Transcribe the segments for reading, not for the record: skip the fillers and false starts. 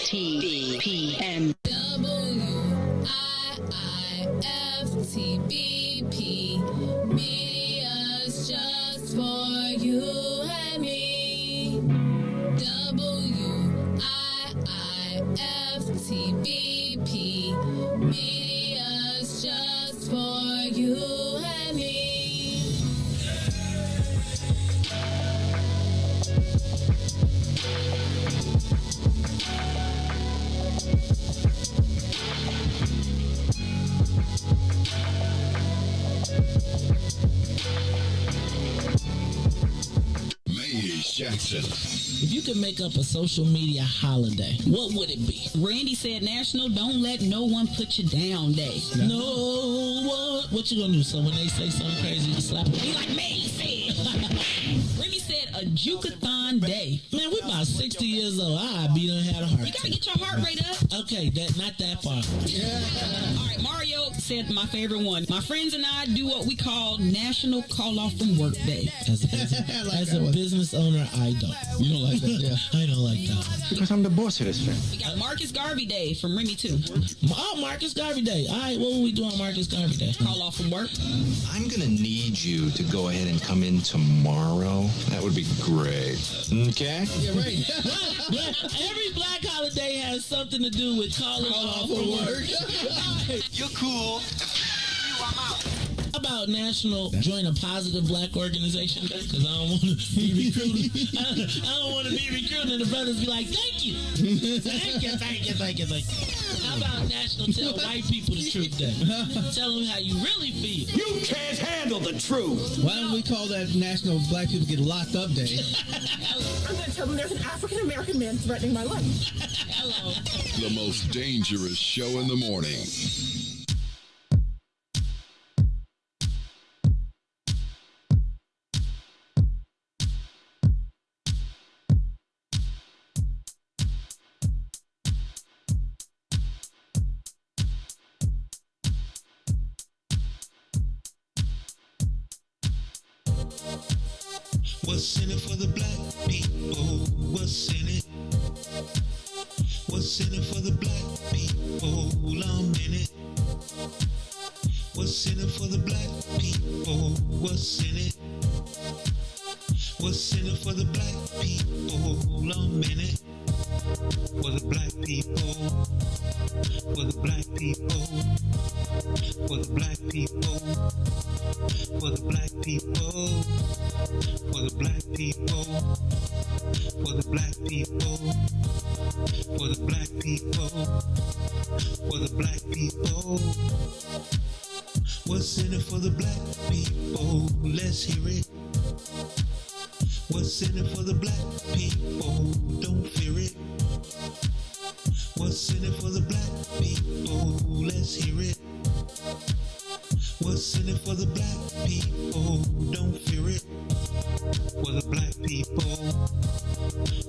WIIFTBP and WIIFTBP. Media's just for you and me. WIIFTBP. Media's just for you and me. Jackson. If you could make up a social media holiday, what would it be? Randy said National Don't Let No One Put You Down Day. No one. What you gonna do? So when they say something crazy, you slap them. Be like me said. Remy said a Jukathon day. Man, we about 60 years old. I be done had a heart You gotta attack. get your heart rate up. Okay, not that far. All right, Mario said my favorite one. My friends and I do what we call National Call Off from Work Day. As a business owner, I don't. You don't like that, yeah? I don't like that one. Because I'm the boss of this thing. We got Marcus Garvey Day from Remy too. Oh, Marcus Garvey Day. All right, what will we do on Marcus Garvey Day? Call off from work. I'm going to need you to go ahead and come in tomorrow. That would be great. Okay? Yeah, right. Yeah, every black holiday has something to do with calling off from work. You're cool. How about National Join a Positive Black Organization Day? Because I don't want to be recruited. I don't want to be recruited and the brothers be like, thank you. Thank you. How about National Tell White People the Truth Day? Tell them how you really feel. You can't handle the truth. Why don't we call that National Black People Get Locked Up Day? I'm going to tell them there's an African-American man threatening my life. Hello. The most dangerous show in the morning. What's in it for the black people? What's in it? What's in it for the black people? I'm in it. What's in it for the black people? What's in it? What's in it for the black people? I'm in it. For the black people. For the black people. For the black people. For the black people. For the black people, for the black people, for the black people, for the black people. What's in it for the black people? Let's hear it. What's in it for the black people? Don't fear it. What's in it for the black people? Let's hear it. What's in it for the black people? Don't fear it. For the black people,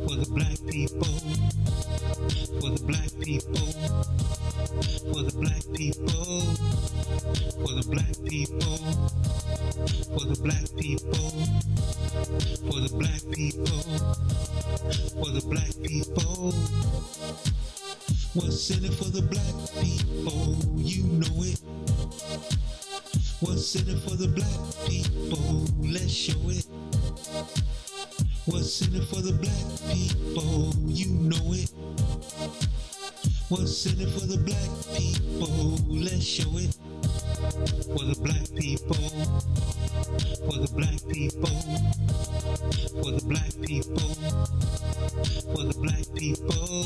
for the black people, for the black people, for the black people, for the black people, for the black people, for the black people, for the black people. What's in it for the black people? You know it. What's in it for the black people? Let's show it. What's in it for the black people? You know it. What's in it for the black people? Let's show it. For the black people. For the black people. For the black people. For the black people.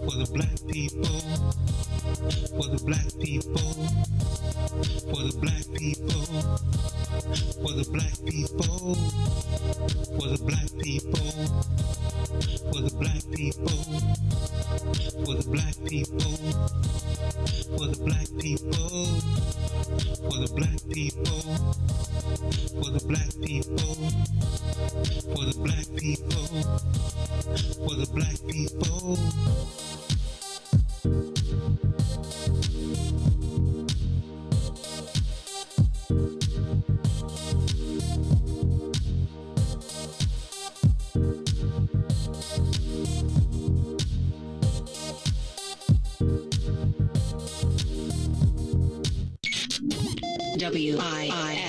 For the black people. For the black people. For the black people. For the black people. For the black people. For the black people. For the black people. For the black people. For the black people. For the black people. For the black people. For the black people.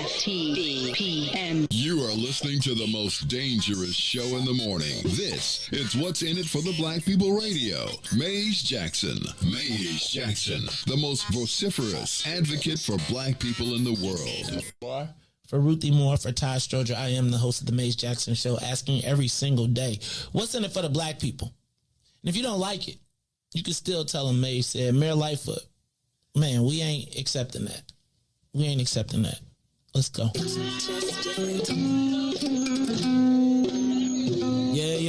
WIIFTBP. You are listening to the most dangerous show in the morning. This is What's in It for the Black People Radio. Maze Jackson. Maze Jackson, the most vociferous advocate for black people in the world. For Ruthie Moore, for Todd Stoger, I am the host of the Maze Jackson Show, asking every single day, what's in it for the black people? And if you don't like it, you can still tell them Maze said, Mayor Lightfoot, man, we ain't accepting that. We ain't accepting that. Let's go. Yeah.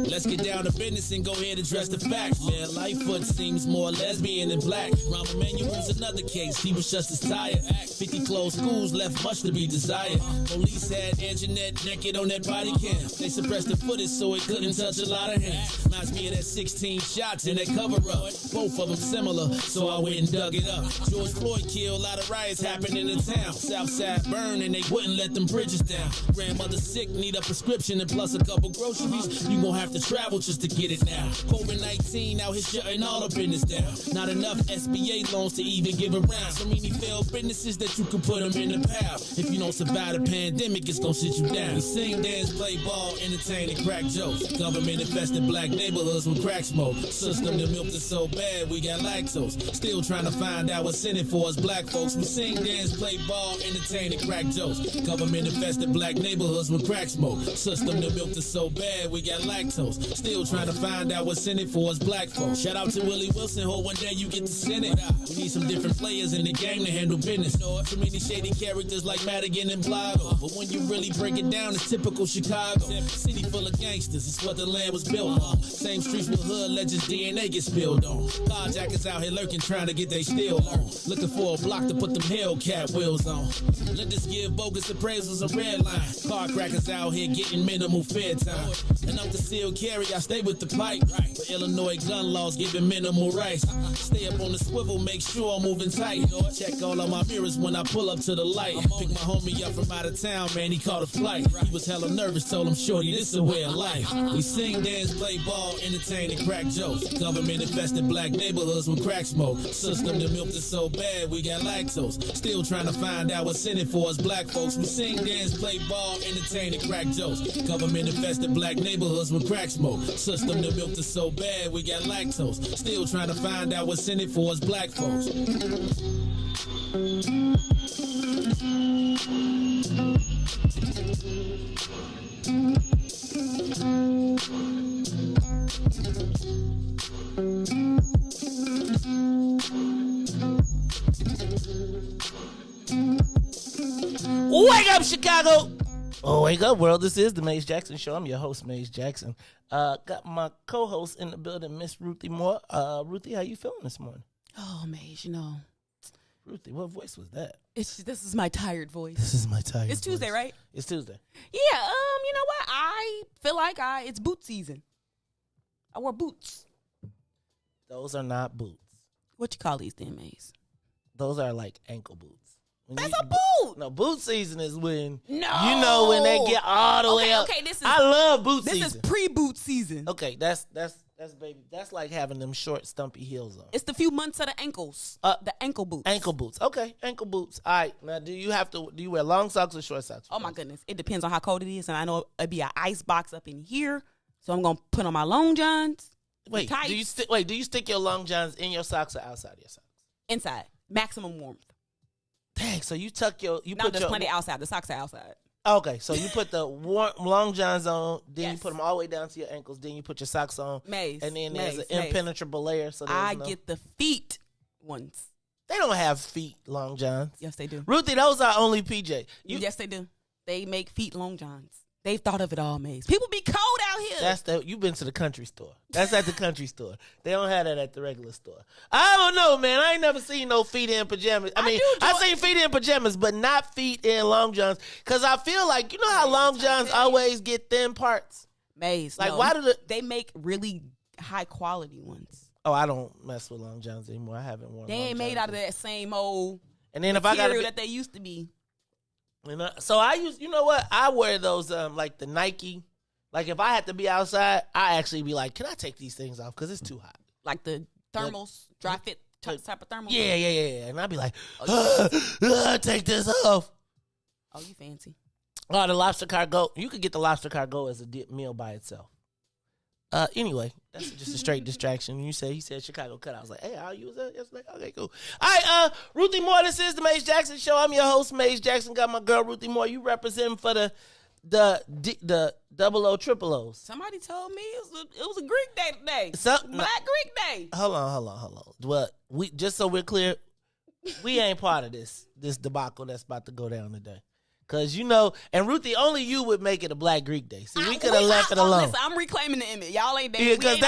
Let's get get down to business and go ahead and address the facts, man. Lightfoot seems more lesbian than black. Rahm Emanuel's another case. He was just as tired. 50 closed schools left much to be desired. Police had Anjanette naked on that body cam. They suppressed the footage so it couldn't touch a lot of hands. Reminds me of that 16 shots in that cover up. Both of them similar, so I went and dug it up. George Floyd killed, a lot of riots happened in the town. Southside burned and they wouldn't let them bridges down. Grandmother sick, need a prescription and plus a couple groceries. You gon' have to travel just to get it now. COVID-19 out here shutting all the business down. Not enough SBA loans to even give around. So many failed businesses that you can put them in the pile. If you don't survive the pandemic, it's gon' sit you down. We sing, dance, play ball, entertain, and crack jokes. Government infested black neighborhoods with crack smoke. System that milked us so bad, we got lactose. Still trying to find out what's in it for us black folks. We sing, dance, play ball, entertain, and crack jokes. Government infested black neighborhoods with crack smoke. System that milked us so bad, we got lactose. Still trying to find out what's in it for us black folks. Shout out to Willie Wilson, hope one day you get to send it. We need some different players in the game to handle business. So many shady characters like Madigan and Blotto. But when you really break it down, it's typical Chicago. City full of gangsters, it's what the land was built on. Same streets with hood legends, DNA gets spilled on. Carjackers out here lurking, trying to get they steel on. Looking for a block to put them Hellcat wheels on. Let this give bogus appraisals a red line. Car crackers out here getting minimal fair time. And up the seal carry, I stay with the pipe. But Illinois gun laws giving minimal rights. Stay up on the swivel, make sure I'm moving tight. Check all of my mirrors when I pull up to the light. Pick my homie up from out of town, man, he caught a flight. He was hella nervous, told him, shorty, this is a way of life. We sing, dance, play ball, entertain, and crack jokes. Government infested black neighborhoods with crack smoke. System that milked us so bad, we got lactose. Still trying to find out what's in it for us black folks. We sing, dance, play ball, entertain, and crack jokes. Government infested black neighborhoods with crack smoke. System that milked us so bad, we got lactose. Still trying to find out what's in it for us black folks. Wake up, Chicago! Oh, wake up, world. This is the Maze Jackson Show. I'm your host, Maze Jackson. Got my co-host in the building, Miss Ruthie Moore. Ruthie, how you feeling this morning? Oh, Maze, you know. Ruthie, what voice was that? This is my tired voice. This is my tired It's Tuesday, voice. right? It's Tuesday. Yeah, you know what? I feel like it's boot season. I wore boots. Those are not boots. What you call these then, Maze? Those are like ankle boots. That's a boot. No, boot season is when you know when they get all the way up. Okay, I love boot season. This is pre-boot season. Okay, that's baby. That's like having them short, stumpy heels on. It's the few months of the ankles. The ankle boots. Ankle boots. Okay, ankle boots. All right. Now, do you wear long socks or short socks? Oh my goodness, it depends on how cold it is, and I know it'd be an ice box up in here, so I'm gonna put on my long johns. Wait, do you stick your long johns in your socks or outside your socks? Inside, maximum warmth. Dang, so you tuck your there's plenty outside. The socks are outside. Okay, so you put the long johns on, then you put them all the way down to your ankles, then you put your socks on, Maze, and then there's an impenetrable layer. So I get the feet ones. They don't have feet long johns. Yes, they do. Ruthie, those are only PJ. Yes, they do. They make feet long johns. They've thought of it all, Maze. People be cold out here. You've been to the country store. That's at the country store. They don't have that at the regular store. I don't know, man. I ain't never seen no feet in pajamas. I seen feet in pajamas, but not feet in long johns. Because I feel like, you know how long johns always get thin parts? Maze. Like, why do they make really high quality ones? Oh, I don't mess with long johns anymore. I haven't worn. They ain't made out of that same old and then if I got that they used to be. So I use, you know what? I wear those like the Nike. Like if I had to be outside, I actually be like, can I take these things off? Because it's too hot. Like the thermals, dry fit type of thermals? Yeah. And I'd be like, take this off. Oh, you fancy. Oh, the lobster cargo. You could get the lobster cargo as a meal by itself. Anyway, that's just a straight distraction. He said Chicago cut. I was like, hey, I'll use that. Yes, like, okay, cool. All right, Ruthie Moore, this is the Maze Jackson Show. I'm your host, Maze Jackson. Got my girl, Ruthie Moore. You representing for the double O triple O's. Somebody told me it was a Greek day today. Black Greek day. Hold on. Well, just so we're clear, we ain't part of this debacle that's about to go down today. Cause and Ruthie, only you would make it a Black Greek Day. See, we could have left it alone. Listen, I'm reclaiming the image. Y'all ain't there. Yeah, because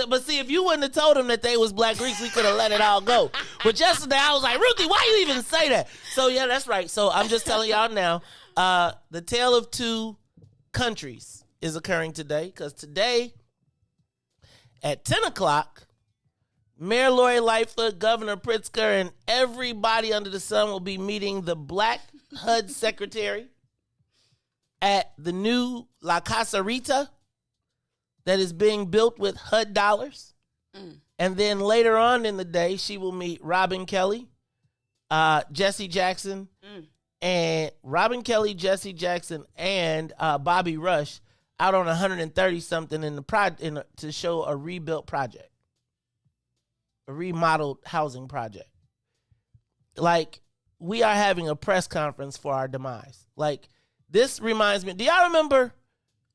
but see, if you wouldn't have told them that they was Black Greeks, we could have let it all go. But yesterday, I was like, Ruthie, why you even say that? So yeah, that's right. So I'm just telling y'all now, the Tale of Two Countries is occurring today. Because today, at 10 o'clock, Mayor Lori Lightfoot, Governor Pritzker, and everybody under the sun will be meeting the Black HUD secretary at the new La Casa Rita that is being built with HUD dollars. And then later on in the day, she will meet Robin Kelly, Jesse Jackson, and Robin Kelly, Jesse Jackson, and Bobby Rush out on 130-something to show a rebuilt project. A remodeled housing project. Like, we are having a press conference for our demise. Like, this reminds me. Do y'all remember?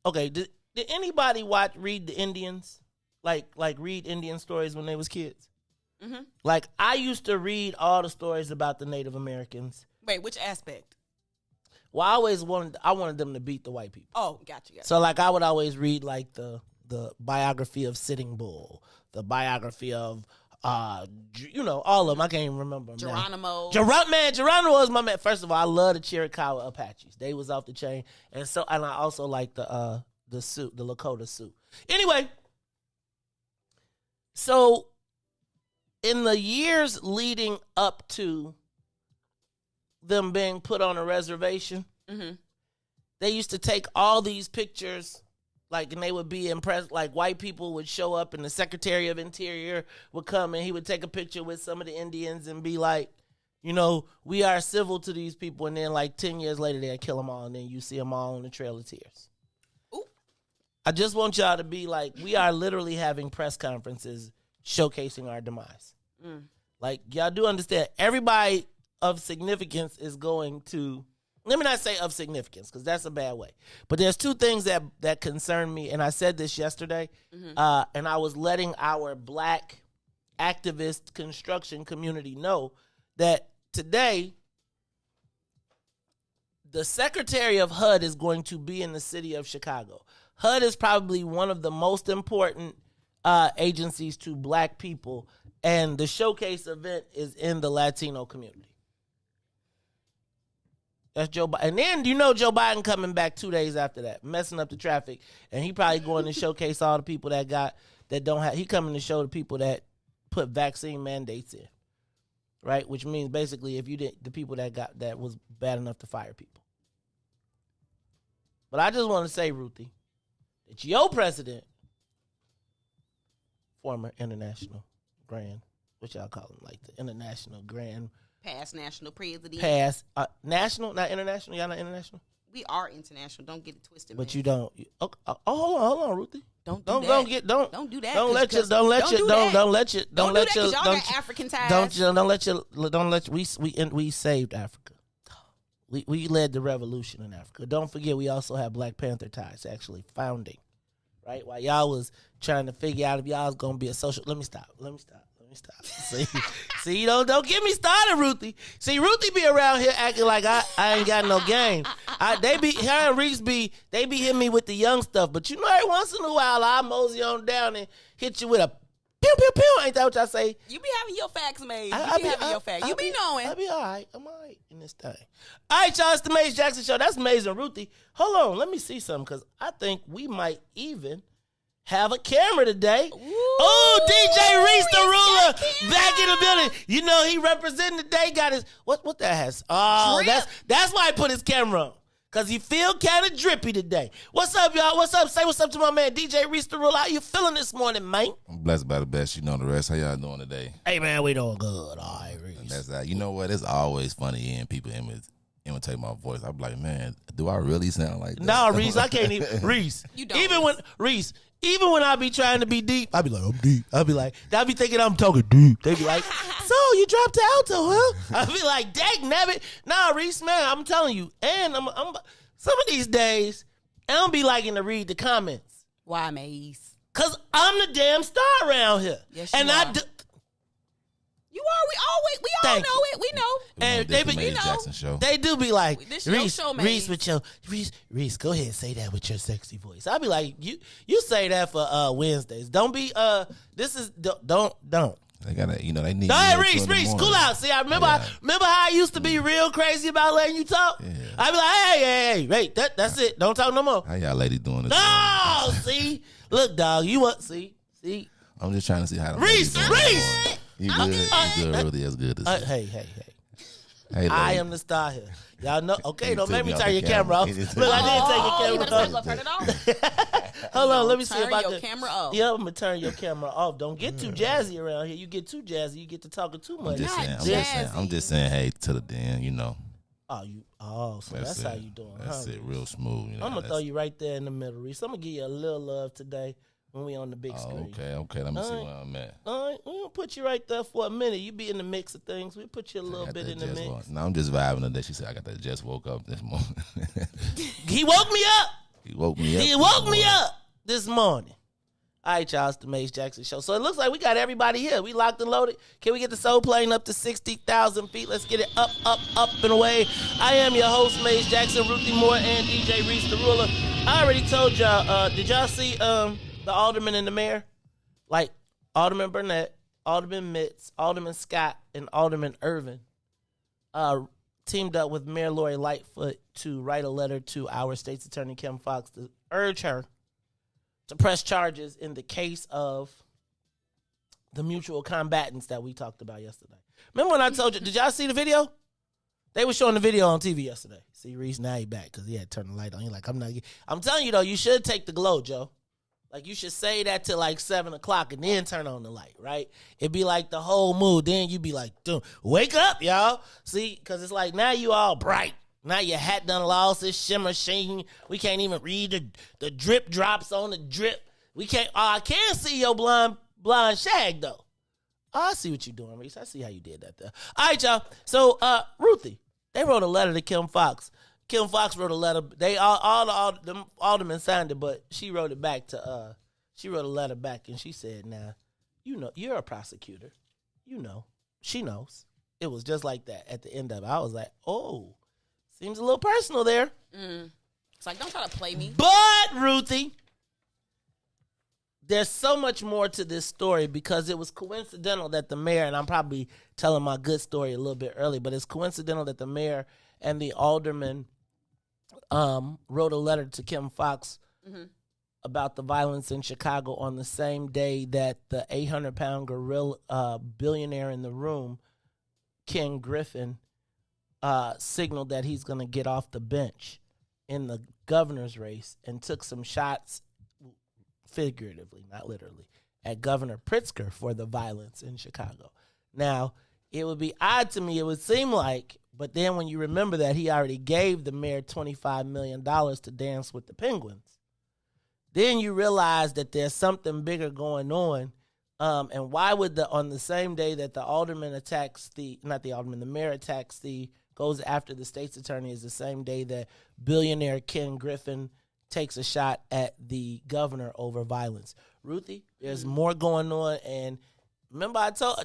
Okay, did anybody read the Indians? Like read Indian stories when they was kids? Mm-hmm. Like, I used to read all the stories about the Native Americans. Wait, which aspect? Well, I wanted them to beat the white people. Oh, gotcha. So, like, I would always read, like, the biography of Sitting Bull, the biography of all of them. I can't even remember. Geronimo. Geronimo was my man. First of all, I love the Chiricahua Apaches. They was off the chain. And I also like the Sioux, the Lakota Sioux. Anyway, so in the years leading up to them being put on a reservation, they used to take all these pictures. Like, and they would be impressed. Like, white people would show up, and the Secretary of Interior would come, and he would take a picture with some of the Indians and be like, we are civil to these people. And then, like, 10 years later, they'd kill them all, and then you see them all on the Trail of Tears. Ooh. I just want y'all to be like, we are literally having press conferences showcasing our demise. Like, y'all do understand, everybody of significance is going to... Let me not say of significance, because that's a bad way. But there's two things that concern me, and I said this yesterday, and I was letting our Black activist construction community know that today the Secretary of HUD is going to be in the city of Chicago. HUD is probably one of the most important agencies to Black people, and the showcase event is in the Latino community. That's Joe Biden. And then Joe Biden coming back 2 days after that, messing up the traffic. And he probably going to showcase all the people that don't have. He coming to show the people that put vaccine mandates in, right? Which means basically if you didn't, the people that was bad enough to fire people. But I just want to say, Ruthie, that your president, former international grand, what y'all call him, like the international grand. Past national president. National, not international. Y'all not international? We are international. Don't get it twisted. But man. You don't. Hold on, Ruthie. Don't do that. Don't do that. Don't let you. Y'all got African ties. We saved Africa. We led the revolution in Africa. Don't forget, we also have Black Panther ties, actually founding, right? While y'all was trying to figure out if y'all was gonna be a social. Let me stop. See, don't get me started, Ruthie. See, Ruthie be around here acting like I ain't got no game. Her and Riis they be hitting me with the young stuff, but every once in a while I mosey on down and hit you with a pew pew pew. Ain't that what y'all say? You be having your facts made. You be knowing. I be all right. I'm all right in this thing. All right, y'all. It's the Maze Jackson Show. That's Maze and Ruthie. Hold on, let me see something because I think we might even have a camera today. Oh, DJ Riis the Ruler back in the building. He representing today. Got his what that has? Oh, drip. That's why I put his camera on. Cause he feel kind of drippy today. What's up, y'all? What's up? Say what's up to my man DJ Riis the Ruler. How you feeling this morning, man? I'm blessed by the best. You know the rest. How y'all doing today? Hey man, we doing good. All right, Riis. That's that. You know what? It's always funny hearing people imitate my voice. I'm like, man, do I really sound like that? No, Riis, I can't even. Riis, you don't. Even when I be trying to be deep, I be like, I'm deep. I be thinking I'm talking deep. They be like, so you dropped the alto, huh? I be like, dang, nabbit. Nah, Riis, man, I'm telling you. And I'm some of these days, I don't be liking to read the comments. Why, Maze? Because I'm the damn star around here. Yes, you are. You are. We all Thank know you. it. We know. And This they the be, Maze Jackson show. they do be like, This your show, man. Reese, go ahead and say that with your sexy voice. I'll be like, you say that for Wednesdays. Don't be don't. They gotta, they need. Go ahead, you Reese, in the morning. cool out. See, I remember remember how I used to be real crazy about letting you talk? Yeah. I'd be like, hey, wait, that's it. Don't talk no more. How y'all ladies doing this? No, see? Look, dog, you what? See? I'm just trying to see how. Reese! You good? You good? Really as good as. Hey. Hey, I lady. am the star here. Y'all know. Okay, He don't took make me me off turn the your camera off. camera. Look, I You did take better your go camera turn off. it off. Hold on, let me see if I Turn can. your camera off. Yeah, I'm gonna turn your camera off. Don't get too jazzy around here. You get too jazzy, you get to talking too much. I'm just saying, hey to the den, So that's how you doing. That's huh, it, real smooth. I'm gonna throw you right there in the middle, Reese. I'm gonna give you a little love today when we on the big screen. Okay. Let me see where I'm at. All right, we're gonna put you right there for a minute. You be in the mix of things. We put you a little bit in the mix. No, I'm just vibing today. She said I got that just woke up this morning. He woke me up. He woke me up. He woke me up this morning. All right, y'all, it's the Maze Jackson Show. So it looks like we got everybody here. We locked and loaded. Can we get the soul plane up to 60,000 feet? Let's get it up and away. I am your host, Maze Jackson, Ruthie Moore, and DJ Riis the Ruler. I already told y'all, did y'all see the alderman and the mayor? Like Alderman Burnett, Alderman Mitts, Alderman Scott, and Alderman Irvin teamed up with Mayor Lori Lightfoot to write a letter to our state's attorney, Kim Foxx, to urge her to press charges in the case of the mutual combatants that we talked about yesterday. Remember when I told you, did y'all see the video? They were showing the video on TV yesterday. See, Reese, now he back because he had to turn the light on. He like, I'm telling you, though, you should take the glow, Joe. Like, you should say that till like 7 o'clock and then turn on the light, right? It'd be like the whole mood. Then you'd be like, dude, wake up, y'all. See, because it's like now you all bright. Now your hat done lost its shimmer sheen. We can't even read the drip drops on the drip. We can't. I can't see your blonde shag, though. I see what you're doing, Reese. I see how you did that there. All right, y'all. So, Ruthie, they wrote a letter to Kim Foxx. Kim Foxx wrote a letter. They all the aldermen signed it, but she wrote it back to she wrote a letter back and she said, "Now, you're a prosecutor. She knows." It was just like that at the end of it. I was like, "Oh, seems a little personal there." It's like, don't try to play me. But Ruthie, there's so much more to this story because it was coincidental that the mayor, and I'm probably telling my good story a little bit early, but it's coincidental that the mayor and the alderman wrote a letter to Kim Foxx about the violence in Chicago on the same day that the 800-pound gorilla billionaire in the room, Ken Griffin, signaled that he's going to get off the bench in the governor's race and took some shots, figuratively, not literally, at Governor Pritzker for the violence in Chicago. Now, it would be odd to me, it would seem like, but then when you remember that he already gave the mayor $25 million to dance with the Penguins, then you realize that there's something bigger going on. And why would on the same day that the alderman attacks the mayor attacks goes after the state's attorney is the same day that billionaire Ken Griffin takes a shot at the governor over violence. Ruthie, there's more going on, and remember I told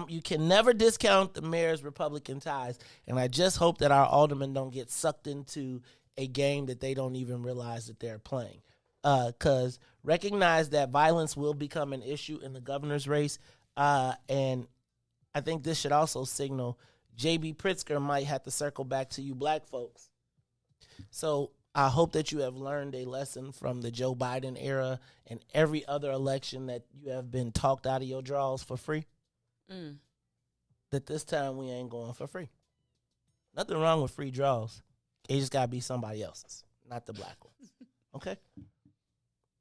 you can never discount the mayor's Republican ties, and I just hope that our aldermen don't get sucked into a game that they don't even realize that they're playing. Because recognize that violence will become an issue in the governor's race, and I think this should also signal J.B. Pritzker might have to circle back to you black folks. So I hope that you have learned a lesson from the Joe Biden era and every other election that you have been talked out of your draws for free. That this time we ain't going for free. Nothing wrong with free draws. It just got to be somebody else's, not the black ones. Okay?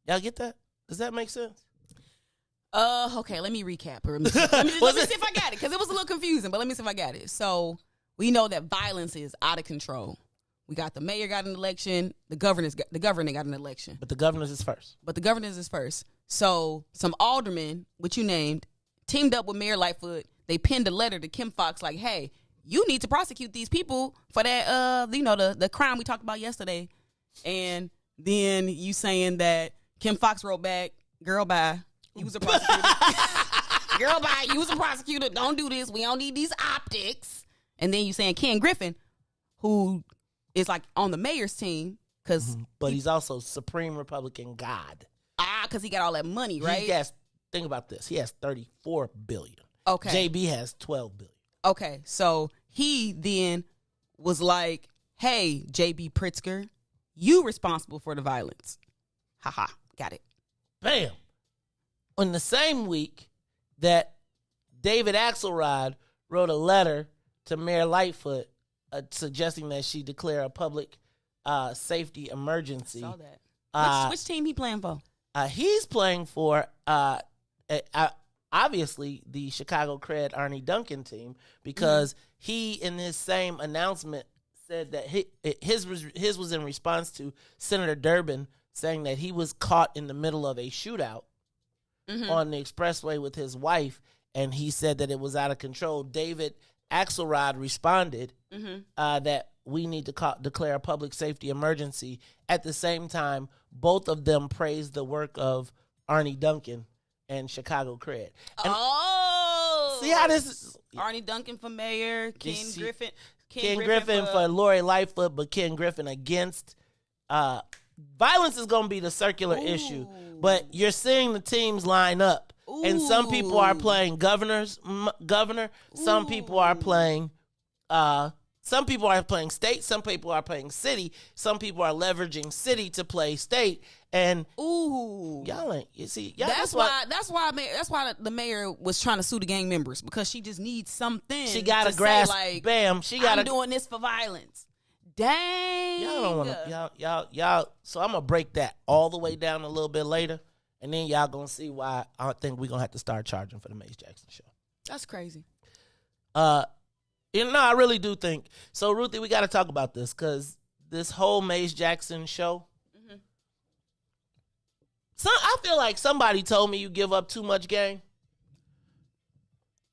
Y'all get that? Does that make sense? Okay, let me recap. Let me see if I got it, because it was a little confusing, but let me see if I got it. So we know that violence is out of control. We got the mayor got an election, the governor got an election. But the governor's is first. So some aldermen, which you named, teamed up with Mayor Lightfoot. They penned a letter to Kim Foxx like, hey, you need to prosecute these people for that, the crime we talked about yesterday. And then you saying that Kim Foxx wrote back, girl, bye. He was a prosecutor. Girl, bye. You was a prosecutor. Don't do this. We don't need these optics. And then you saying Ken Griffin, who is like on the mayor's team, but he's also Supreme Republican God. Because he got all that money, right? Think about this. He has 34 billion. Okay. JB has 12 billion. Okay, so he then was like, hey, JB Pritzker, you responsible for the violence. Haha, got it. Bam. In the same week that David Axelrod wrote a letter to Mayor Lightfoot suggesting that she declare a public safety emergency. I saw that. Which team he playing for? He's playing for obviously the Chicago Cred Arnie Duncan team, because he, in his same announcement, said that his was in response to Senator Durbin saying that he was caught in the middle of a shootout on the expressway with his wife, and he said that it was out of control. David Axelrod responded that we need to declare a public safety emergency. At the same time, both of them praised the work of Arnie Duncan and Chicago Cred. And see how this is? Arnie Duncan for mayor, Ken Griffin for Lori Lightfoot, but Ken Griffin against violence is going to be the circular issue. But you're seeing the teams line up, and some people are playing governor. Some people are playing. Some people are playing state. Some people are playing city. Some people are leveraging city to play state. And y'all ain't. You see, y'all, that's why the mayor was trying to sue the gang members, because she just needs something. She got to grasp. Like, bam. She got. I'm doing this for violence. Dang. Y'all don't want to. Y'all. So I'm gonna break that all the way down a little bit later, and then y'all gonna see why I think we're gonna have to start charging for the Mace Jackson show. That's crazy. I really do think so. Ruthie, we got to talk about this, because this whole Mace Jackson show. I feel like somebody told me you give up too much game.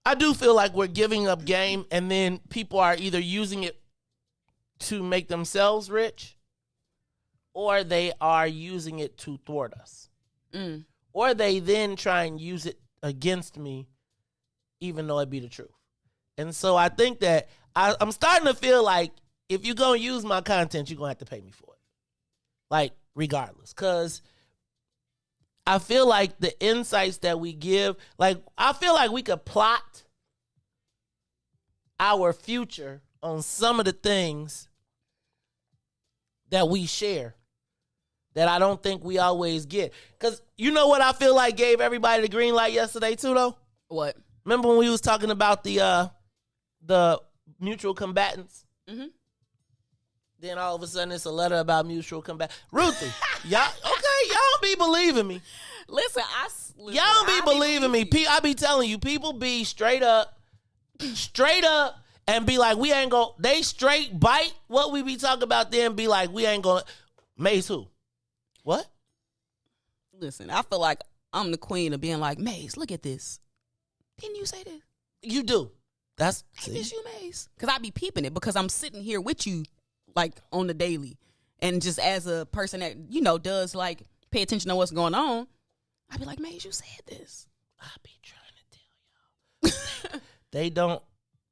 I do feel like we're giving up game, and then people are either using it to make themselves rich, or they are using it to thwart us. Or they then try and use it against me, even though it be the truth. And so I think that I'm starting to feel like if you're going to use my content, you're going to have to pay me for it. Like, regardless. Because I feel like the insights that we give, like, I feel like we could plot our future on some of the things that we share that I don't think we always get. Because you know what I feel like gave everybody the green light yesterday too, though? What? Remember when we was talking about the mutual combatants? Then all of a sudden it's a letter about mutual combat. Ruthie, y'all don't be believing me. Listen, y'all don't be believing me. I be telling you, people be straight up, and be like, we ain't gonna, they straight bite what we be talking about, then be like, we ain't gonna, Mace who? What? Listen, I feel like I'm the queen of being like, Mace, look at this. Didn't you say this? You do. That's, I miss you, Mace. Because I be peeping it, because I'm sitting here with you, like, on the daily. And just as a person that, does, like, pay attention to what's going on, I be like, Mace, you said this. I be trying to tell y'all. They don't,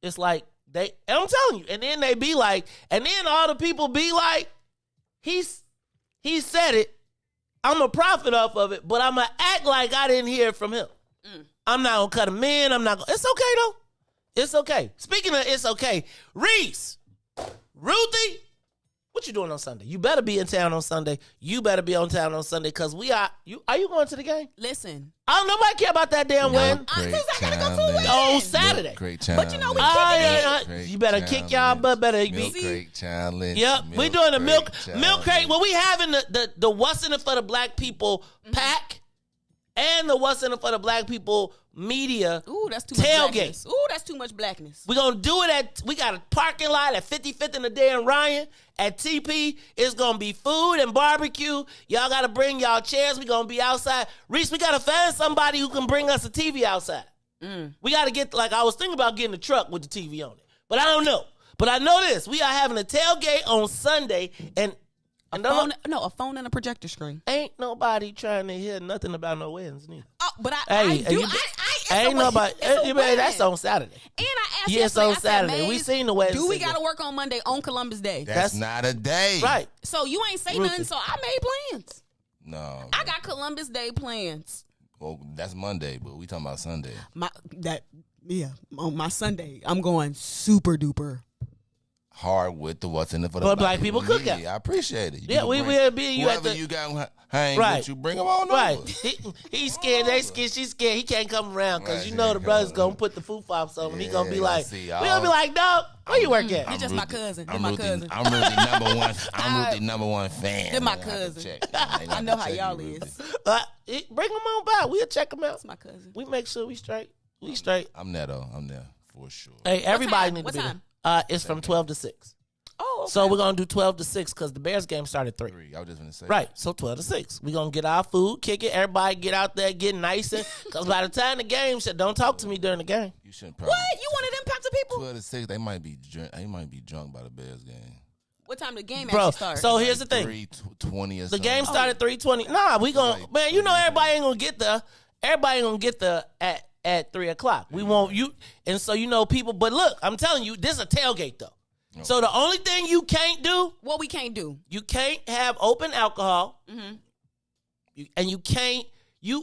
it's like, and I'm telling you, and then they be like, and then all the people be like, he said it, I'm a profit off of it, but I'm going to act like I didn't hear it from him. I'm not going to cut him in. It's okay, though. It's okay. Speaking of it's okay, Riis, Ruthie, what you doing on Sunday? You better be in town on Sunday. You better be on town on Sunday, because are you going to the game? Listen. I don't nobody care about that damn win. I gotta go to a wedding. On Saturday. Great challenge. But we kicking it. You better kick y'all butt. Better milk be. crate challenge. Yep, we doing the milk crate. Well, we having the What's in It for the Black People pack, and the What's in It for the Black People media. Ooh, that's too much tailgate. Blackness. Ooh, that's too much blackness. We're going to do it we got a parking lot at 55th and the Dan Ryan. At TP, it's going to be food and barbecue. Y'all got to bring y'all chairs. We're going to be outside. Riis, we got to find somebody who can bring us a TV outside. We got to get, I was thinking about getting a truck with the TV on it. But I don't know. But I know this. We are having a tailgate on Sunday. And a phone and a projector screen. Ain't nobody trying to hear nothing about no weddings, neither. Oh, but I Ain't nobody. That's on Saturday. And I asked Yes, yesterday, on I said, Saturday. Maze, We seen the wedding. do we singer. got to work on Monday on Columbus Day? That's not a day. Right. So you ain't say Ruthie. nothing, so I made plans. No. I got Columbus Day plans. Well, that's Monday, but we talking about Sunday. On my Sunday, I'm going super duper. Hard with the what's in it for the But black people cookout. I appreciate it. Yeah, we will be. You at whoever the you got hang Right. with you, bring them on right. over. He's scared. They scared. She's scared. He can't come around because Right, you know the he brother's can't gonna come. put the food fops on him. He gonna be Yeah, like, see, we gonna be like, dog, where you work at? He just my cousin. He I'm my Ruthie, cousin. I'm Ruthie number one. I'm Ruthie number one fan. They're my Man, I can cousin. check. I know how y'all is. Bring them on by. We'll check them out. That's my cousin. We make sure we straight. We straight. I'm there though. I'm there for sure. Hey, everybody time? need to What be time? there. It's from 12 to 6. Oh, okay. So we're gonna do 12 to 6 because the Bears game started 3. I was just gonna say. Right, so 12 to 6. We're going to get our food, kick it. Everybody get out there, get nice. Because by the time the game, don't talk to me during the game. You shouldn't probably. What? You one of them types of people? 12 to 6. They might be drunk by the Bears game. What time the game Bro, actually start? so here's the thing. 3:20 or The something. game started 3:20. Nah, we going to, man, you know everybody ain't going to get there. Everybody ain't going to get there at 3 o'clock. We want you, and so you know people, but look, I'm telling you, this is a tailgate though. So the only thing you can't do, what we can't do, you can't have open alcohol, and you can't.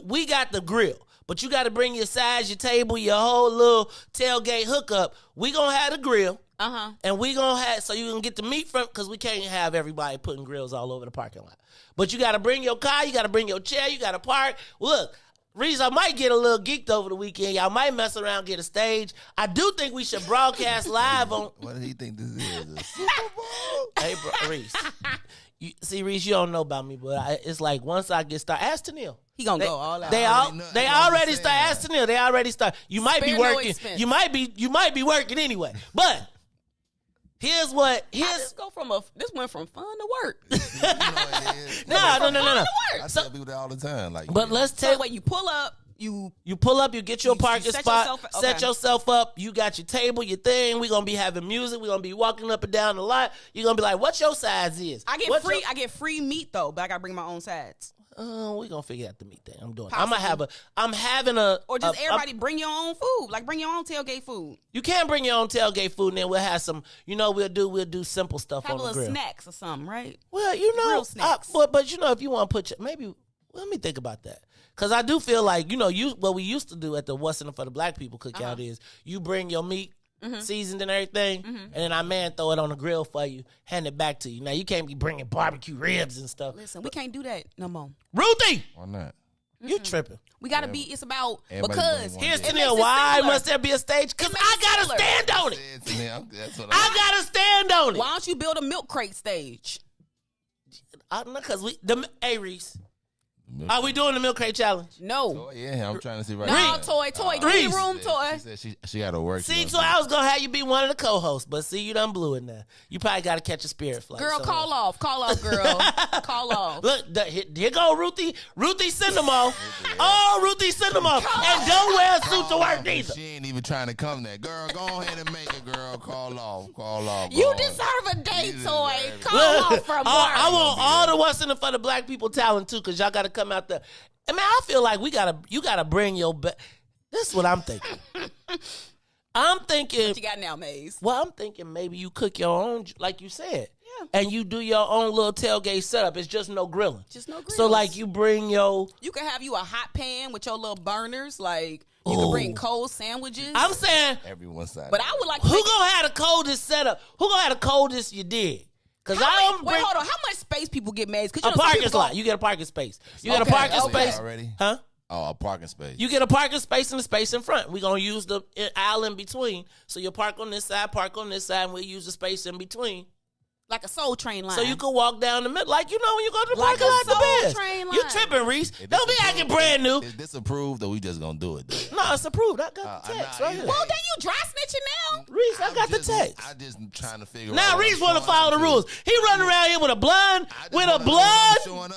We got the grill, but you got to bring your sides, your table, your whole little tailgate hookup. We gonna have the grill, and we gonna have so you can get the meat from because we can't have everybody putting grills all over the parking lot. But you got to bring your car, you got to bring your chair, you got to park. Look. Riis, I might get a little geeked over the weekend. Y'all might mess around, get a stage. I do think we should broadcast live on. What do you think this is? A Super Bowl? Hey, bro, Riis. See, Riis, you don't know about me, but it's like once I get started, ask Tennille. He gonna go all out. They already start. Ask Tennille. They already start. You might Spare be no working. expense. You might be working anyway. But here's This went from fun to work. No. I tell people that all the time. Like, But let's So tell wait, you pull up, you pull up, you get your parking set spot, yourself- set okay. yourself up, you got your table, your thing, we're gonna be having music, we're gonna be walking up and down the lot. You're gonna be like, what your size is? I get free meat though, but I gotta bring my own sides. We're gonna figure out the meat thing. I'm doing it. Possibly. I'm having a Or just everybody bring your own food. Like bring your own tailgate food. You can bring your own tailgate food, and then we'll have some. We'll do simple stuff Have on a the little grill. snacks or something, right? Well, Grill snacks. but if you want to put maybe let me think about that because I do feel like what we used to do at the What's in It for the Black People cookout is you bring your meat. Seasoned and everything, and then our man throw it on the grill for you, hand it back to you. Now you can't be bringing barbecue ribs and stuff. Listen, we can't do that no more. Ruthie, why not? you tripping? We gotta be. It's about Everybody because bring one Here's dish. it makes Tennille. it Why similar. must there be a stage? Because It makes I it gotta similar. stand on it. That's what I gotta stand on it. Why don't you build a milk crate stage? Because Riis. Are we doing the milk crate challenge? No, Yeah, I'm trying to see right no, now. Toy, give Reese. me room, Toy. She said she got to work. See, so I was gonna have you be one of the co-hosts, but see, you done blew it now. You probably gotta catch a spirit flight. Girl, somewhere. call off, girl, call off. Look, here go Ruthie. Ruthie, send them off. Oh, Ruthie, send them off. And don't wear a suit to work neither. She ain't even trying to come there. Girl, go ahead and make it, girl. Call off. You Go on. deserve a day, You Toy. deserve it. Call off from work. I want all the What's in It for the Black People talent too, because y'all gotta come out there. I mean, I feel like you gotta bring your this is what I'm thinking. I'm thinking What you got now, Maze? Well, I'm thinking maybe you cook your own, like you said. Yeah. And you do your own little tailgate setup. It's just no grilling. Just no grills. So, like, you bring your... You can have you a hot pan with your little burners. Like, you can bring cold sandwiches. I'm saying... Everyone's side. But I would like to Who make gonna have the coldest setup? Who gonna have the coldest you did? Because wait, hold on. How much space people get, Maze? A parking lot. You get a parking space. You get a parking space. Already? Huh? Oh, a parking space. You get a parking space and the space in front. We're going to use the aisle in between. So you'll park on this side, and we'll use the space in between. Like a Soul Train line. So you can walk down the middle. Like, you know, when you go to the Like parking lot, a the Soul best. Train You line. tripping, Reese. Don't be acting brand new. Is this approved or we just going to do it? Though? No, it's approved. I got the text right here. Well, then you dry snitching now. Reese, I got the text. I just trying to figure out. Now Reese want to follow the rules. He running around here with a blood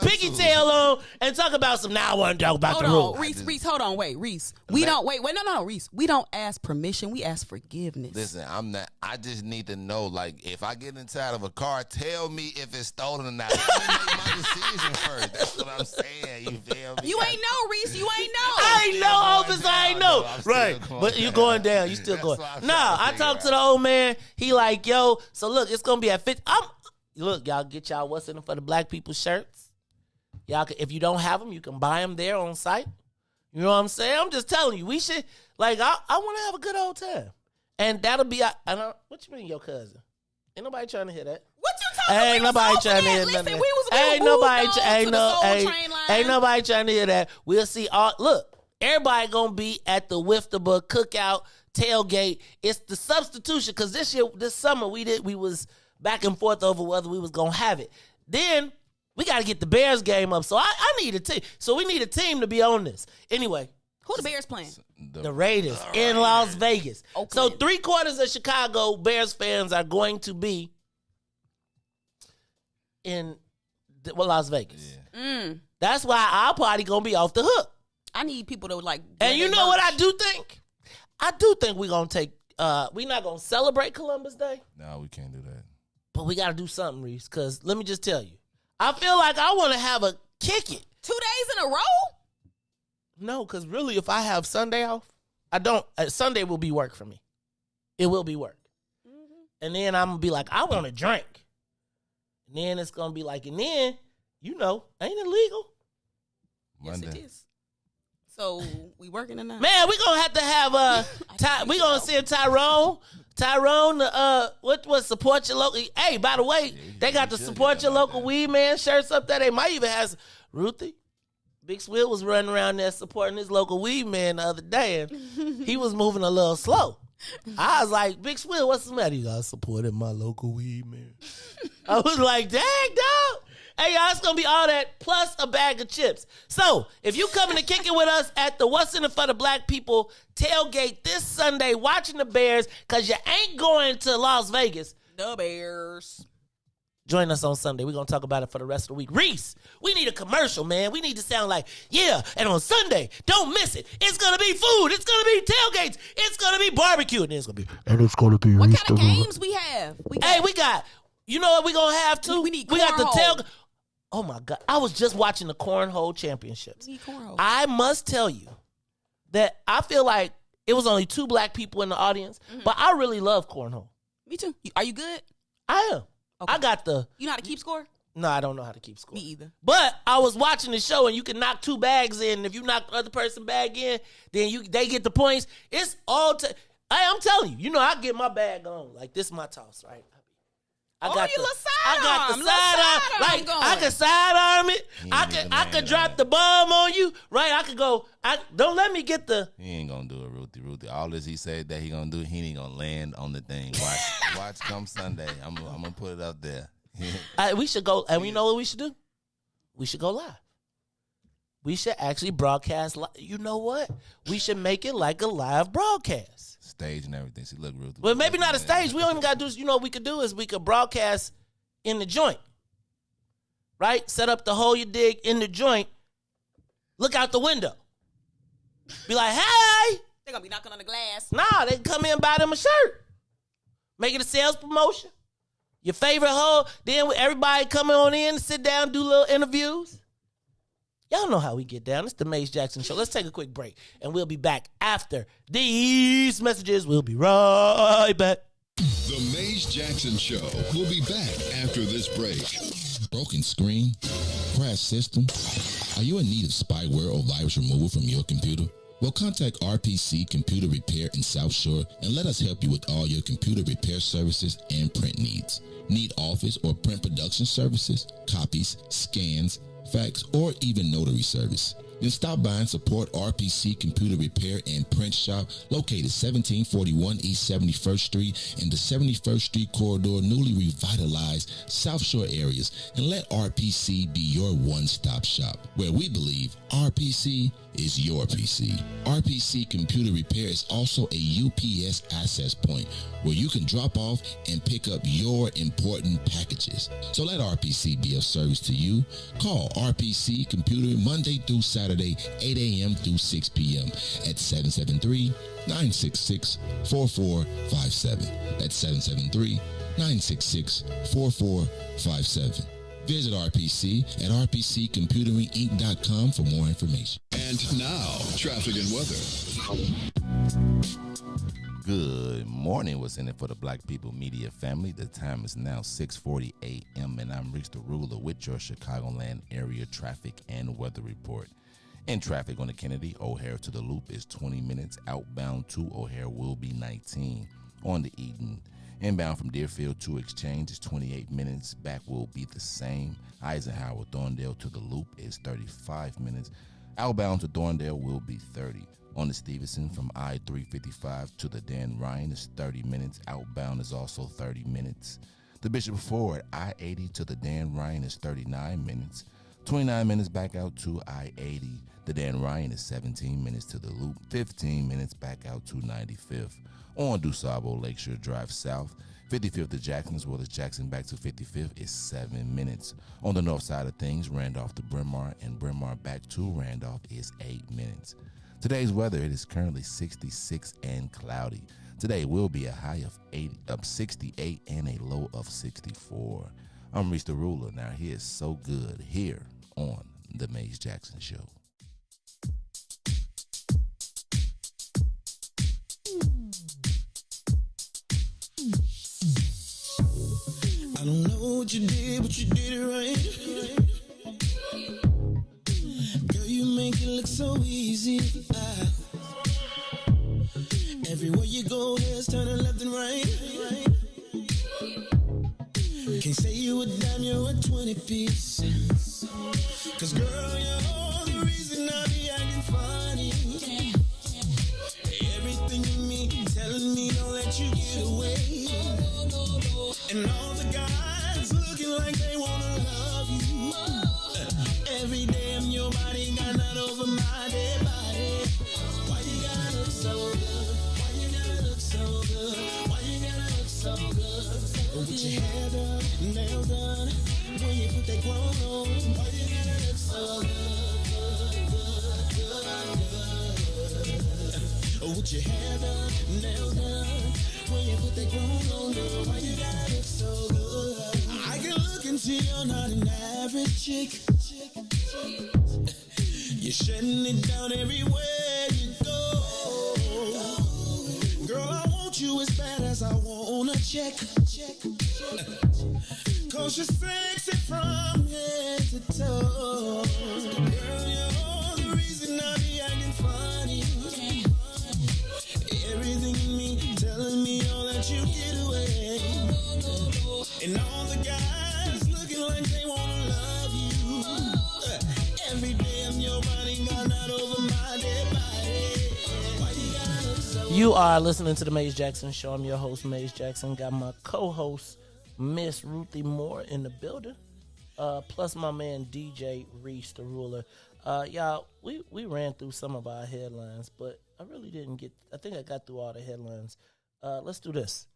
piggy tail on and talk about some. Now I want to talk about the rules. Reese, hold on, wait, Reese. We don't no, Reese. We don't ask permission. We ask forgiveness. Listen, I'm not. I just need to know. Like, if I get inside of a car, tell me if it's stolen or not. Let me make my decision first. That's what I'm saying. You feel me? You ain't know, Reese. You ain't know. I ain't know, officer. I ain't know. Right, but you going down. You still going. Nah, I talked to the old man. He like, yo. So look, it's gonna be at 50. Look, y'all get y'all what's in them for the black people shirts. Y'all, if you don't have them, you can buy them there on site. You know what I'm saying? I'm just telling you, we should, like, I want to have a good old time. And that'll be, what you mean your cousin? Ain't nobody trying to hear that. What you talking about? Ain't nobody trying to hear that. Ain't nobody trying to hear that. We'll see look, everybody gonna be at the WIIFTBP cookout, tailgate. It's the substitution, because this summer we was back and forth over whether we was gonna have it. Then we got to get the Bears game up. So I need a team. So we need a team to be on this. Anyway. Who the Bears playing? The Raiders in Las Vegas. Oakland. So 3/4 of Chicago Bears fans are going to be in Las Vegas. Yeah. That's why our party going to be off the hook. I need people to like. And you know what I do think? I do think we're going to take, we're not going to celebrate Columbus Day. No, we can't do that. But we got to do something, Reese, because let me just tell you. I feel like I want to have a kick it. 2 days in a row? No, because really, if I have Sunday off, I don't. Sunday will be work for me. It will be work. Mm-hmm. And then I'm going to be like, I want to drink. And then it's going to be like, and then, ain't it legal? Monday. Yes, it is. So, we working tonight? Man, we're going to have we're going to send Tyrone, what support your local. Hey, by the way, they got the support your local weed man shirts up there. They might even have Ruthie. Big Swill was running around there supporting his local weed man the other day, and he was moving a little slow. I was like, Big Swill, what's the matter? He got supported my local weed man. I was like, dang, dog. Hey, y'all, it's going to be all that plus a bag of chips. So, if you coming to kick it with us at the What's in It for the Black People tailgate this Sunday watching the Bears, because you ain't going to Las Vegas. The Bears. Join us on Sunday. We're going to talk about it for the rest of the week. Reese, we need a commercial, man. We need to sound like, yeah, and on Sunday, don't miss it. It's going to be food. It's going to be tailgates. It's going to be barbecue. And it's going to be What kind of games we have? We got, you know what we going to have, too? We got the tailgate. Oh, my God. I was just watching the Cornhole Championships. I must tell you that I feel like it was only 2 black people in the audience, but I really love Cornhole. Me too. Are you good? I am. Okay. I got the... You know how to keep score? No, I don't know how to keep score. Me either. But I was watching the show, and you can knock 2 bags in. And if you knock the other person bag in, then they get the points. It's all... I'm telling you, I get my bag on. Like, this is my toss, right? I got the side arm. Like, I can sidearm it. I could drop the bomb on you. Right? I could go. Don't let me get the. He ain't gonna do it, Ruthie. All this he said that he gonna do, he ain't gonna land on the thing. Watch come Sunday. I'm gonna put it up there. We should go, and we know what we should do. We should go live. We should actually broadcast live. You know what? We should make it like a live broadcast. Stage and everything. See, look, Ruthie. Well, maybe not a stage. We don't even got to do. What we could do is we could broadcast in the joint, right? Set up the hole you dig in the joint. Look out the window. Be like, hey. They're gonna be knocking on the glass. Nah, they can come in and buy them a shirt. Make it a sales promotion. Your favorite hole. Then everybody coming on in, sit down, do little interviews. Y'all know how we get down. It's the Maze Jackson Show. Let's take a quick break, and we'll be back after these messages. We'll be right back. The Maze Jackson Show will be back after this break. Broken screen? Crash system? Are you in need of spyware or virus removal from your computer? Well, contact RPC Computer Repair in South Shore and let us help you with all your computer repair services and print needs. Need office or print production services, copies, scans, fax, or even notary service? Then stop by and support RPC Computer Repair and Print Shop, located 1741 East 71st Street in the 71st Street corridor, newly revitalized South Shore areas, and let RPC be your one-stop shop, where we believe RPC is your PC. RPC Computer Repair is also a UPS access point where you can drop off and pick up your important packages. So let RPC be of service to you. Call RPC Computer Monday through Saturday, 8 a.m. through 6 p.m. at 773-966-4457. That's 773-966-4457. Visit RPC at rpccomputeringinc.com for more information. And now, traffic and weather. Good morning. What's in it for the Black People Media family? The time is now 6:40 a.m. and I'm Riis the Ruler with your Chicagoland area traffic and weather report. In traffic on the Kennedy, O'Hare to the Loop is 20 minutes. Outbound to O'Hare will be 19. On the Eden, inbound from Deerfield to Exchange is 28 minutes. Back will be the same. Eisenhower Thorndale to the Loop is 35 minutes. Outbound to Thorndale will be 30. On the Stevenson from I-355 to the Dan Ryan is 30 minutes. Outbound is also 30 minutes. The Bishop Ford I-80 to the Dan Ryan is 39 minutes. 29 minutes back out to I-80. The Dan Ryan is 17 minutes to the Loop. 15 minutes back out to 95th. On DuSable Lakeshore Drive South, 55th to Jackson as well as Jackson back to 55th is 7 minutes. On the north side of things, Randolph to Bryn Mawr and Bryn Mawr back to Randolph is 8 minutes. Today's weather, it is currently 66 and cloudy. Today will be a high of 68 and a low of 64. I'm Riis the Ruler. Now he is so good here on the Maze Jackson Show. I don't know what you did, but you did it right. Girl, you make it look so easy. Everywhere you go, heads turning left and right. Can't say you a dime, you're a 20 piece. Cause girl, you're the reason I be acting funny. Everything in me telling me don't let you get away. And all the guys looking like they wanna love you. Every day I'm your body, got not over my dead body. Why you gotta look so good? Why you gotta look so good? Why you gotta look so good? With your hair done, nails done, when you put that clothes on. Why you gotta look so good? With your hair done, nails done, when you put that clothes on, girl, why you gotta look so good? I can look and see you're not an average chick. You're shutting it down everywhere you go. Girl, I want you as bad as I want a check. Cause you're sexy from head to toe. Girl, you're the reason I be acting funny. Everything in me telling me all that you get away. And all the guys looking like they wanna love you. Every day I'm your body, got not over my dead body. Why you gotta look so? You are listening to the Maze Jackson Show. I'm your host, Maze Jackson. Got my co-host, Miss Ruthie Moore, in the building. Plus my man DJ Riis the Ruler. Y'all, we ran through some of our headlines, but I really didn't get. I think I got through all the headlines. Let's do this.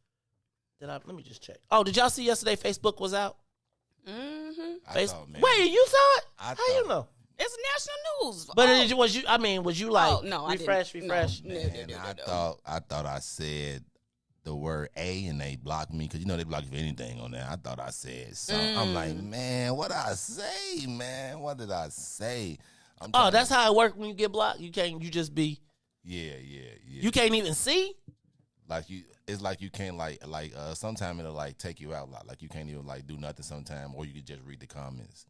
Let me just check. Oh, did y'all see yesterday? Facebook was out. Mm-hmm. Wait, you saw it? How you know? It's national news. But was you like no, refresh? No. I thought I said the word A and they blocked me because they block you for anything on there. I thought I said something. I'm like, man, what did I say, man? What did I say? That's how it works when you get blocked. You just be. Yeah. You can't even see. It's like you can't sometime it'll take you out a lot. Like you can't even do nothing sometime, or you can just read the comments.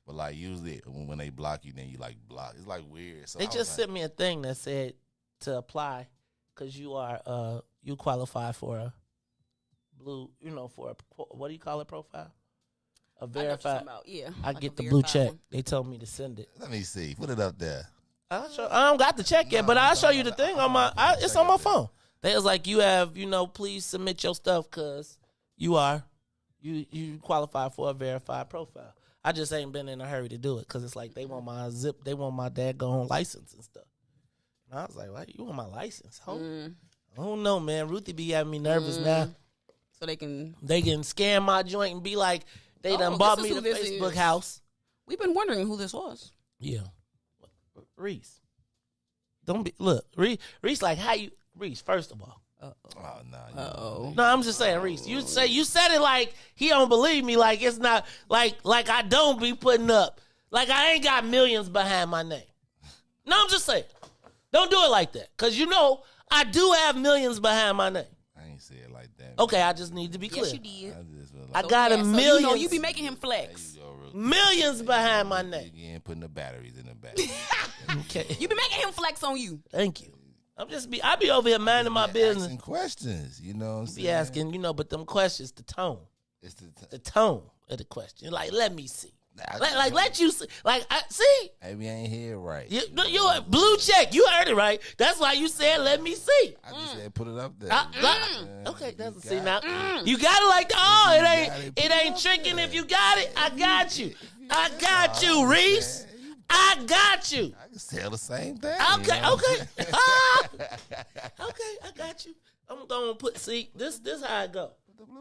But usually when they block you, then you block. It's weird. So they just sent me a thing that said to apply because you are you qualify for a blue, for a, what do you call it, profile? A verified. Yeah. I like get a the blue verified check. one. They told me to send it. Let me see. Put it up there. I don't got the check yet, but I'll show you the thing on my. It's on my phone. They was like, you have, please submit your stuff because you qualify for a verified profile. I just ain't been in a hurry to do it because it's like they want my daggone license and stuff. And I was like, why you want my license? I don't know, man. Ruthie be having me nervous now. So they can scan my joint and be like, they done bought me the Facebook house. We've been wondering who this was. Yeah. Riis. Don't be, look, Riis like, how you, Riis, first of all. No, I'm just saying, Riis. You said it like he don't believe me, like it's not, like I don't be putting up, like I ain't got millions behind my name. No, I'm just saying. Don't do it like that. Because I do have millions behind my name. I ain't say it like that. Okay, I just need to be clear. Yes, you did. I got a million. So you be making him flex. Millions behind my name. Again, putting the batteries in the back. Okay. You be making him flex on you. Thank you. I be over here minding my business. Asking questions, you know what I'm saying? Be asking, but them questions, the tone. It's the tone of the question. Like, let me see. Let you see. Like, see. Maybe I ain't hear right. You blue check. You heard it right. That's why you said, let me see. I just said put it up there. Okay, that's see now. You got it like it ain't tricking if you got it. I got you. I got you, Riis. I got you. I can tell the same thing. Okay. Okay, I got you. I'm gonna this how I go.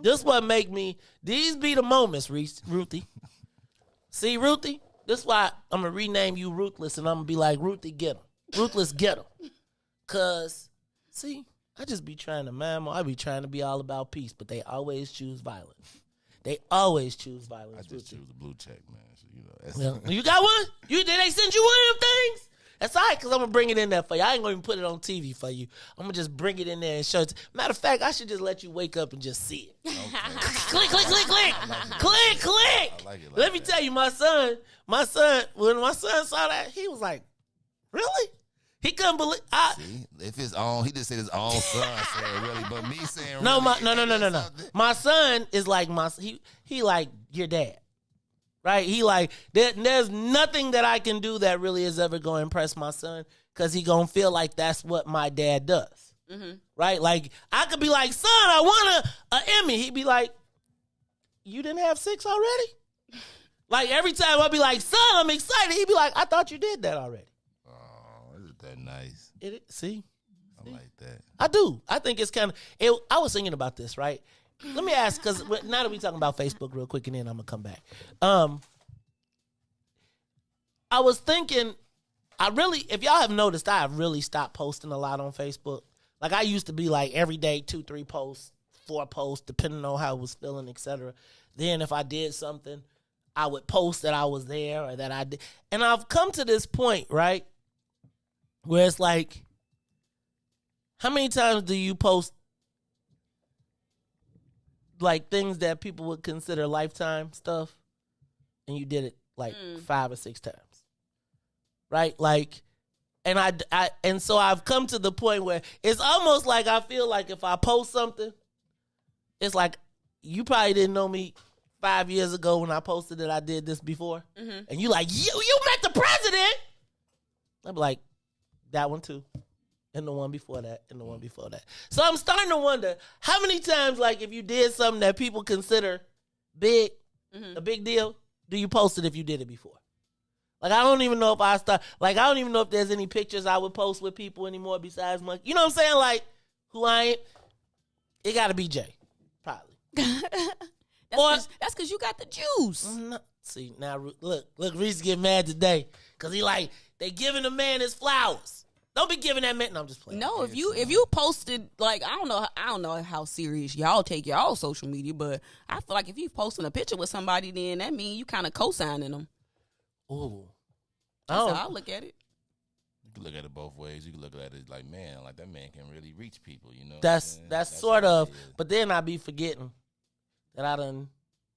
This what make me. These be the moments, Ruthie. See, Ruthie. This why I'm gonna rename you Ruthless, and I'm gonna be like Ruthie, get him. Ruthless, get him. Cause see, I just be trying to I be trying to be all about peace, but they always choose violence. They always choose violence. I just choose the blue check, man. So, you got one? Did they send you one of them things? That's all right, because I'm going to bring it in there for you. I ain't going to even put it on TV for you. I'm going to just bring it in there and show it. Matter of fact, I should just let you wake up and just see it. Okay. Click, click, click, click. Click, click. I like it like let me tell you, my son, when my son saw that, he was like, really? He couldn't believe. See, if it's on, he just said his own son said really, but me saying no, really, no. My son is like he like your dad, right? He like there's nothing that I can do that really is ever going to impress my son because he gonna feel like that's what my dad does, right? Like I could be like, son, I want a Emmy. He'd be like, you didn't have 6 already? Like every time I'd be like, son, I'm excited. He'd be like, I thought you did that already. That nice. See? I like that. I do. I think it's kind of. I was thinking about this, right? Let me ask, because now that we talking about Facebook real quick, and then I'm gonna come back. I was thinking, if y'all have noticed, I have really stopped posting a lot on Facebook. Like I used to be like every day 2-3 posts, 4 posts, depending on how I was feeling, etc. Then if I did something, I would post that I was there or that I did, and I've come to this point, right? Where it's like, how many times do you post like things that people would consider lifetime stuff, and you did it like 5 or 6 times, right? Like, and so I've come to the point where it's almost like I feel like if I post something, it's like you probably didn't know me 5 years ago when I posted that I did this before, and you like you met the president. I'm like. That one too. And the one before that. And the one before that. So I'm starting to wonder how many times, like, if you did something that people consider big, a big deal, do you post it if you did it before? Like, I don't even know if I don't even know if there's any pictures I would post with people anymore besides my, you know what I'm saying? Like, who I ain't. It got to be Jay. Probably. That's because you got the juice. See, now, look, Riis get mad today because he like, they giving the man his flowers. Don't be giving that man. No, I'm just playing. No, if you posted, like, I don't know how serious y'all take y'all social media, but I feel like if you posting a picture with somebody, then that means you kind of co-signing them. Ooh, that's how I look at it. You can look at it both ways. You can look at it like, man, like that man can really reach people. You know, that's sort of. But then I be forgetting that I done.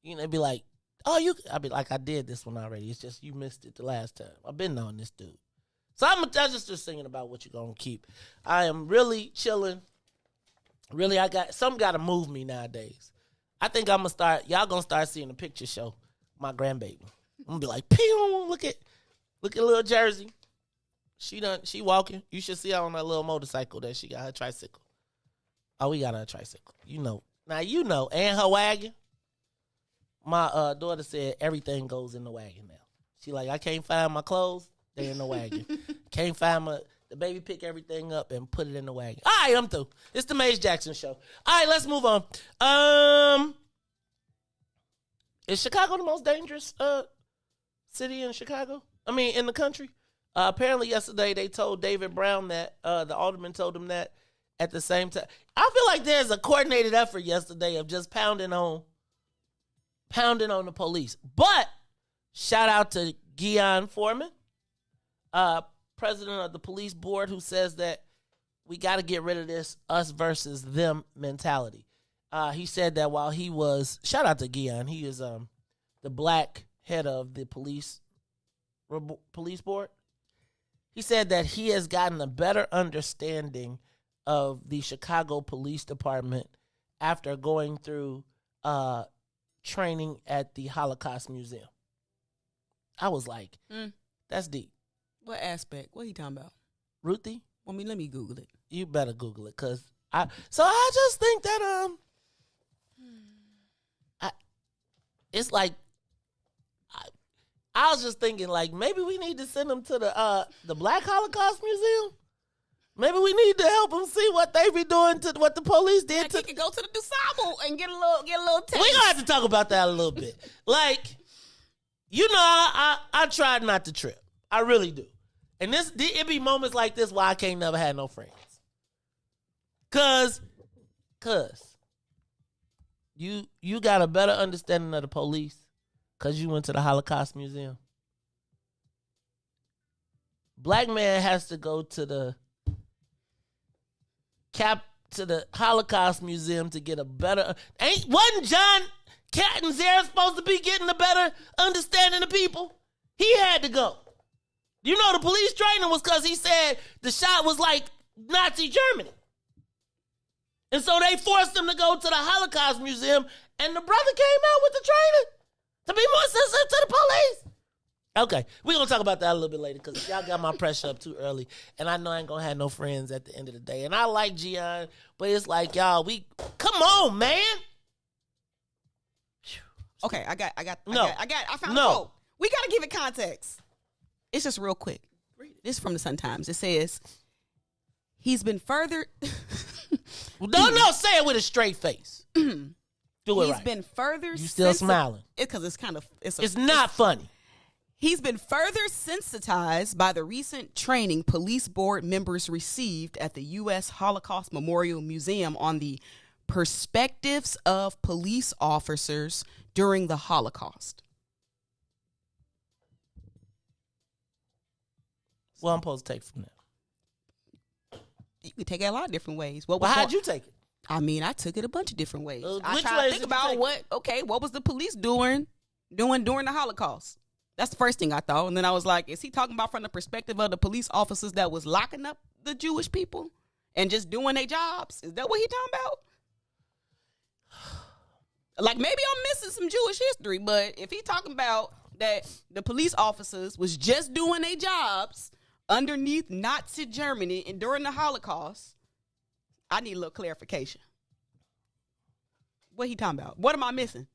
It'd be like, oh, I'd be like, I did this one already. It's just you missed it the last time. I've been on this dude. So I'm just thinking about what you're going to keep. I am really chilling. Really, something got to move me nowadays. I think I'm going to start, y'all going to start seeing a picture show my grandbaby. I'm gonna be like, pew, look at little Jersey. She walking. You should see her on that little motorcycle that she got, her tricycle. Oh, we got her a tricycle. You know. Now you know. And her wagon. My daughter said everything goes in the wagon now. She like, I can't find my clothes. They in the wagon. Can't find the baby pick everything up and put it in the wagon. All right, I'm through. It's the Maze Jackson show. All right, let's move on. Is Chicago the most dangerous city in Chicago? I mean, in the country? Apparently yesterday they told David Brown that, the alderman told him that at the same time. I feel like there's a coordinated effort yesterday of just pounding on the police. But shout out to Guion Foreman, president of the police board, who says that we got to get rid of this us versus them mentality. He said that while he was, shout out to Guion, he is the black head of the police board. He said that he has gotten a better understanding of the Chicago Police Department after going through training at the Holocaust Museum. I was like, that's deep. What aspect? What are you talking about? Ruthie? Let me Google it. You better Google it, cause I just think that it's like I was just thinking like maybe we need to send them to the Black Holocaust Museum. Maybe we need to help them see what they be doing to what the police did. Like he could go to the DuSable and get a little taste. We gonna have to talk about that a little bit. Like, you know, I tried not to trip. I really do. And it be moments like this why I can't never have no friends. Cause you got a better understanding of the police because you went to the Holocaust Museum. Black man has to go to the Holocaust Museum to get a better. Wasn't John Catanzaro supposed to be getting a better understanding of people? He had to go. You know the police training was because he said the shot was like Nazi Germany. And so they forced him to go to the Holocaust Museum, and the brother came out with the training to be more sensitive to the police. Okay, we're going to talk about that a little bit later because y'all got my pressure up too early, and I know I ain't going to have no friends at the end of the day. And I like Gian, but it's like, y'all, come on, man. Okay, I found a quote. We got to give it context. It's just real quick. This is from the Sun-Times. It says, he's been further... No, say it with a straight face. Do it right. He's been further... You still smiling. Because it's kind of... It's not funny. He's been further sensitized by the recent training police board members received at the U.S. Holocaust Memorial Museum on the perspectives of police officers during the Holocaust. What I'm supposed to take from that? You could take it a lot of different ways. How'd you take it? I mean, I took it a bunch of different ways. I which tried to ways think did you about what was the police doing during the Holocaust? That's the first thing I thought. And then I was like, is he talking about from the perspective of the police officers that was locking up the Jewish people and just doing their jobs? Is that what he talking about? Like, maybe I'm missing some Jewish history, but if he talking about that the police officers was just doing their jobs underneath Nazi Germany and during the Holocaust, I need a little clarification. What he talking about? What am I missing?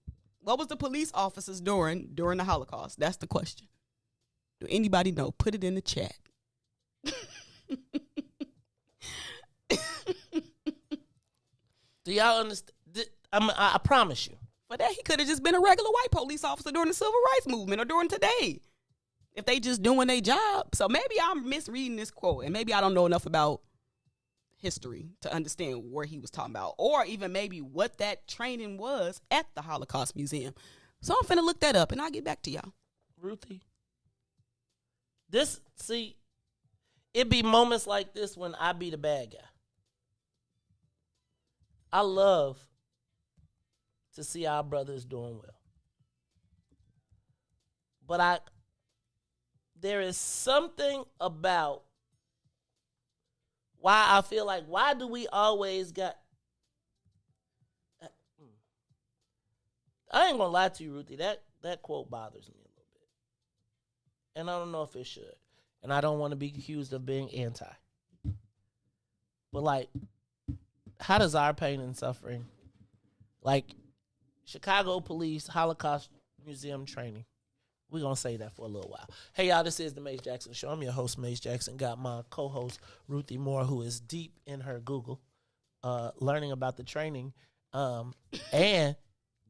What was the police officers doing during the Holocaust? That's the question. Do anybody know? Put it in the chat. Do y'all understand? I promise you. For that, he could have just been a regular white police officer during the Civil Rights Movement or during today. If they just doing their job. So maybe I'm misreading this quote, and maybe I don't know enough about history to understand where he was talking about, or even maybe what that training was at the Holocaust Museum. So I'm finna look that up, and I'll get back to y'all. Ruthie, it be moments like this when I be the bad guy. I love to see our brothers doing well. But there is something about why I feel like, why do we always got... I ain't gonna lie to you, Ruthie. that quote bothers me a little bit. And I don't know if it should. And I don't want to be accused of being anti. But, like, how does our pain and suffering, like, Chicago Police Holocaust Museum training, we're going to say that for a little while. Hey, y'all, this is the Maze Jackson Show. I'm your host, Maze Jackson. Got my co-host, Ruthie Moore, who is deep in her Google, learning about the training. And,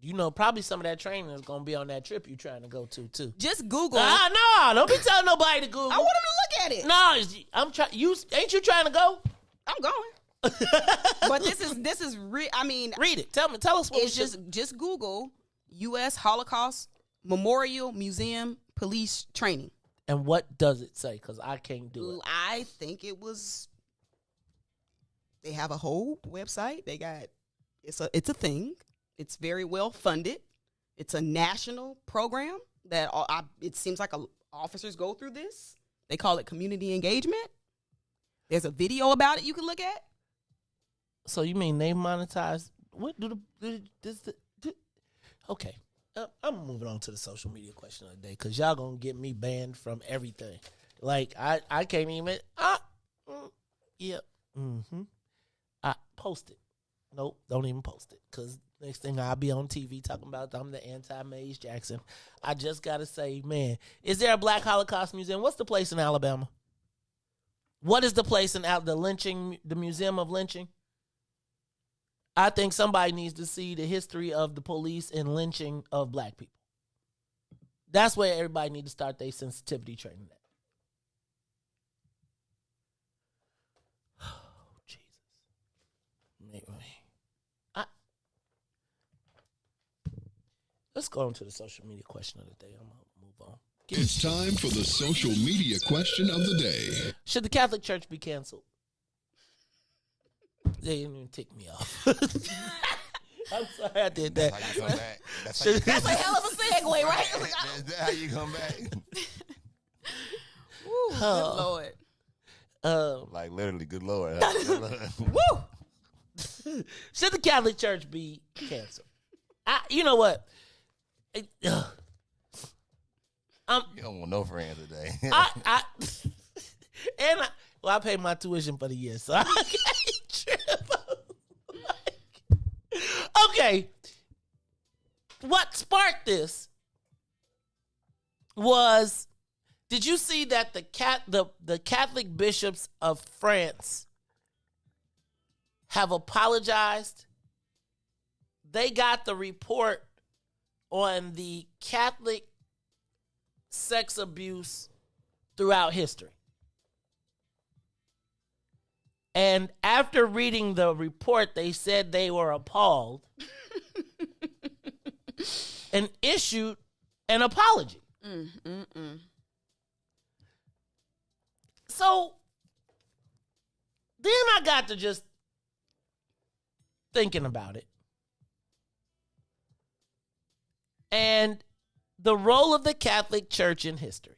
you know, probably some of that training is going to be on that trip you're trying to go to, too. Just Google. No, don't be telling nobody to Google. I want him to look at it. No, I'm trying. Ain't you trying to go? I'm going. But this is I mean, read it. Tell us what it's just Google U.S. Holocaust Memorial Museum Police Training. And what does it say? Because I can't do it. I think they have a whole website. They got it's a thing. It's very well funded. It's a national program that it seems like officers go through this. They call it community engagement. There's a video about it you can look at. So you mean they monetize? What do okay. I'm moving on to the social media question of the day because y'all gonna get me banned from everything. Like I can't even. I post it. Nope, don't even post it because next thing I'll be on TV talking about I'm the anti-Maze Jackson. I just gotta say, man, is there a Black Holocaust Museum? What's the place in Alabama? What is the place in the Museum of Lynching? I think somebody needs to see the history of the police and lynching of black people. That's where everybody needs to start their sensitivity training at. Oh, Jesus. Let's go on to the social media question of the day. I'm going to move on. It's time for the social media question of the day. Should the Catholic Church be canceled? They didn't even tick me off. I'm sorry I did that. That's how you come back. That's a hell of a segue, right? That's how you come back. Woo, good Lord. Like literally, good Lord. Woo! Should the Catholic Church be canceled? You know what? You don't want no friends today. I paid my tuition for the year, so I can't trip. Okay. What sparked this was, did you see that the Catholic bishops of France have apologized? They got the report on the Catholic sex abuse throughout history. And after reading the report, they said they were appalled and issued an apology. So then I got to just thinking about it. And the role of the Catholic Church in history.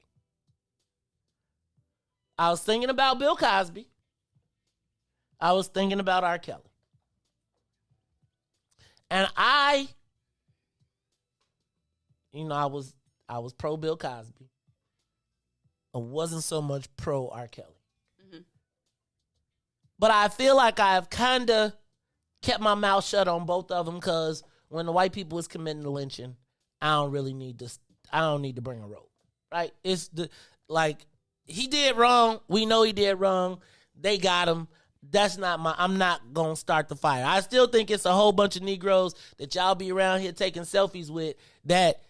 I was thinking about Bill Cosby. I was thinking about R. Kelly. And I was pro Bill Cosby. I wasn't so much pro R. Kelly. Mm-hmm. But I feel like I've kind of kept my mouth shut on both of them because when the white people was committing the lynching, I don't need to bring a rope, right? It's he did wrong. We know he did wrong. They got him. I'm not going to start the fire. I still think it's a whole bunch of Negroes that y'all be around here taking selfies with that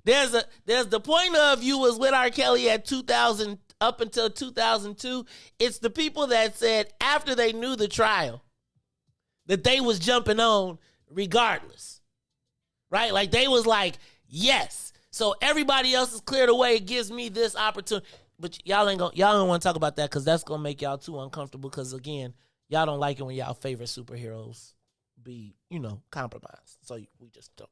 there's the point of you was with R. Kelly at 2000 up until 2002. It's the people that said after they knew the trial that they was jumping on regardless. Right? Like they was like, yes. So everybody else is cleared away. It gives me this opportunity. But y'all don't want to talk about that because that's gonna make y'all too uncomfortable. Because again, y'all don't like it when y'all favorite superheroes be, compromised. So we just don't.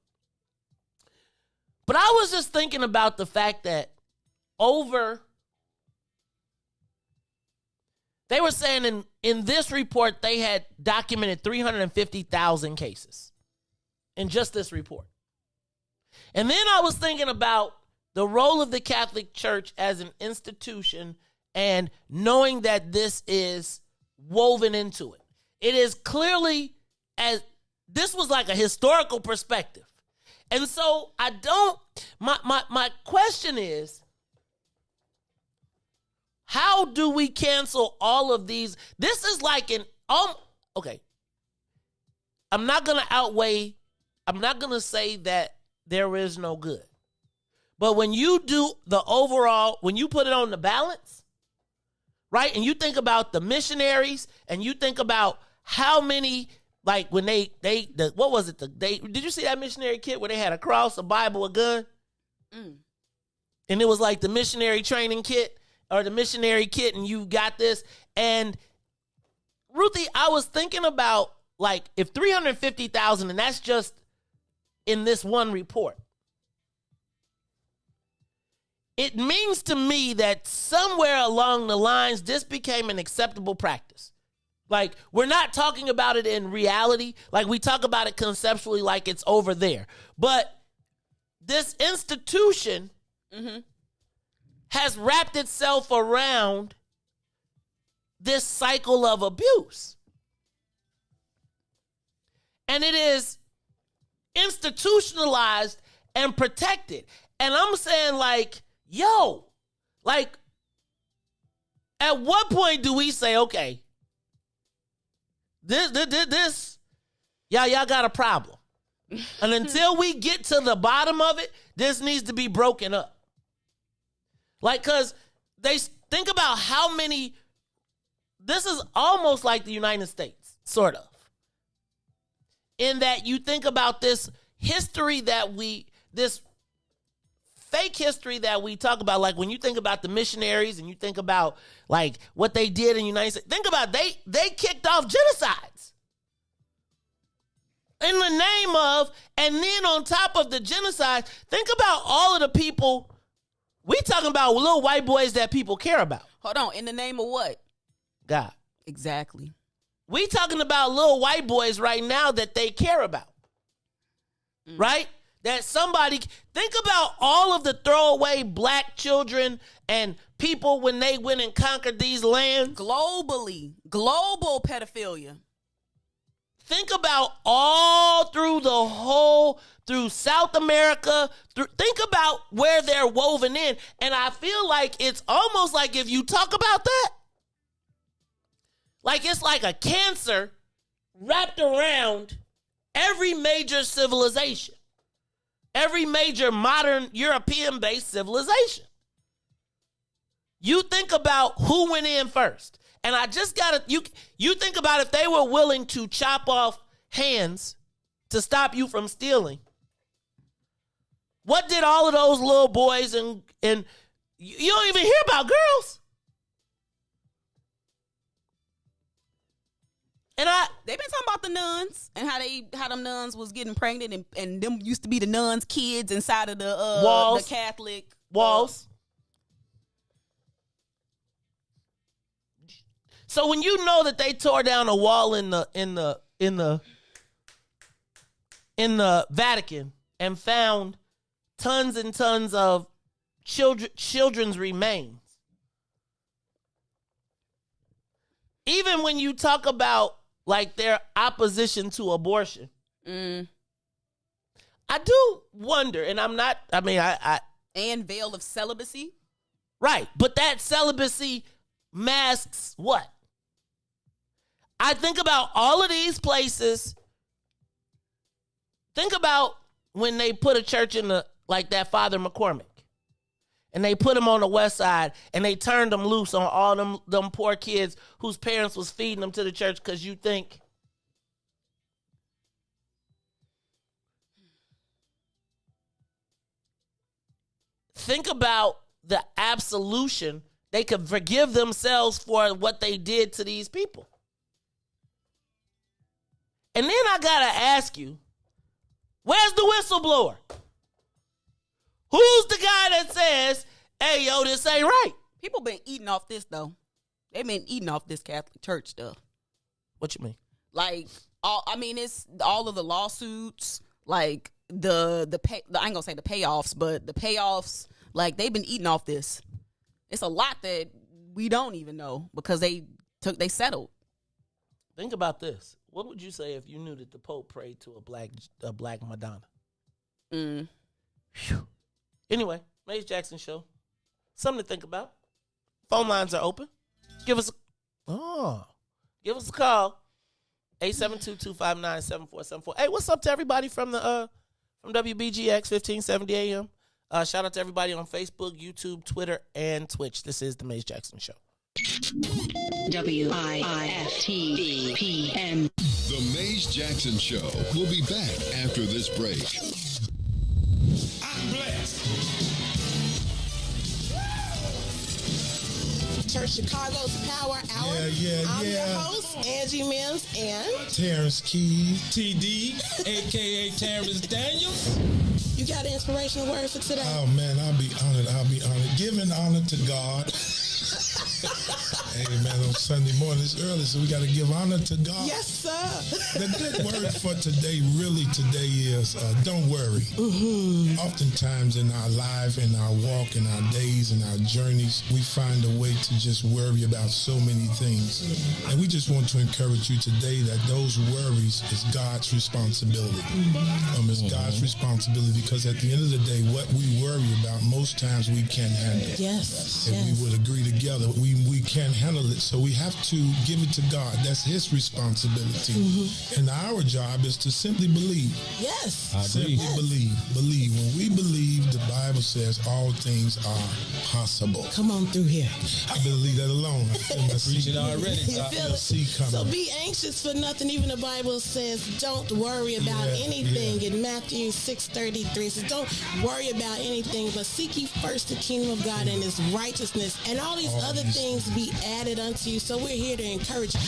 But I was just thinking about the fact that they were saying in this report they had documented 350,000 cases in just this report. And then I was thinking about the role of the Catholic Church as an institution and knowing that this is woven into it. It is clearly, as this was like a historical perspective. And so my question is, how do we cancel all of these? This is like okay. I'm not going to say that there is no good. But when you do the overall, when you put it on the balance, right? And you think about the missionaries and you think about how many, like when what was it? Did you see that missionary kit where they had a cross, a Bible, a gun? Mm. And it was like the missionary training kit or the missionary kit and you got this. And Ruthie, I was thinking about like if 350,000 and that's just in this one report. It means to me that somewhere along the lines, this became an acceptable practice. Like, we're not talking about it in reality. Like, we talk about it conceptually like it's over there. But this institution has wrapped itself around this cycle of abuse. And it is institutionalized and protected. And I'm saying, like, yo, like, at what point do we say, okay, this, y'all got a problem. And until we get to the bottom of it, this needs to be broken up. Like, because they think about how many, this is almost like the United States, sort of. In that you think about this history this fake history that we talk about, like when you think about the missionaries and you think about like what they did in the United States, think about they kicked off genocides in the name of, and then on top of the genocide, think about all of the people, we talking about little white boys that people care about. Hold on, in the name of what? God. Exactly. We talking about little white boys right now that they care about. Right? That somebody, think about all of the throwaway black children and people when they went and conquered these lands. Globally, global pedophilia. Think about all through through South America. Think about where they're woven in. And I feel like it's almost like if you talk about that, like it's like a cancer wrapped around every major civilization. Every major modern European-based civilization. You think about who went in first. And I just gotta, you think about if they were willing to chop off hands to stop you from stealing. What did all of those little boys and you don't even hear about girls. And they've been talking about the nuns and how them nuns was getting pregnant and them used to be the nuns' kids inside of the walls, the Catholic walls. So when you know that they tore down a wall in the Vatican and found tons and tons of children's remains, even when you talk about like their opposition to abortion, I do wonder, and and veil of celibacy, right? But that celibacy masks what? I think about all of these places. Think about when they put a church in like that Father McCormick. And they put them on the west side and they turned them loose on all them poor kids whose parents was feeding them to the church because you think. Think about the absolution. They could forgive themselves for what they did to these people. And then I got to ask you, where's the whistleblower? Who's the guy that says, hey, yo, this ain't right? People been eating off this, though. They've been eating off this Catholic Church stuff. What you mean? Like, it's all of the lawsuits. Like, the pay. I ain't gonna say the payoffs, but the payoffs, like they've been eating off this. It's a lot that we don't even know because they settled. Think about this. What would you say if you knew that the Pope prayed to a black Madonna? Whew. Anyway, Maze Jackson Show. Something to think about. Phone lines are open. Give us a call. 872-259-7474. Hey, what's up to everybody from WBGX 1570 AM? Shout out to everybody on Facebook, YouTube, Twitter, and Twitch. This is the Maze Jackson Show. WIIFTBP. The Maze Jackson Show will be back after this break. I'm blessed. Church Chicago's Power Hour. I'm your host, Angie Mims, and Terrence Keys, TD, a.k.a. Terrence Daniels. You got an inspirational word for today? Oh, man, I'll be honored. Giving honor to God. Hey, man, on Sunday morning, it's early, so we got to give honor to God. Yes, sir. The good word for today is don't worry. Mm-hmm. Oftentimes in our life, in our walk, in our days, in our journeys, we find a way to just worry about so many things. And we just want to encourage you today that those worries is God's responsibility. It's God's responsibility because at the end of the day, what we worry about, most times we can't handle. Yes. If we would agree together, we can't handle it. So we have to give it to God. That's his responsibility. Mm-hmm. And our job is to simply believe. Yes. Simply believe. When we believe, the Bible says all things are possible. Come on through here. I believe that alone. I feel my seat already. You feel it? So be anxious for nothing. Even the Bible says don't worry about anything in Matthew 6:33. So don't worry about anything, but seek ye first the kingdom of God and his righteousness, and all these other things be added unto you. So we're here to encourage you.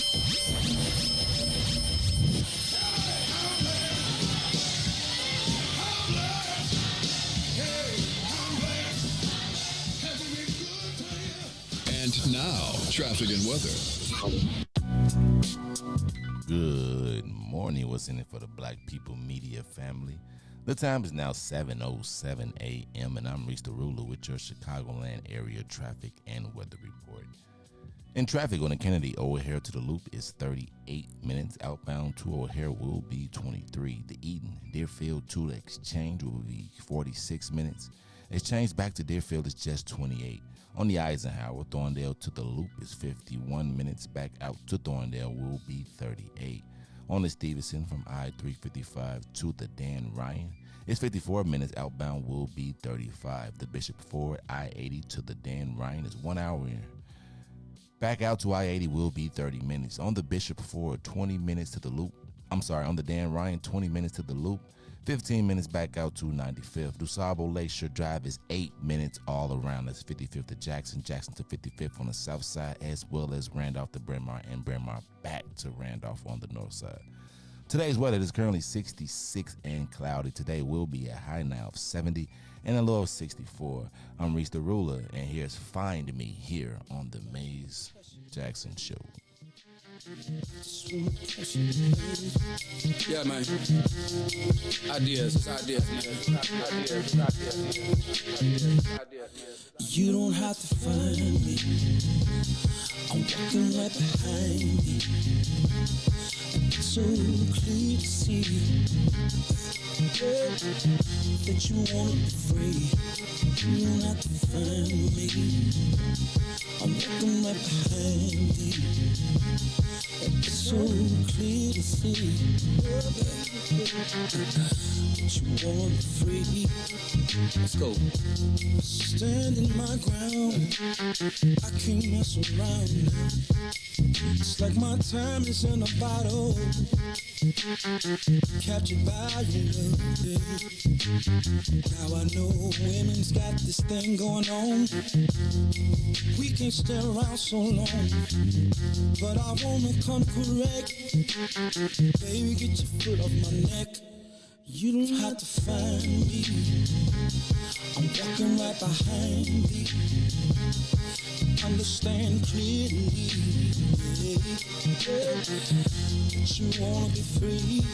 And now, traffic and weather. Good morning. What's in it for the Black People Media family? The time is now 7:07 a.m. and I'm Riis the Ruler with your Chicagoland area traffic and weather report. In traffic on the Kennedy O'Hare to the Loop is 38 minutes. Outbound to O'Hare will be 23. The Eden Deerfield to the Exchange will be 46 minutes. Exchange back to Deerfield is just 28. On the Eisenhower, Thorndale to the Loop is 51 minutes. Back out to Thorndale will be 38. On the Stevenson from I-355 to the Dan Ryan, it's 54 minutes. Outbound will be 35. The Bishop Ford I-80 to the Dan Ryan is 1 hour in. Back out to I-80 will be 30 minutes. On the Bishop Ford, 20 minutes to the Loop. On the Dan Ryan, 20 minutes to the Loop. 15 minutes back out to 95th. DuSable Lakeshore Drive is 8 minutes all around. That's 55th to Jackson, Jackson to 55th on the south side, as well as Randolph to Bryn Mawr, and Bryn Mawr back to Randolph on the north side. Today's weather is currently 66 and cloudy. Today will be a high now of 70 and a low of 64. I'm Riis the Ruler, and here's Find Me here on the Maze Jackson Show. Yeah, man. Ideas, man. You don't have to find me. I'm walking right behind you. It's so clear to see that you wanna be free. You don't have to find me. I'm walking right behind you. It's so clear to see that you wanna be free. Let's go. Standing my ground, I can't mess around. It's like my time is in a bottle, captured by your love, yeah. Now I know women's got this thing going on. We can't stay around so long, but I wanna come correct. Baby, get your foot off my neck. You don't have to find me. I'm walking right behind thee. Understand clearly that you wanna be free.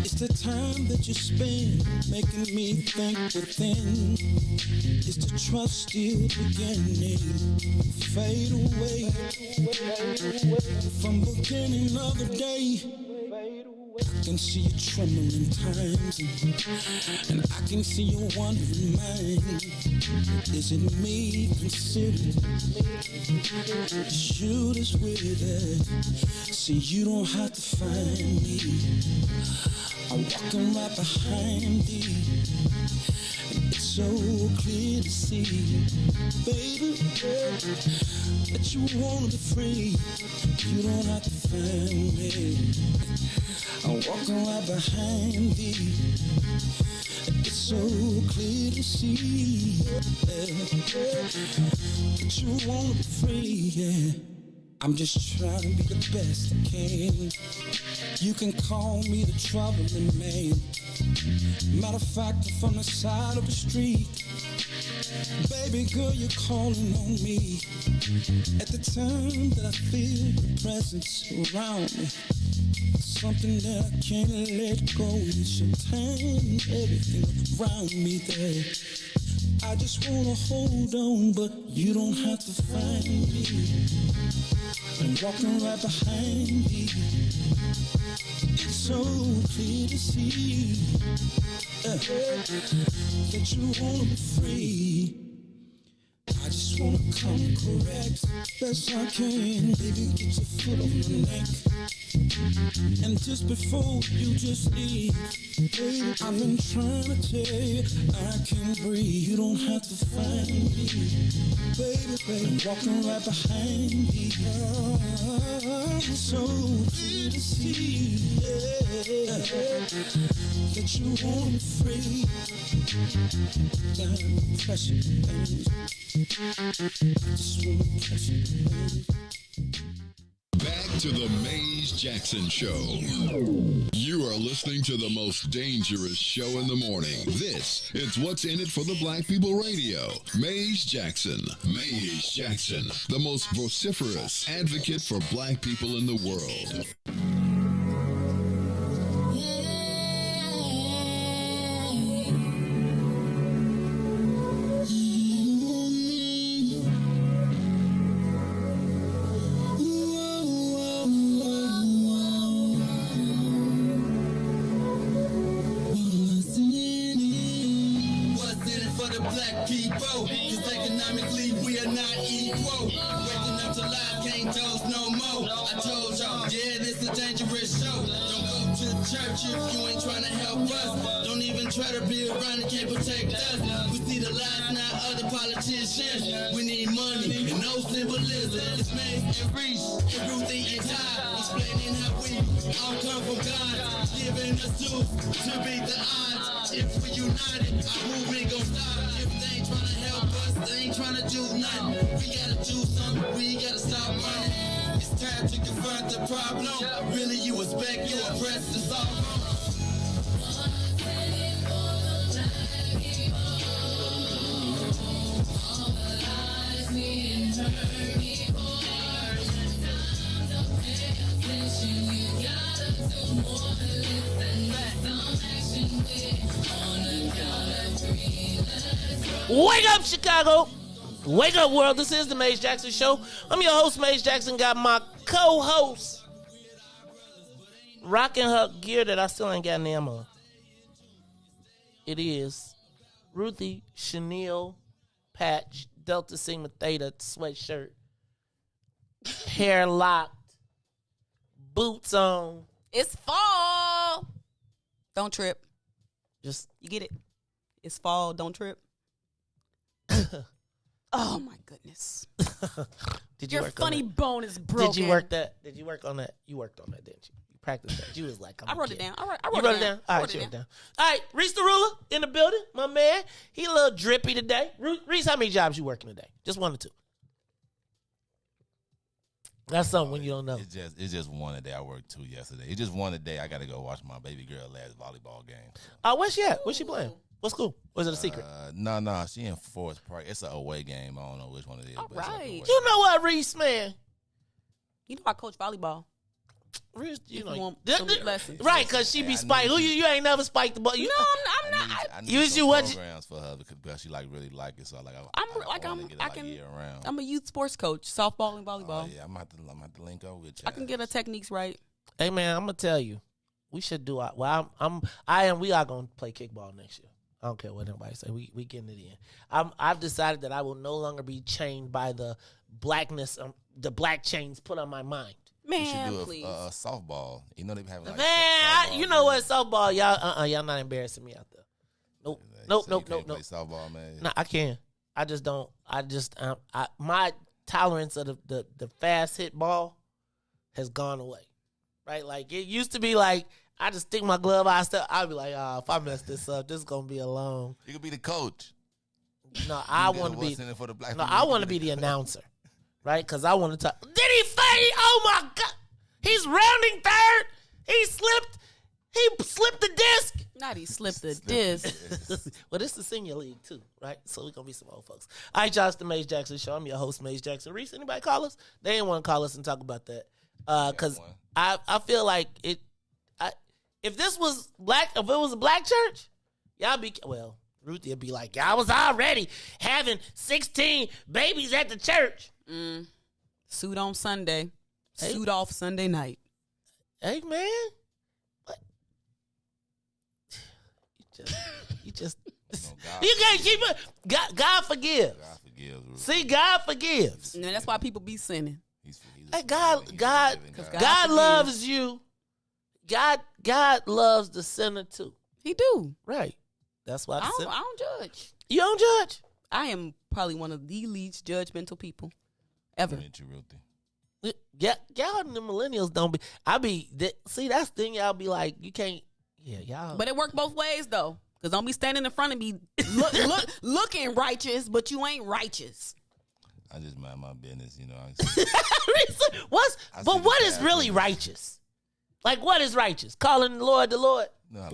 It's the time that you spend making me think within. It's the trust still beginning. Fade away from beginning of the day. I can see you trembling times, and I can see you wondering mine. Is it me considered? Shoot us with it. See, you don't have to find me. I'm walking right behind thee. It's so clear to see, baby, that you wanna be free. You don't have to find me. I'm walking right behind thee. It's so clear to see that you wanna be free, yeah. I'm just trying to be the best I can. You can call me the troubling man. Matter of fact, I'm from the side of the street. Baby girl, you're calling on me. At the time that I feel the presence around me, something that I can't let go. It's your time, everything around me there. I just wanna hold on, but you don't have to find me. I'm walking right behind me. It's so clear to see that you wanna be free. I just wanna come correct best I can. Baby, get your foot on my neck. And just before you just leave, baby, I've been trying to tell you I can breathe. You don't have to find me, baby, I'm walking right behind me. It's so clear to see that you want me free. Damn pressure, baby. I just want pressure, baby. Back to the Maze Jackson Show. You are listening to the most dangerous show in the morning. This is What's in It for the Black People Radio. Maze Jackson. Maze Jackson, the most vociferous advocate for black people in the world. If you ain't trying to help us, don't even try to be around and can't protect us. We see the lies now of the politicians. We need money and no symbolism. It's Maze and Riis and Ruthie and Todd, explaining how we all come from God, giving us tools to beat the odds. If we united, our movement gon' stop. If they ain't trying to help us, they ain't trying to do nothing. We gotta do something, we gotta stop running. It's time to confront the problem. Really, you expect you oppressed to solve them. Wake up, Chicago! Wake up, world! This is the Maze Jackson Show. I'm your host, Maze Jackson. Got my co-host rocking her gear that I still ain't got name of. It is Ruthie Chenille patch, Delta Sigma Theta sweatshirt, hair locked, boots on. It's fall. Don't trip. Just you get it. It's fall. Don't trip. Oh my goodness! Did you Your work funny on that? bone is broken. Did you work that? Did you work on that? You worked on that, didn't you? You practiced that. You was like, I wrote it down. I wrote it down. All right, you wrote it down. All right, Riis the Ruler in the building. My man, he a little drippy today. Riis, how many jobs you working today? Just one or two? That's something when you don't know. It's just one a day. I worked 2 yesterday. It's just one a day. I got to go watch my baby girl last volleyball game. Oh, where's she at? Where's she playing? What school? Was it a secret? No. She in Forest Park. It's an away game. I don't know which one it is. All but it's like right. away. You know what, Riis, man? You know I coach volleyball. Riis, you If know, you want some lessons. right? Because she be spiked. Who you ain't never spiked the ball. You, No, I'm not. I need You some what? programs for her because she really like it. So I I'm get it year round. I'm a youth sports coach, softball and volleyball. Oh, yeah, I'm gonna have to link up with you. I can get her techniques right. Hey man, I'm gonna tell you, we should do. Well, we are gonna play kickball next year. I don't care what anybody say. We getting it in. I've decided that I will no longer be chained by the blackness, the black chains put on my mind. You should Man, do please. a softball. You know they be having like Man, you know what, softball, y'all not embarrassing me out there. Nope. Play softball, man. No, I can. I just don't. My tolerance of the fast hit ball has gone away. Right, like it used to be like I just stick my glove out. I'd be like, if I mess this up, this is gonna be a long. You could be the coach. No, I want to be. I want to be the announcer, right? Because I want to talk. Did he fade? Oh my God! He's rounding third. He slipped. He slipped the disc. Not he slipped the disc. Well, this is the senior league too, right? So we're gonna be some old folks. All right, y'all, it's the Maze Jackson Show. I'm your host, Maze Jackson. Riis, anybody call us? They didn't want to call us and talk about that because I feel like it. If this was black, if it was a black church, y'all be Ruthie would be like, y'all was already having 16 babies at the church. Suit on Sunday, suit off Sunday night. Hey man, what? You just you can't keep it. God forgives. God forgives. See, God forgives. And that's why people be sinning. Hey, God loves you. God loves the sinner too. He do. Right. That's why I don't judge. You don't judge? I am probably one of the least judgmental people ever. Yeah, y'all and the millennials don't be. See, that's the thing. Y'all be like, you can't. Yeah, y'all. But it worked both ways though, because don't be standing in front of me looking righteous, but you ain't righteous. I just mind my business, you know. What is really righteous? Like, what is righteous? Calling the Lord the Lord? No,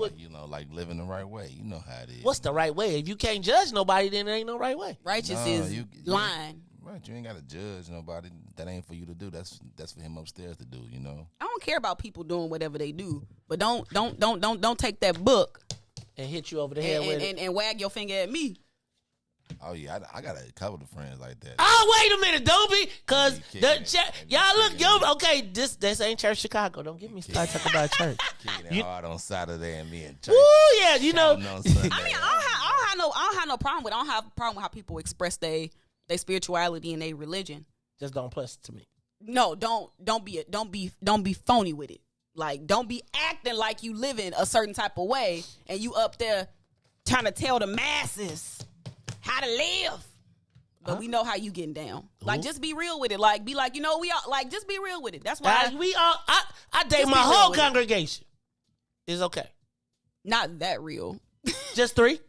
like living the right way. You know how it is. What's the right way? If you can't judge nobody, then there ain't no right way. Righteous is lying. Right, you ain't got to judge nobody. That ain't for you to do. That's for him upstairs to do. You know. I don't care about people doing whatever they do, but don't take that book and hit you over the head with it and wag your finger at me. Oh yeah, I got a couple of friends like that. Oh wait a minute, don't be, cause y'all look, okay, this ain't Church Chicago. Don't get me started talking about church. Kicking it hard on Saturday and me in church. Ooh yeah, you know. I mean, I don't have no problem with. I don't have a problem with how people express their spirituality and their religion. Just don't plus to me. No, don't be phony with it. Like, don't be acting like you living a certain type of way and you up there trying to tell the masses how to live. But we know how you getting down. Like, just be real with it. Like, be like, we all like, just be real with it. That's why I date my whole congregation. It's okay. Not that real. Just 3.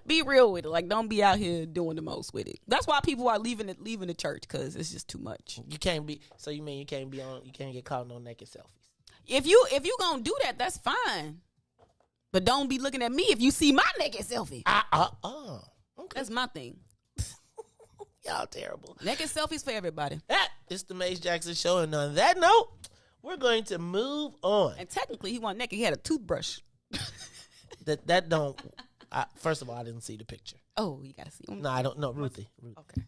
Be real with it. Like, don't be out here doing the most with it. That's why people are leaving the church, because it's just too much. You can't be. So you mean you can't get caught on naked selfies? If you gonna do that, that's fine. But don't be looking at me if you see my naked selfie. Okay. That's my thing. Y'all terrible. Naked selfies for everybody. It's the Maze Jackson Show, and on that note, we're going to move on. And technically, he wasn't naked. He had a toothbrush. that don't. First of all, I didn't see the picture. Oh, you gotta see him. No, I don't know. Ruthie. Okay,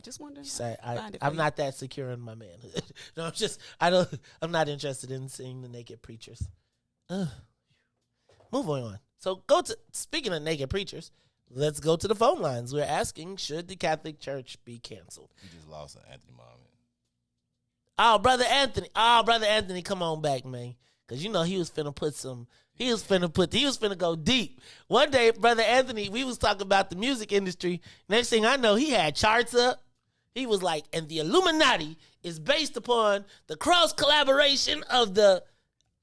just wondering. I'm not that secure in my manhood. No, I'm not interested in seeing the naked preachers. Move on. So speaking of naked preachers, let's go to the phone lines. We're asking, should the Catholic Church be canceled? You just lost an Anthony Mom. Oh, Brother Anthony, come on back, man. Because he was finna go deep. One day, Brother Anthony, we was talking about the music industry. Next thing I know, he had charts up. He was like, and the Illuminati is based upon the cross collaboration of the...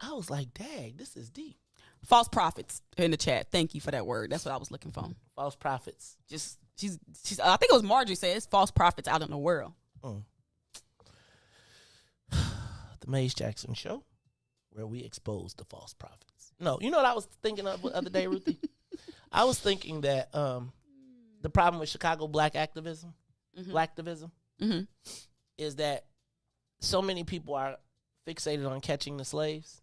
I was like, dang, this is deep. False prophets in the chat. Thank you for that word. That's what I was looking for. False prophets. She's I think it was Marjorie said it's false prophets out in the world. The Maze Jackson Show, where we expose the false prophets. No, you know what I was thinking of the other day, Ruthie? I was thinking that the problem with Chicago black activism, blacktivism, is that so many people are fixated on catching the slaves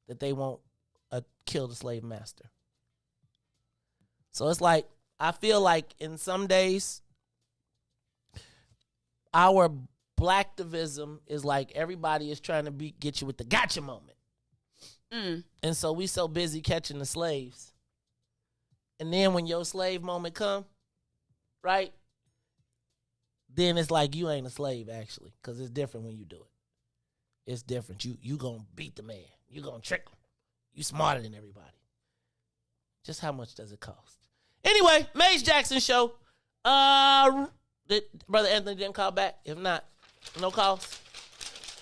that they won't kill the slave master. So it's like, I feel like in some days, our blacktivism is like everybody is trying to get you with the gotcha moment. And so we so busy catching the slaves. And then when your slave moment come, right, then it's like you ain't a slave actually, because it's different when you do it. It's different. You gonna beat the man. You gonna trick him. You smarter than everybody. Just how much does it cost? Anyway, Maze Jackson Show. Did Brother Anthony didn't call back? If not, no calls.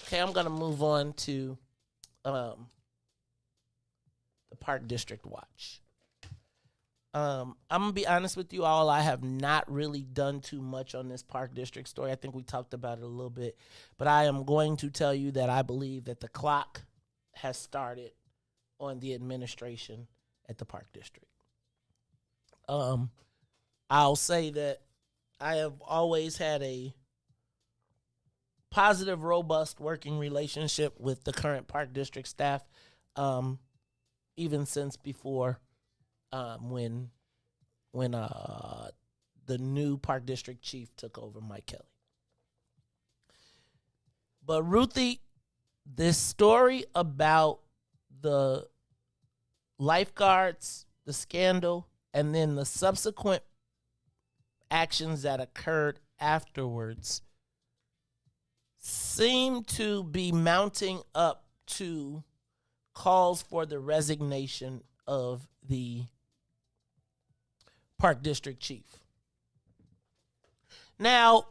Okay, I'm gonna move on to the Park District Watch. I'm gonna be honest with you all. I have not really done too much on this Park District story. I think we talked about it a little bit, but I am going to tell you that I believe that the clock has started on the administration at the Park District. I'll say that I have always had a positive, robust working relationship with the current Park District staff, even since before when the new Park District chief took over, Mike Kelly. But Ruthie, this story about the lifeguards, the scandal, and then the subsequent actions that occurred afterwards seem to be mounting up to calls for the resignation of the Park District chief. Now,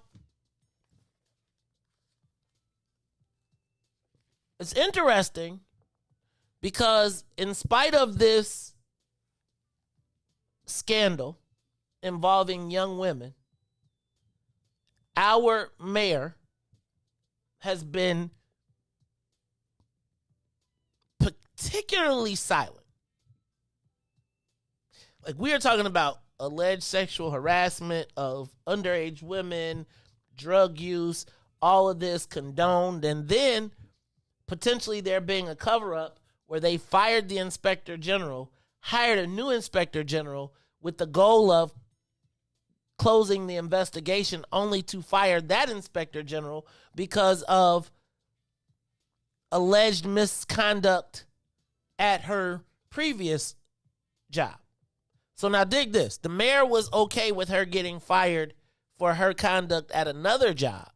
it's interesting because in spite of this scandal involving young women, our mayor has been particularly silent. Like, we are talking about alleged sexual harassment of underage women, drug use, all of this condoned, and then potentially there being a cover-up where they fired the inspector general, hired a new inspector general with the goal of closing the investigation, only to fire that inspector general because of alleged misconduct at her previous job. So now dig this. The mayor was okay with her getting fired for her conduct at another job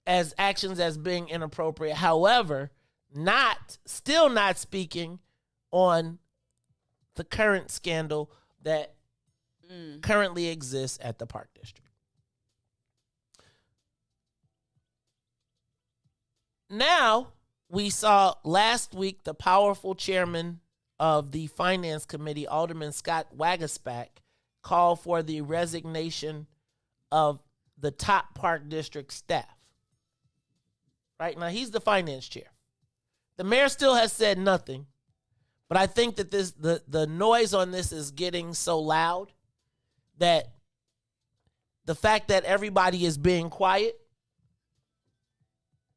as actions as being inappropriate. However, still not speaking on the current scandal that currently exists at the Park District. Now, we saw last week the powerful chairman of the Finance Committee, Alderman Scott Wagaspack, call for the resignation of the top Park District staff. Right now, he's the finance chair. The mayor still has said nothing, but I think that the noise on this is getting so loud that the fact that everybody is being quiet,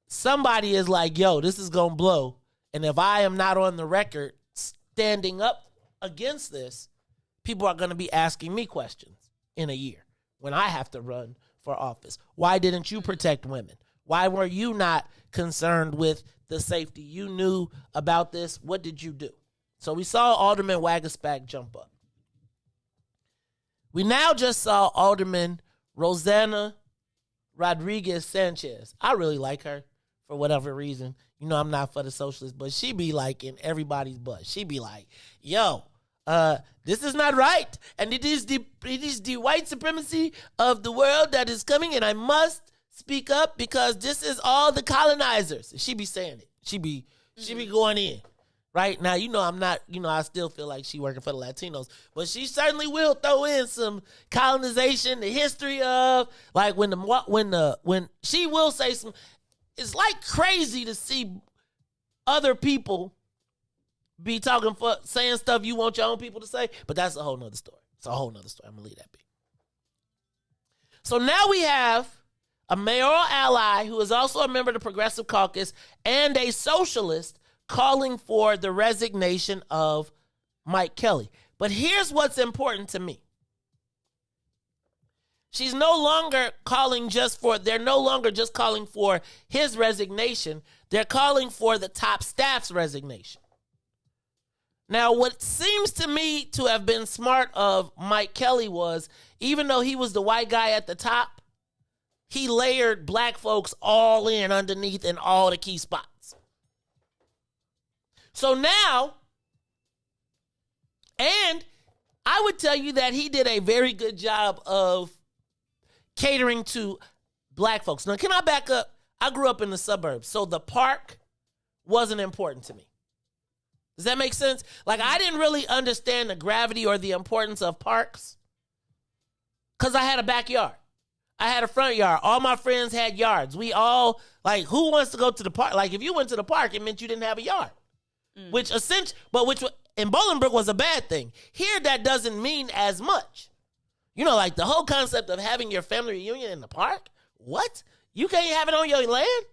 somebody is like, yo, this is going to blow. And if I am not on the record standing up against this, people are going to be asking me questions in a year when I have to run for office. Why didn't you protect women? Why were you not concerned with the safety? You knew about this. What did you do? So we saw Alderman Wagaspack jump up. We now just saw Alderman Rosanna Rodriguez Sanchez. I really like her for whatever reason. You know, I'm not for the socialists, but she be like in everybody's butt. She be like, yo, this is not right. And it is the white supremacy of the world that is coming, and I must speak up because this is all the colonizers. She be saying it. She be going in. Right now, you know, I'm not, you know, I still feel like she working for the Latinos, but she certainly will throw in some colonization, the history of, like when she will say some, it's like crazy to see other people be saying stuff you want your own people to say, but that's a whole nother story. It's a whole nother story. I'm going to leave that be. So now we have a mayoral ally who is also a member of the Progressive Caucus and a socialist calling for the resignation of Mike Kelly. But here's what's important to me. She's no longer they're no longer just calling for his resignation. They're calling for the top staff's resignation. Now, what seems to me to have been smart of Mike Kelly was, even though he was the white guy at the top, he layered black folks all in underneath in all the key spots. So now, and I would tell you that he did a very good job of catering to black folks. Now, can I back up? I grew up in the suburbs, so the park wasn't important to me. Does that make sense? Like, I didn't really understand the gravity or the importance of parks because I had a backyard. I had a front yard. All my friends had yards. We all, like, who wants to go to the park? Like, if you went to the park, it meant you didn't have a yard, which in Bolingbrook was a bad thing. Here, that doesn't mean as much. You know, like the whole concept of having your family reunion in the park? What? You can't have it on your land?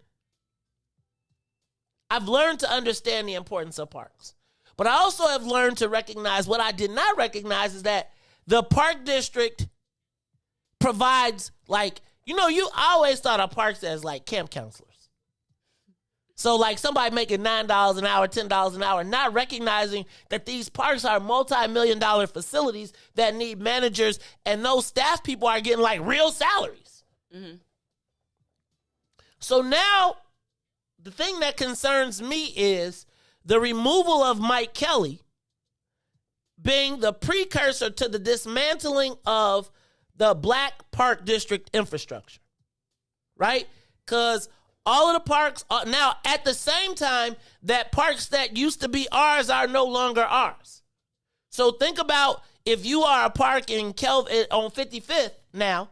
I've learned to understand the importance of parks. But I also have learned to recognize what I did not recognize is that the park district provides, like, I always thought of parks as like camp counselors. So like somebody making $9 an hour, $10 an hour, not recognizing that these parks are multi-million-dollar facilities that need managers, and those staff people are getting like real salaries. Mm-hmm. So now the thing that concerns me is the removal of Mike Kelly being the precursor to the dismantling of the black park district infrastructure, right? Because all of the parks are now, at the same time, that parks that used to be ours are no longer ours. So think about if you are a park in on 55th now,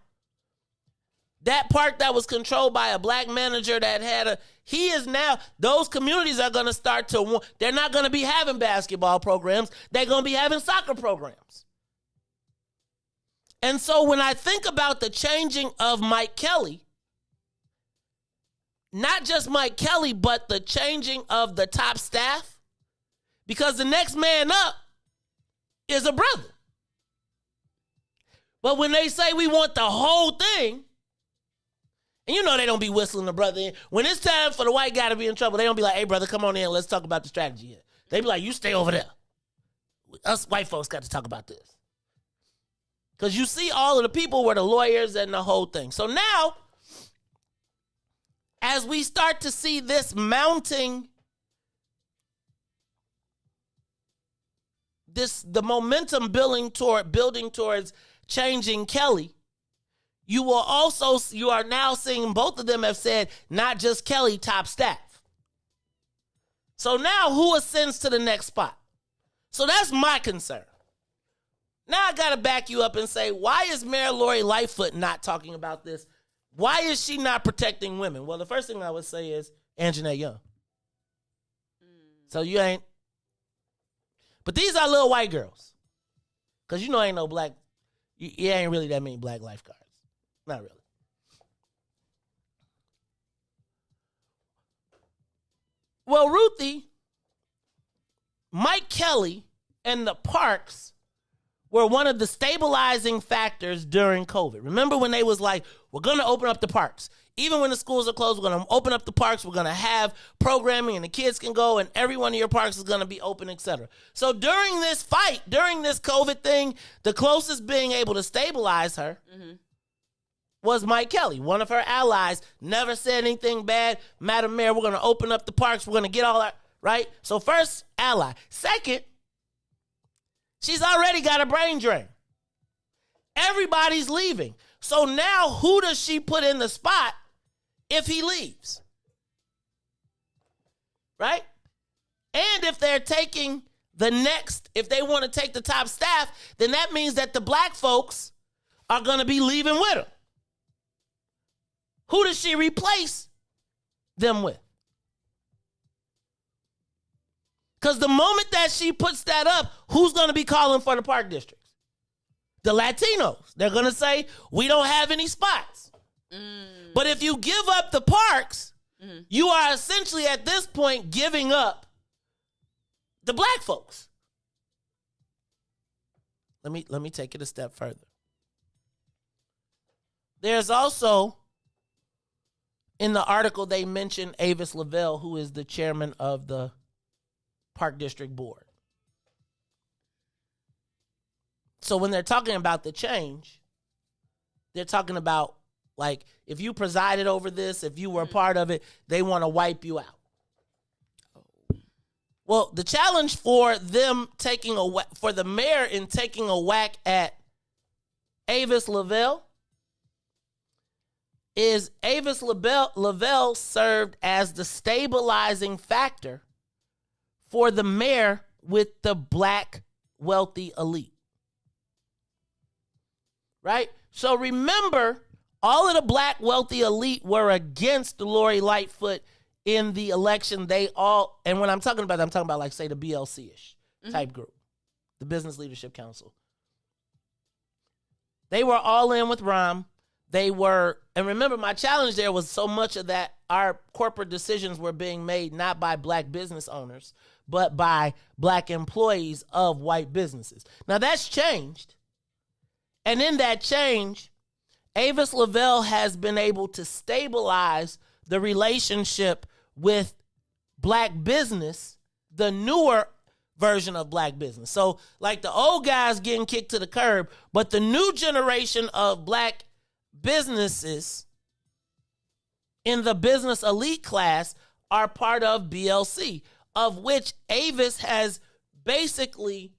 that park that was controlled by a black manager that had he is now, those communities are going to start to, they're not going to be having basketball programs. They're going to be having soccer programs. And so when I think about the changing of Mike Kelly, not just Mike Kelly, but the changing of the top staff, because the next man up is a brother. But when they say we want the whole thing, and they don't be whistling the brother in. When it's time for the white guy to be in trouble, they don't be like, hey, brother, come on in. Let's talk about the strategy here. They be like, you stay over there. Us white folks got to talk about this. Because you see all of the people were the lawyers and the whole thing. So now, as we start to see this mounting, the momentum building towards changing Kelly, you are now seeing both of them have said, not just Kelly, top staff. So now who ascends to the next spot? So that's my concern. Now I got to back you up and say, why is Mayor Lori Lightfoot not talking about this? Why is she not protecting women? Well, the first thing I would say is Anjanette Young. So you ain't. But these are little white girls. Because ain't no black, it ain't really that many black lifeguards. Not really. Well, Ruthie, Mike Kelly and the parks were one of the stabilizing factors during COVID. Remember when they was like, we're going to open up the parks. Even when the schools are closed, we're going to open up the parks. We're going to have programming and the kids can go and every one of your parks is going to be open, etc. So during this fight, during this COVID thing, the closest being able to stabilize her was Mike Kelly. One of her allies never said anything bad. Madam Mayor, we're going to open up the parks. We're going to get all that, right? So first, ally. Second, she's already got a brain drain. Everybody's leaving. So now who does she put in the spot if he leaves? Right? And if they're taking if they want to take the top staff, then that means that the black folks are going to be leaving with her. Who does she replace them with. Because the moment that she puts that up, who's going to be calling for the park districts? The Latinos. They're going to say, we don't have any spots. But if you give up the parks, you are essentially at this point giving up the black folks. Let me take it a step further. There's also, in the article, they mentioned Avis Lavelle, who is the chairman of the Park District Board. So when they're talking about the change, they're talking about, like, if you presided over this, if you were a part of it, they want to wipe you out. Well, the challenge for them for the mayor in taking a whack at Avis Lavelle is Avis Lavelle served as the stabilizing factor for the mayor with the black wealthy elite. Right? So remember, all of the black wealthy elite were against Lori Lightfoot in the election. And when I'm talking about like, say, the BLC-ish type group, the Business Leadership Council. They were all in with Rahm. And remember, my challenge there was so much of that, our corporate decisions were being made not by black business owners, but by black employees of white businesses. Now, that's changed. And in that change, Avis Lavelle has been able to stabilize the relationship with black business, the newer version of black business. So, like, the old guys getting kicked to the curb, but the new generation of black businesses in the business elite class are part of BLC, of which Avis has basically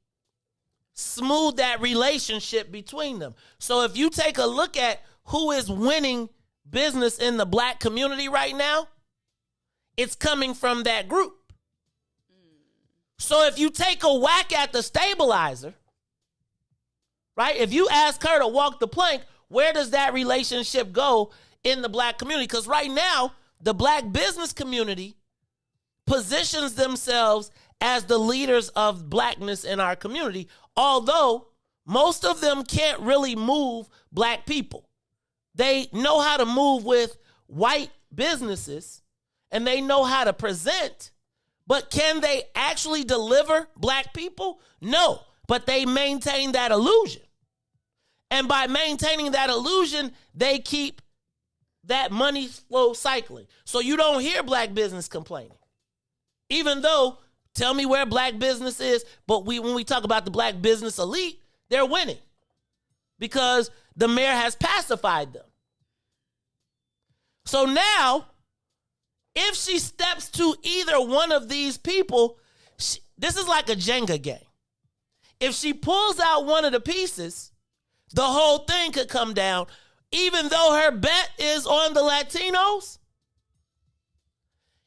smoothed that relationship between them. So if you take a look at who is winning business in the black community right now, it's coming from that group. So if you take a whack at the stabilizer, right? If you ask her to walk the plank, where does that relationship go in the black community? Because right now, the black business community positions themselves as the leaders of blackness in our community, although most of them can't really move black people. They know how to move with white businesses, and they know how to present, but can they actually deliver black people? No, but they maintain that illusion. And by maintaining that illusion, they keep that money flow cycling. So you don't hear black business complaining. Even though, tell me where black business is, but when we talk about the black business elite, they're winning because the mayor has pacified them. So now, if she steps to either one of these people, this is like a Jenga game. If she pulls out one of the pieces, the whole thing could come down, even though her bet is on the Latinos.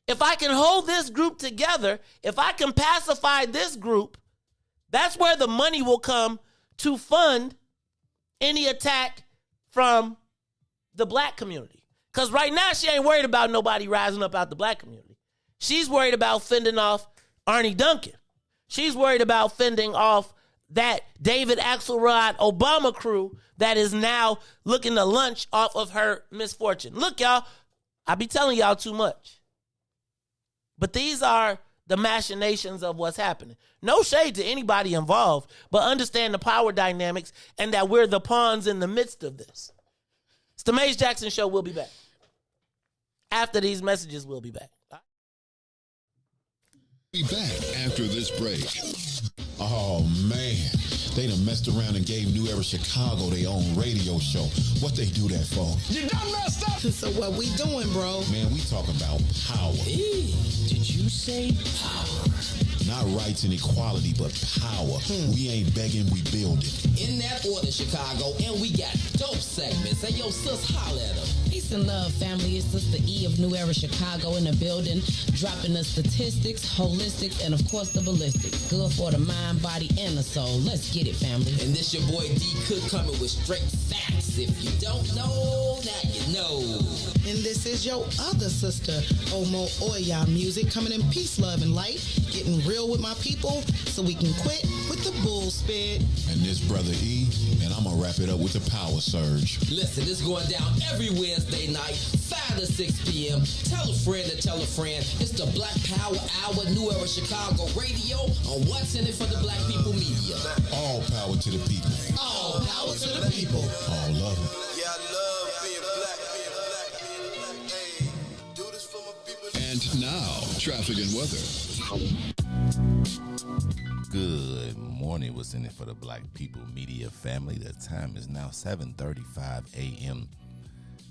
If I can hold this group together, if I can pacify this group, that's where the money will come to fund any attack from the black community. Because right now, she ain't worried about nobody rising up out the black community. She's worried about fending off Arnie Duncan. She's worried about fending off that David Axelrod Obama crew that is now looking to lunch off of her misfortune. Look, y'all, I be telling y'all too much. But these are the machinations of what's happening. No shade to anybody involved, but understand the power dynamics and that we're the pawns in the midst of this. It's the Maze Jackson Show. We'll be back. After these messages, we'll be back. Be back after this break. Oh, man. They done messed around and gave New Era Chicago their own radio show. What they do that for? You done messed up. So what we doing, bro? Man, we talking about power. Did you say power? Not rights and equality, but power. We ain't begging, we build it. In that order, Chicago, and we got dope segments. Hey, yo, sis, holla at them. Peace and love, family. It's Sister E of New Era Chicago in the building, dropping the statistics, holistics, and of course the ballistics. Good for the mind, body, and the soul. Let's get it, family. And this your boy D Cook coming with straight facts. If you don't know, now you know. And this is your other sister, Omo Oya Music, coming in peace, love, and light, getting real with my people so we can quit with the bull spit. And this brother E, and I'm gonna wrap it up with the power surge. Listen, it's going down every Wednesday night, 5 to 6 p.m. Tell a friend to tell a friend. It's the Black Power Hour, New Era Chicago Radio on What's in It for the Black People Media. All power to the people. All power to the people. All love it. Yeah, I love being black, being black, being black. Hey, do this for my people. And now, traffic and weather. Good morning. What's in it for the Black People Media family? The time is now 7:35 a.m.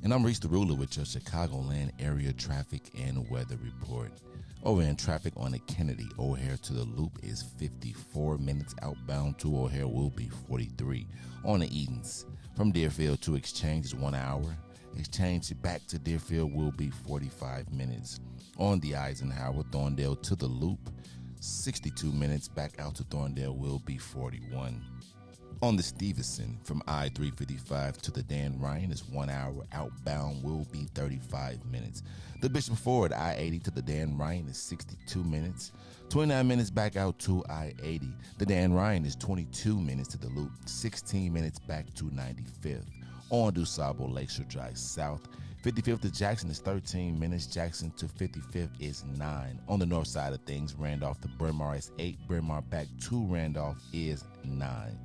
And I'm Riis the Ruler with your Chicagoland area traffic and weather report. Over in traffic on the Kennedy, O'Hare to the Loop is 54 minutes. Outbound to O'Hare will be 43. On the Edens, from Deerfield to Exchange is 1 hour. Exchange back to Deerfield will be 45 minutes. On the Eisenhower, Thorndale to the Loop, 62 minutes. Back out to Thorndale will be 41. On the Stevenson, from I-355 to the Dan Ryan is 1 hour. Outbound will be 35 minutes. The Bishop Ford, I-80 to the Dan Ryan is 62 minutes. 29 minutes back out to I-80. The Dan Ryan is 22 minutes to the Loop. 16 minutes back to 95th. On DuSable Lakeshore Drive South, 55th to Jackson is 13 minutes. Jackson to 55th is 9. On the north side of things, Randolph to Bryn Mawr is 8. Bryn Mawr back to Randolph is 9.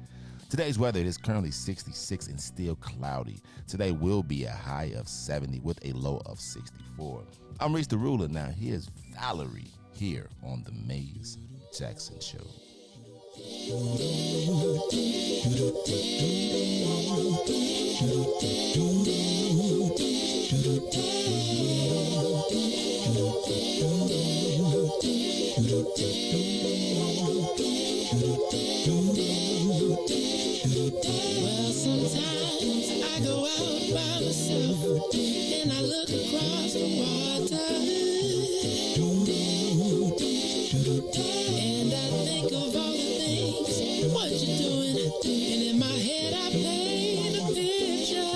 Today's weather, it is currently 66 and still cloudy. Today will be a high of 70 with a low of 64. I'm Riis the Ruler. Now here's Valerie here on the Maze Jackson Show. Well, sometimes I go out by myself and I look across the water and I think of all the things what you're doing, and in my head I paint a picture.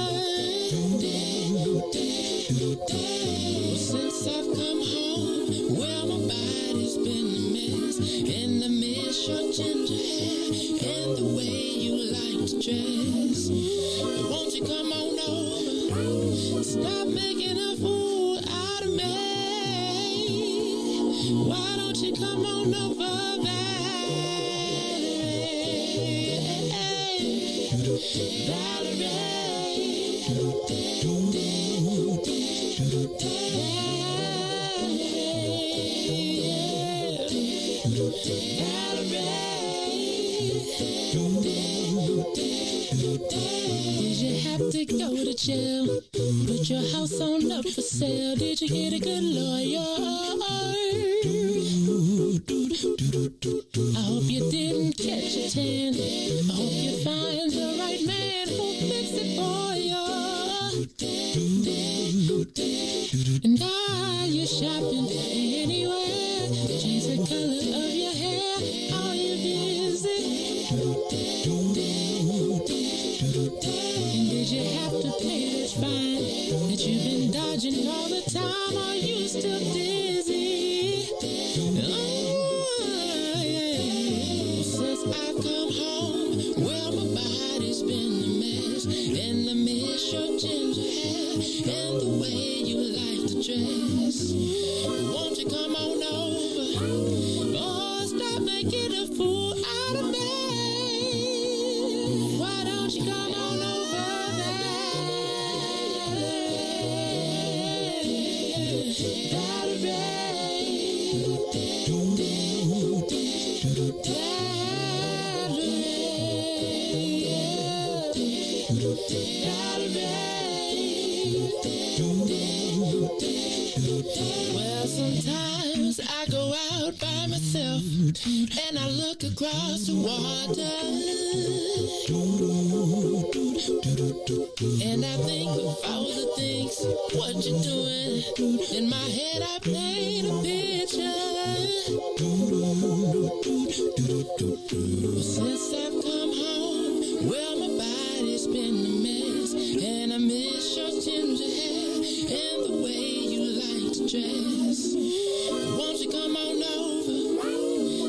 Since I've come home, well, my body's been a mess, and I miss your ginger hair and the way you like to dress. Won't you come on over? Stop making a fool out of me. Why don't you come on over, Did you have to go to jail? Put your house on up for sale. Did you get a good lawyer? I hope you didn't catch a tan. I hope you find the right man who'll fix it for you. And are you shopping anywhere? Change the color of your hair. Are you busy? And did you have to pay that fine that you've been dodging all the time? Are you still dizzy? Oh, yeah. Since I've come home, well, my body's been and I look across the water, and I think of all the things what you're doing. In my head I paint a picture. Since I've come home, well my body's been a mess, and I miss your ginger hair and the way you like to dress. Won't you come on over?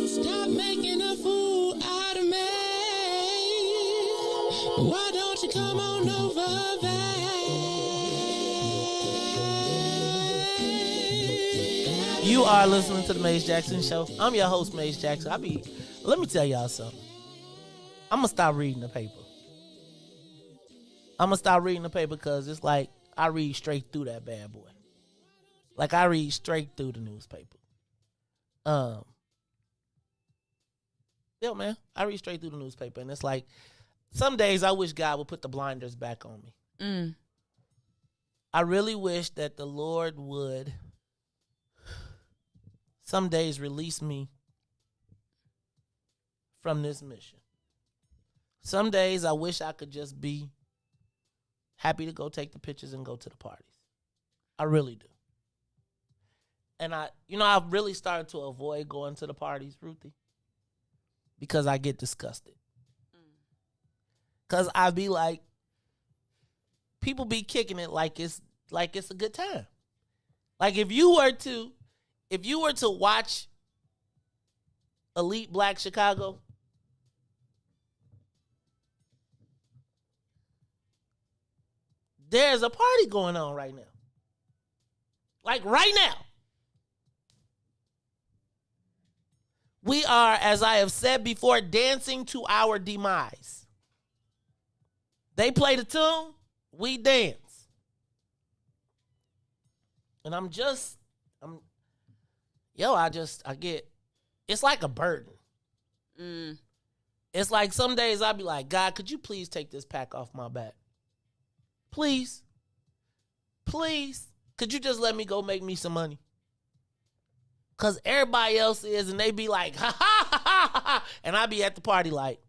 Stop making a fool out of me. Why don't you come on over, babe? You are listening to the Maze Jackson Show. I'm your host, Maze Jackson. Let me tell y'all something. I'm gonna stop reading the paper. I'm gonna stop reading the paper because it's like I read straight through that bad boy. Like I read straight through the newspaper. Yeah, man, I read straight through the newspaper, and it's like some days I wish God would put the blinders back on me. I really wish that the Lord would some days release me from this mission. Some days I wish I could just be happy to go take the pictures and go to the parties. I really do. And I've really started to avoid going to the parties, Ruthie, because I get disgusted. Because I be like, people be kicking it like it's a good time. Like if you were to watch Elite Black Chicago, there's a party going on right now. Like right now. We are, as I have said before, dancing to our demise. They play the tune, we dance. And I get, it's like a burden. It's like some days I'll be like, God, could you please take this pack off my back? Please. Please. Could you just let me go make me some money? Because everybody else is, and they be like, ha, ha, ha, ha, ha. And I be at the party like,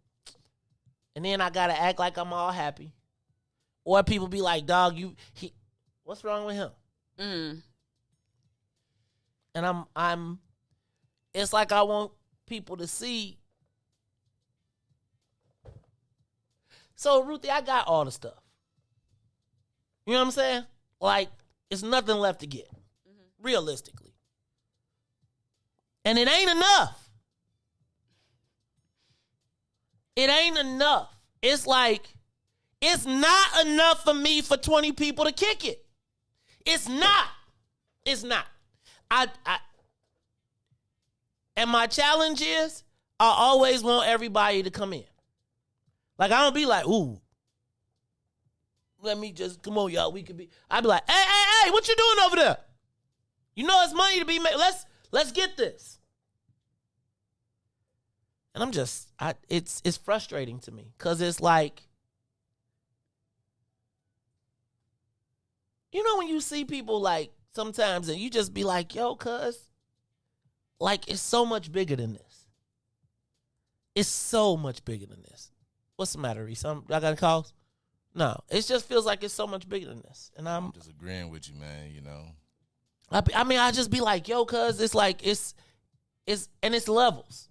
and then I got to act like I'm all happy. Or people be like, dog, what's wrong with him? And it's like I want people to see. So, Ruthie, I got all the stuff. You know what I'm saying? Like, it's nothing left to get, realistically. And it ain't enough. It ain't enough. It's like, it's not enough for me for 20 people to kick it. It's not. It's not. And my challenge is, I always want everybody to come in. Like, I don't be like, ooh, let me just, come on, y'all, we could be. I be like, hey, what you doing over there? You know it's money to be made. Let's get this. And I'm just, it's frustrating to me because it's like, you know when you see people like sometimes and you just be like, yo, cuz, like it's so much bigger than this. It's so much bigger than this. What's the matter, Riis? Y'all got any calls? No, it just feels like it's so much bigger than this. And I'm just agreeing with you, man, you know. I mean, I just be like, yo, cuz, it's like, it's levels.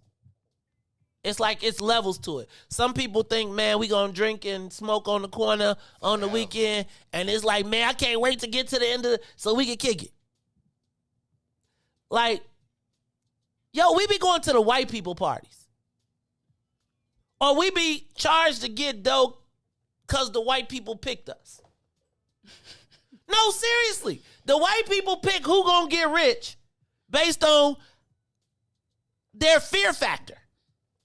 It's like it's levels to it. Some people think, man, we gonna drink and smoke on the corner on the weekend, and it's like, man, I can't wait to get to the end of so we can kick it. Like, yo, we be going to the white people parties. Or we be charged to get dope because the white people picked us. No, seriously. The white people pick who gonna get rich based on their fear factor.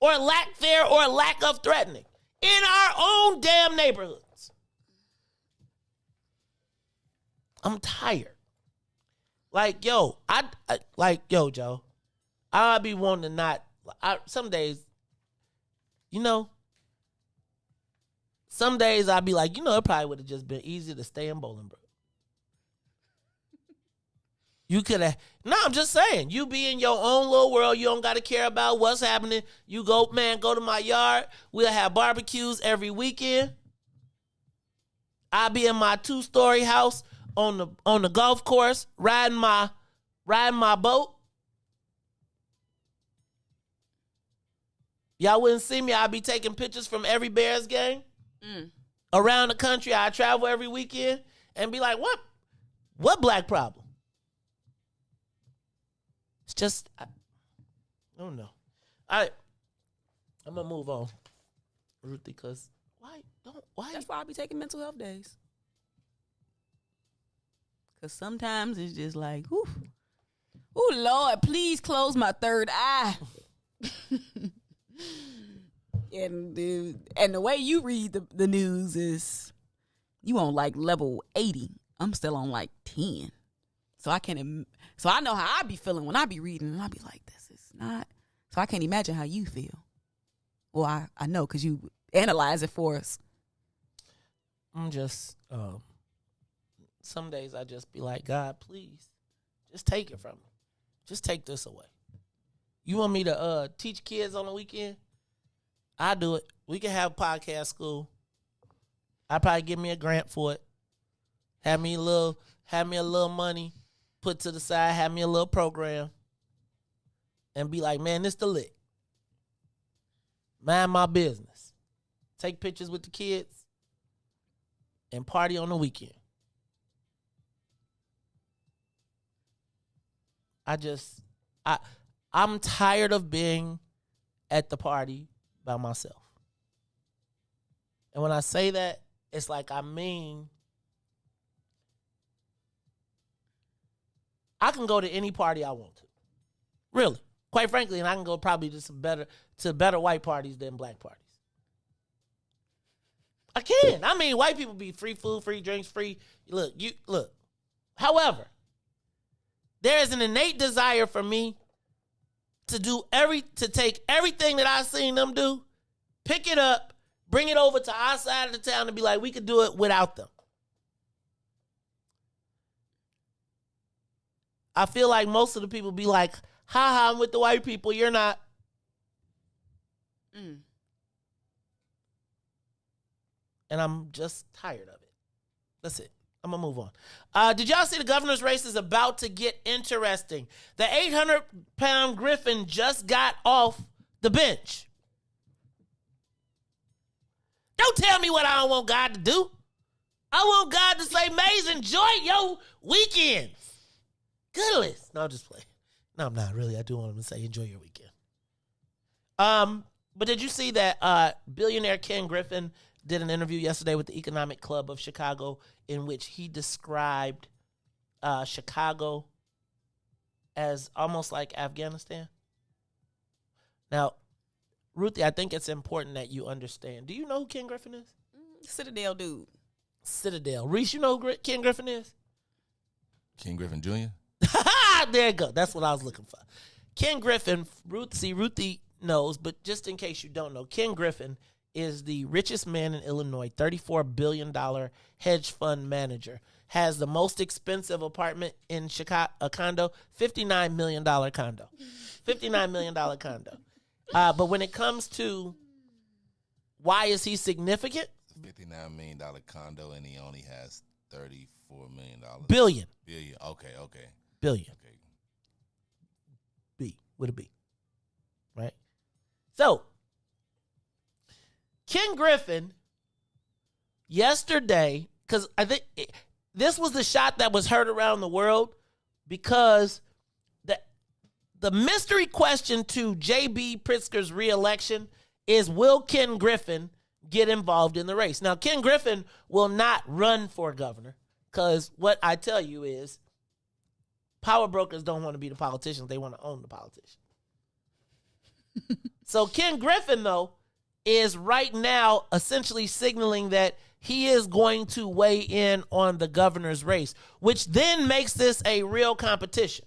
Or lack of threatening in our own damn neighborhoods. I'm tired. Like, yo, Joe, I be wanting to not. Some days, some days I be like, it probably would have just been easier to stay in Bolingbrook. You could have. No, I'm just saying. You be in your own little world. You don't got to care about what's happening. You go to my yard. We'll have barbecues every weekend. I'll be in my 2-story house on the golf course, riding my boat. Y'all wouldn't see me. I'll be taking pictures from every Bears game. Around the country. I travel every weekend and be like, what black problem? It's just, I don't know. I'm going to move on, Ruthie, because why? That's why I be taking mental health days. Because sometimes it's just like, ooh, Lord, please close my third eye. And the way you read the news is you on like level 80. I'm still on like 10. So I know how I be feeling when I be reading, and I be like, this is not. So I can't imagine how you feel. Well, I know because you analyze it for us. I'm just, some days I just be like, God, please, just take it from me. Just take this away. You want me to teach kids on the weekend? I do it. We can have podcast school. I probably give me a grant for it. Have me a little money put to the side. Have me a little program, and be like, man, this the lick. Mind my business. Take pictures with the kids and party on the weekend. I'm tired of being at the party by myself. And when I say that, it's like I mean, I can go to any party I want to. Really. Quite frankly, and I can go probably to better white parties than black parties. I can. I mean, white people be free food, free drinks, free. Look. However, there is an innate desire for me to take everything that I've seen them do, pick it up, bring it over to our side of the town and be like, we could do it without them. I feel like most of the people be like, I'm with the white people, you're not. And I'm just tired of it. That's it. I'm going to move on. Did y'all see the governor's race is about to get interesting? The 800-pound Griffin just got off the bench. Don't tell me what I don't want God to do. I want God to say, Maze, enjoy your weekends. Goodness. No, I'm just playing. No, I'm not really. I do want him to say, enjoy your weekend. But did you see that billionaire Ken Griffin did an interview yesterday with the Economic Club of Chicago in which he described Chicago as almost like Afghanistan? Now, Ruthie, I think it's important that you understand. Do you know who Ken Griffin is? Citadel dude. Citadel. Reese, you know who Ken Griffin is? Ken Griffin Jr.? There you go. That's what I was looking for. Ken Griffin, Ruthie knows, but just in case you don't know, Ken Griffin is the richest man in Illinois, $34 billion hedge fund manager, has the most expensive apartment in Chicago, a condo, $59 million condo. $59 million condo. But when it comes to why is he significant? $59 million condo, and he only has $34 million. Billion. Okay. Billion. Okay. B, with a B. Right? So, Ken Griffin, yesterday, because I think this was the shot that was heard around the world, because the mystery question to J.B. Pritzker's reelection is, will Ken Griffin get involved in the race? Now, Ken Griffin will not run for governor, because what I tell you is power brokers don't want to be the politicians. They want to own the politician. So Ken Griffin, though, is right now essentially signaling that he is going to weigh in on the governor's race, which then makes this a real competition,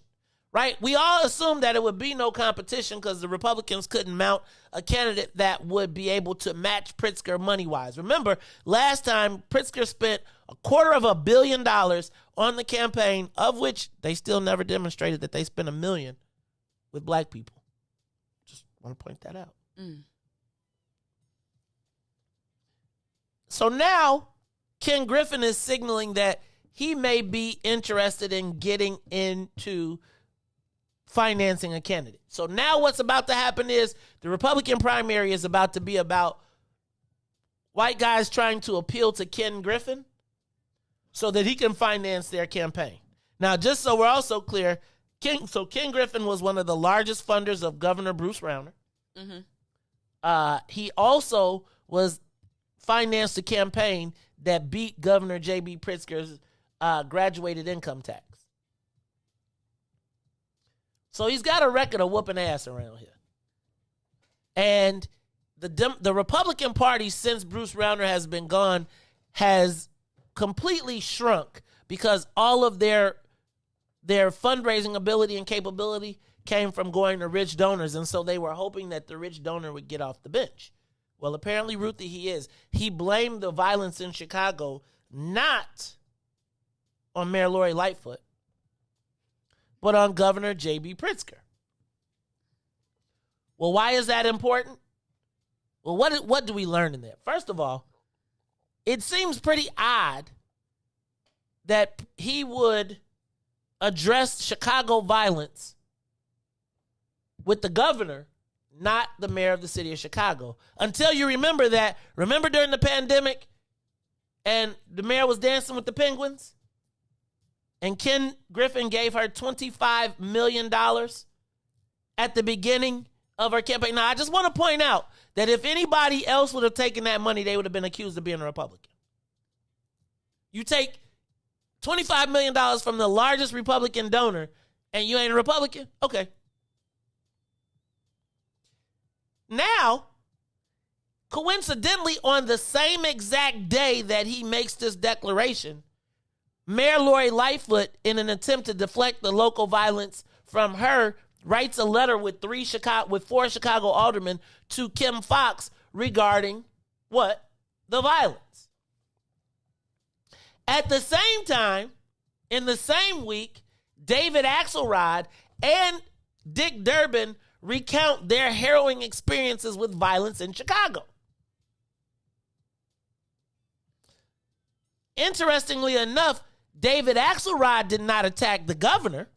right? We all assumed that it would be no competition because the Republicans couldn't mount a candidate that would be able to match Pritzker money-wise. Remember, last time Pritzker spent $250 million on the campaign, of which they still never demonstrated that they spent $1 million with black people. Just want to point that out. So now Ken Griffin is signaling that he may be interested in getting into financing a candidate. So now what's about to happen is the Republican primary is about to be about white guys trying to appeal to Ken Griffin so that he can finance their campaign. Now, just so we're also clear, Ken Griffin was one of the largest funders of Governor Bruce Rauner. He also financed a campaign that beat Governor J.B. Pritzker's graduated income tax. So he's got a record of whooping ass around here. And the Republican Party, since Bruce Rauner has been gone, has completely shrunk because all of their fundraising ability and capability came from going to rich donors. And so they were hoping that the rich donor would get off the bench. Well, apparently, Ruthie, he is. He blamed the violence in Chicago not on Mayor Lori Lightfoot, but on Governor J.B. Pritzker. Well, why is that important? Well, what do we learn in that? First of all, it seems pretty odd that he would address Chicago violence with the governor, not the mayor of the city of Chicago. Until you remember during the pandemic and the mayor was dancing with the penguins and Ken Griffin gave her $25 million at the beginning of her campaign. Now, I just want to point out that if anybody else would have taken that money, they would have been accused of being a Republican. You take $25 million from the largest Republican donor and you ain't a Republican? Okay. Now, coincidentally, on the same exact day that he makes this declaration, Mayor Lori Lightfoot, in an attempt to deflect the local violence from her, writes a letter with four Chicago aldermen to Kim Foxx regarding what? The violence. At the same time, in the same week, David Axelrod and Dick Durbin recount their harrowing experiences with violence in Chicago. Interestingly enough, David Axelrod did not attack the governor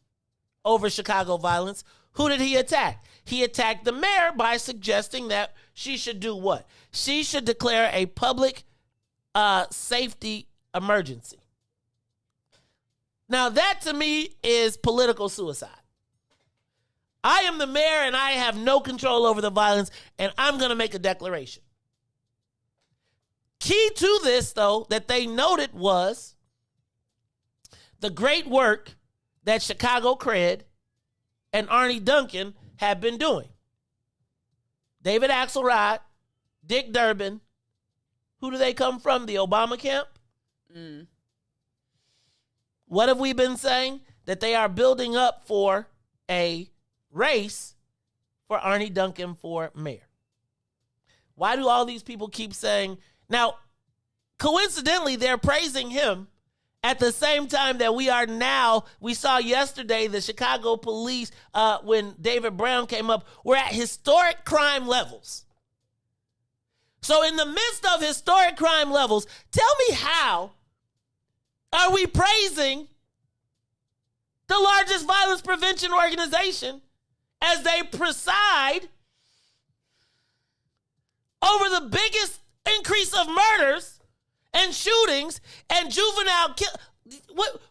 over Chicago violence. Who did he attack? He attacked the mayor by suggesting that she should do what? She should declare a public safety emergency. Now, that to me is political suicide. I am the mayor and I have no control over the violence, and I'm going to make a declaration. Key to this, though, that they noted was the great work that Chicago Cred and Arnie Duncan have been doing. David Axelrod, Dick Durbin, who do they come from? The Obama camp? What have we been saying? That they are building up for a race for Arnie Duncan for mayor. Why do all these people keep saying? Now, coincidentally, they're praising him at the same time that we saw yesterday the Chicago police, when David Brown came up, were at historic crime levels. So in the midst of historic crime levels, tell me how are we praising the largest violence prevention organization as they preside over the biggest increase of murders and shootings and juvenile what?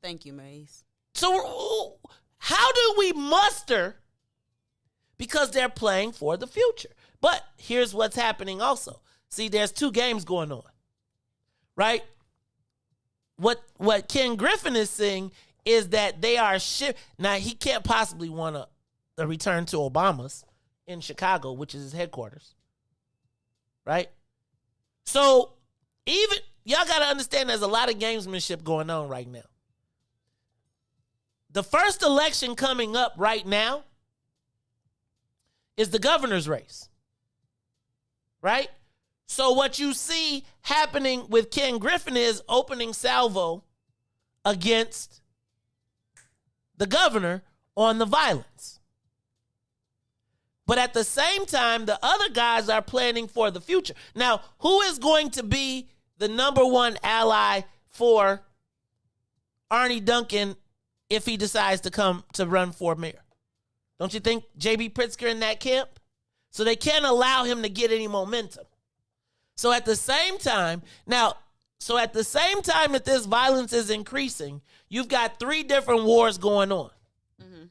Thank you, Maze. So how do we muster? Because they're playing for the future. But here's what's happening also. See, there's two games going on, right? What Ken Griffin is saying is that they are now he can't possibly want a return to Obama's in Chicago, which is his headquarters, right? So even y'all got to understand there's a lot of gamesmanship going on right now. The first election coming up right now is the governor's race, right? So what you see happening with Ken Griffin is opening salvo against the governor on the violence. But at the same time, the other guys are planning for the future. Now, who is going to be the number one ally for Arnie Duncan if he decides to come to run for mayor? Don't you think J.B. Pritzker in that camp? So they can't allow him to get any momentum. So at the same time that this violence is increasing, you've got 3 different wars going on. Mm-hmm.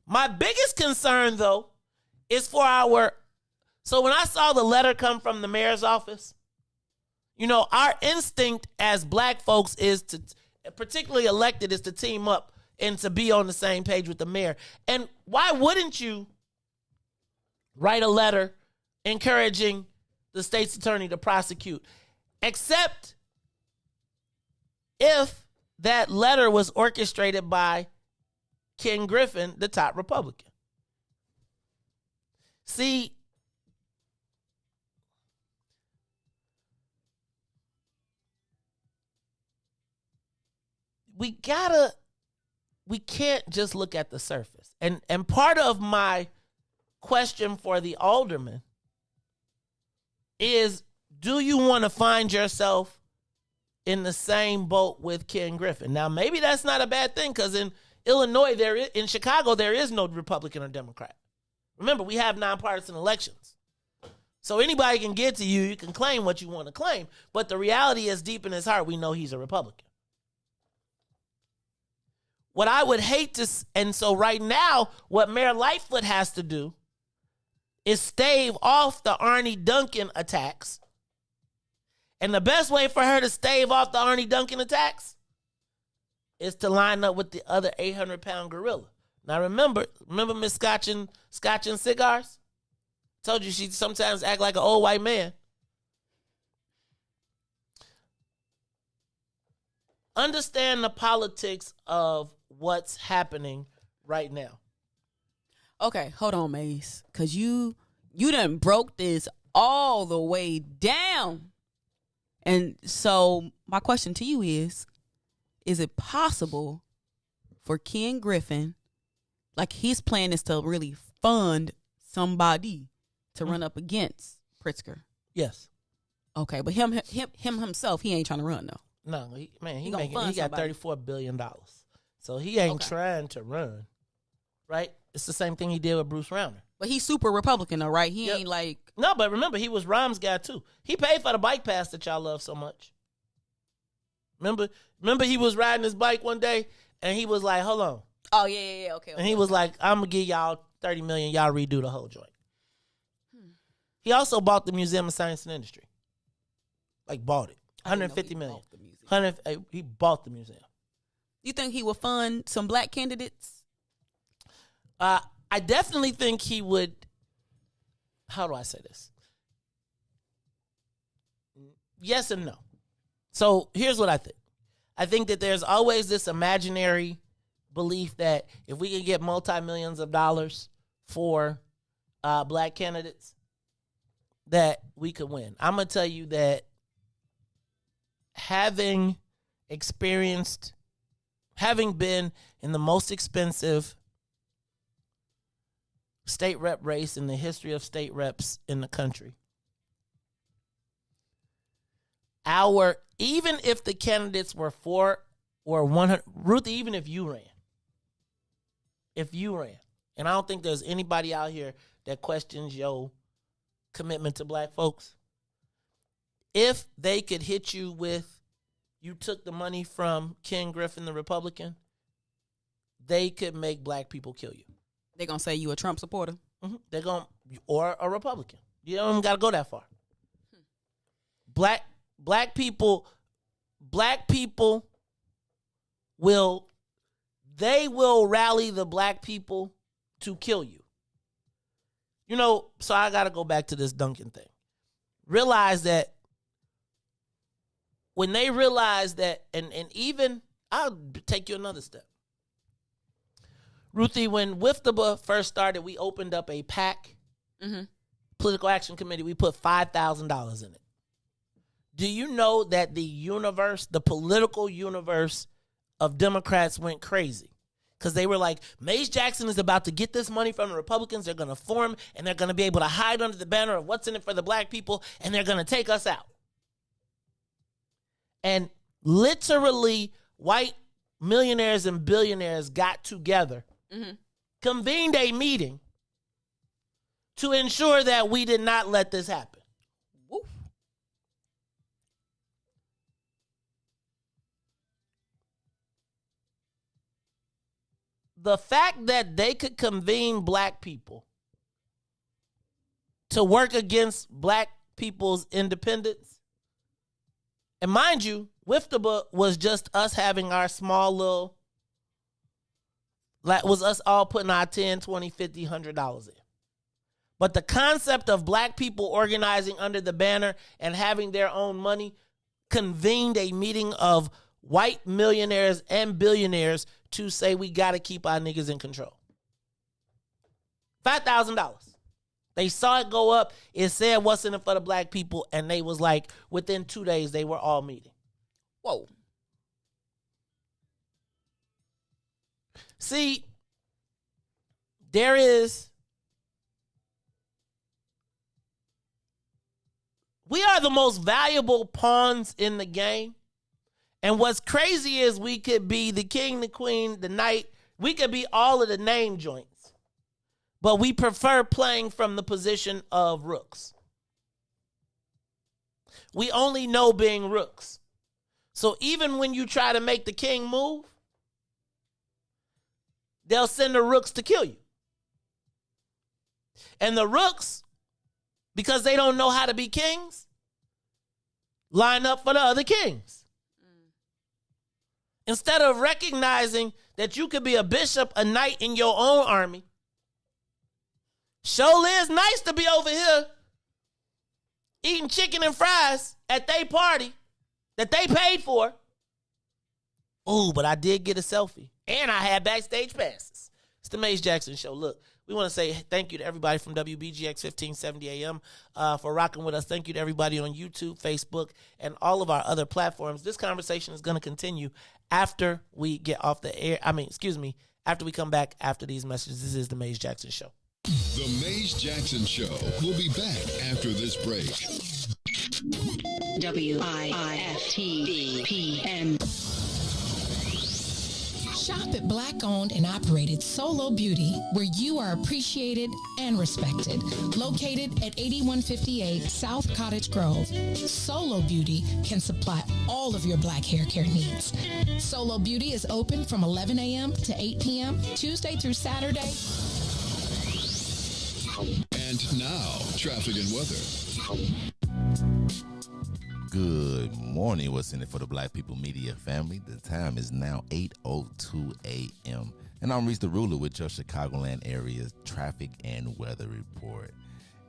My biggest concern, though, is for so when I saw the letter come from the mayor's office, our instinct as black folks is to, particularly elected, is to team up and to be on the same page with the mayor. And why wouldn't you write a letter encouraging the state's attorney to prosecute, except if that letter was orchestrated by Ken Griffin, the top Republican? See, we can't just look at the surface. And part of my question for the alderman is, do you want to find yourself in the same boat with Ken Griffin? Now, maybe that's not a bad thing, because in Illinois, in Chicago, there is no Republican or Democrat. Remember, we have nonpartisan elections. So anybody can get to you. You can claim what you want to claim. But the reality is, deep in his heart, we know he's a Republican. What I would hate to, and so right now, what Mayor Lightfoot has to do is stave off the Arnie Duncan attacks. And the best way for her to stave off the Arnie Duncan attacks is to line up with the other 800-pound gorilla. Now remember Miss Scotch and Cigars? Told you she sometimes act like an old white man. Understand the politics of what's happening right now. Okay, hold on, Mace, because you done broke this all the way down. And so my question to you is it possible for Ken Griffin, like his plan is to really fund somebody to run up against Pritzker? Yes. Okay, but him himself, he ain't trying to run though. No, he got $34 billion. So he ain't trying to run, right? It's the same thing he did with Bruce Rauner. But he's super Republican though, right? He ain't like... No, but remember, he was Rahm's guy too. He paid for the bike pass that y'all love so much. Remember he was riding his bike one day and he was like, hold on. Oh, yeah, okay. And he was like, I'm going to give y'all $30 million, y'all redo the whole joint. He also bought the Museum of Science and Industry. Like, bought it. $150 million. He bought the museum. You think he would fund some black candidates? I definitely think he would. How do I say this? Yes and no. So here's what I think. I think that there's always this imaginary belief that if we can get multi-millions of dollars for black candidates, that we could win. I'm going to tell you that having been in the most expensive state rep race in the history of state reps in the country, even if the candidates were 4 or 100, Ruthie, even if you ran, and I don't think there's anybody out here that questions your commitment to black folks, if they could hit you with, you took the money from Ken Griffin, the Republican, they could make black people kill you. They're going to say you a Trump supporter? Mm-hmm. They're going, or a Republican. You don't even got to go that far. Black people will rally the black people to kill you. So I got to go back to this Duncan thing. Realize that when they realize that, and even, I'll take you another step. Ruthie, when WIIFTBP first started, we opened up a PAC Political Action Committee, we put $5,000 in it. Do you know that the political universe of Democrats went crazy? Because they were like, Mace Jackson is about to get this money from the Republicans. They're going to form, and they're going to be able to hide under the banner of what's in it for the black people, and they're going to take us out. And literally, white millionaires and billionaires got together, convened a meeting to ensure that we did not let this happen. Woo. The fact that they could convene black people to work against black people's independence, and mind you, WIIFTBP was just us having our small little, was us all putting our $10, $20, $50, $100 in. But the concept of black people organizing under the banner and having their own money convened a meeting of white millionaires and billionaires to say we got to keep our niggas in control. $5,000. They saw it go up. It said what's in it for the black people. And they was like, within 2 days, they were all meeting. Whoa. See, we are the most valuable pawns in the game. And what's crazy is we could be the king, the queen, the knight. We could be all of the name joints. But we prefer playing from the position of rooks. We only know being rooks. So even when you try to make the king move, they'll send the rooks to kill you. And the rooks, because they don't know how to be kings, line up for the other kings. Instead of recognizing that you could be a bishop, a knight in your own army, surely it's nice to be over here eating chicken and fries at their party that they paid for. Ooh, but I did get a selfie. And I had backstage passes. It's the Mace Jackson Show. Look, we want to say thank you to everybody from WBGX 1570 AM for rocking with us. Thank you to everybody on YouTube, Facebook, and all of our other platforms. This conversation is going to continue after we get off the air. After we come back after these messages. This is the Mace Jackson Show. The Mace Jackson Show will be back after this break. WIIFTBP. Shop at Black-owned and operated Solo Beauty, where you are appreciated and respected. Located at 8158 South Cottage Grove, Solo Beauty can supply all of your black hair care needs. Solo Beauty is open from 11 a.m. to 8 p.m., Tuesday through Saturday. And now, traffic and weather. Good morning. What's in it for the Black People Media family? The time is now 8:02 a.m. And I'm Riis the Ruler with your Chicagoland area traffic and weather report.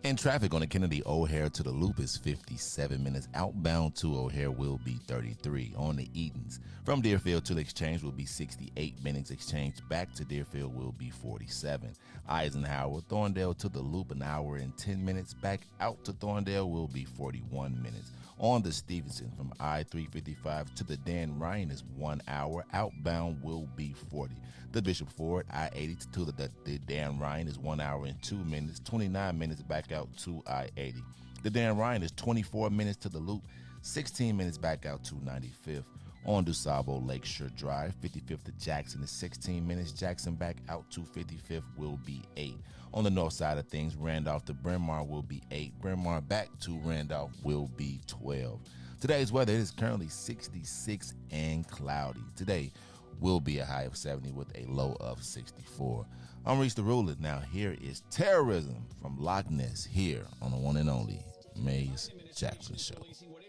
In traffic on the Kennedy O'Hare to the Loop is 57 minutes. Outbound to O'Hare will be 33. On the Edens from Deerfield to the Exchange will be 68 minutes. Exchange back to Deerfield will be 47. Eisenhower, Thorndale to the Loop, an hour and 10 minutes. Back out to Thorndale will be 41 minutes. On the Stevenson from I-355 to the Dan Ryan is 1 hour. Outbound will be 40. The Bishop Ford, I-80 to the Dan Ryan is 1 hour and 2 minutes. 29 minutes back out to I-80. The Dan Ryan is 24 minutes to the Loop. 16 minutes back out to 95th. On DuSable Lakeshore Drive, 55th to Jackson is 16 minutes. Jackson back out to 55th will be 8. On the north side of things, Randolph to Bryn Mawr will be 8. Bryn Mawr back to Randolph will be 12. Today's weather is currently 66 and cloudy. Today will be a high of 70 with a low of 64. I'm Riis the Ruler. Now here is Terrorism from Loch Ness here on the one and only Mace Jackson Show.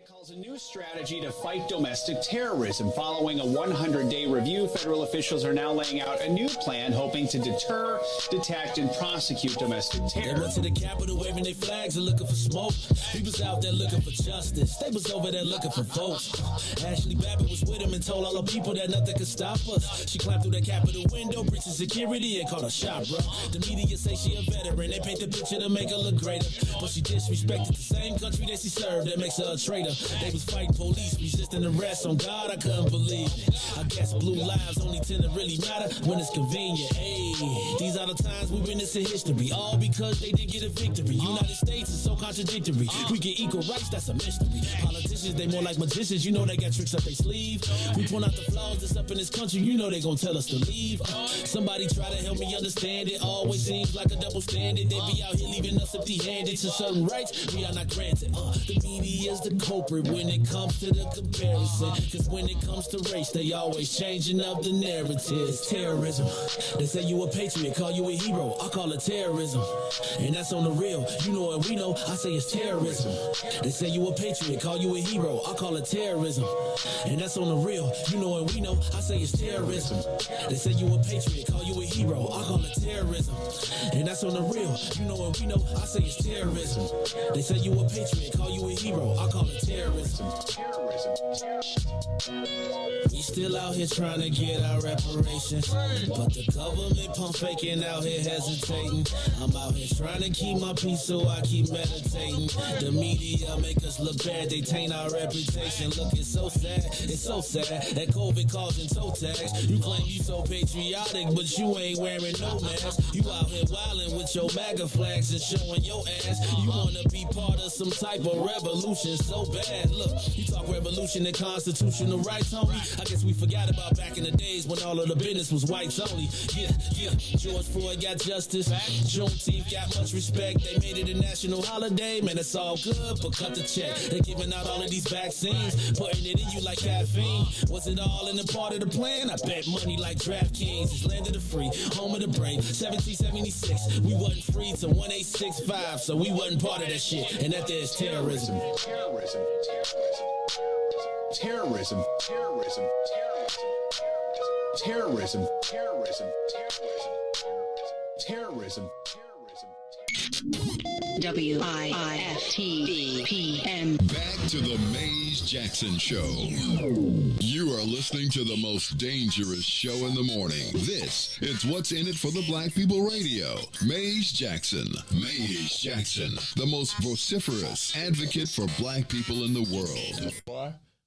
calls a new strategy to fight domestic terrorism. Following a 100-day review, federal officials are now laying out a new plan hoping to deter, detect, and prosecute domestic terror. They went to the Capitol waving their flags and looking for smoke. We was out there looking for justice. They was over there looking for votes. Ashley Babbitt was with him and told all the people that nothing could stop us. She climbed through the Capitol window, breached security, and called a shot, bro. The media say she a veteran. They paint the picture to make her look greater. But she disrespected the same country that she served. That makes her a traitor. They was fighting police, resisting arrest. On God, I couldn't believe it. I guess blue lives only tend to really matter when it's convenient. Hey, these are the times we witness in history. All because they didn't get a victory. United States is so contradictory. We get equal rights, that's a mystery. Politicians, they more like magicians. You know they got tricks up their sleeve. We point out the flaws that's up in this country. You know they gon' tell us to leave. Somebody try to help me understand it. Always seems like a double standard. They be out here leaving us empty-handed. To certain rights, we are not granted. The media is the culprit when it comes to the comparison. Cause when it comes to race, they always changing up the narratives. Terrorism. They say you a patriot, call you a hero. I call it terrorism. And that's on the real. You know what we know, I say it's terrorism. They say you a patriot, call you a hero. I call it terrorism. And that's on the real. You know what we know, I say it's terrorism. They say you a patriot, call you a hero. I call it terrorism. And that's on the real. You know what we know, I say it's terrorism. They say you a patriot, call you a hero. I call it terrorism. We still out here trying to get our reparations, but the government pump faking out here hesitating. I'm out here trying to keep my peace, so I keep meditating. The media make us look bad, they taint our reputation. Look, it's so sad that COVID causing toe tags. You claim you so patriotic, but you ain't wearing no mask. You out here wildin' with your MAGA flags and showing your ass. You wanna be part of some type of revolution so bad. Look, you talk revolution and constitutional rights, homie. I guess we forgot about back in the days when all of the business was whites only. Yeah. George Floyd got justice. Juneteenth got much respect. They made it a national holiday. Man, it's all good, but cut the check. They giving out all of these vaccines, putting it in you like caffeine. Was it all in the part of the plan? I bet money like DraftKings. It's land of the free, home of the brave. 1776, we wasn't free till 1865, so we wasn't part of that shit. And that there's terrorism. Terrorism. WIIFTBP. Back to the Maze Jackson Show. You are listening to the most dangerous show in the morning. This is What's in It for the Black People Radio. Maze Jackson. Maze Jackson, the most vociferous advocate for black people in the world.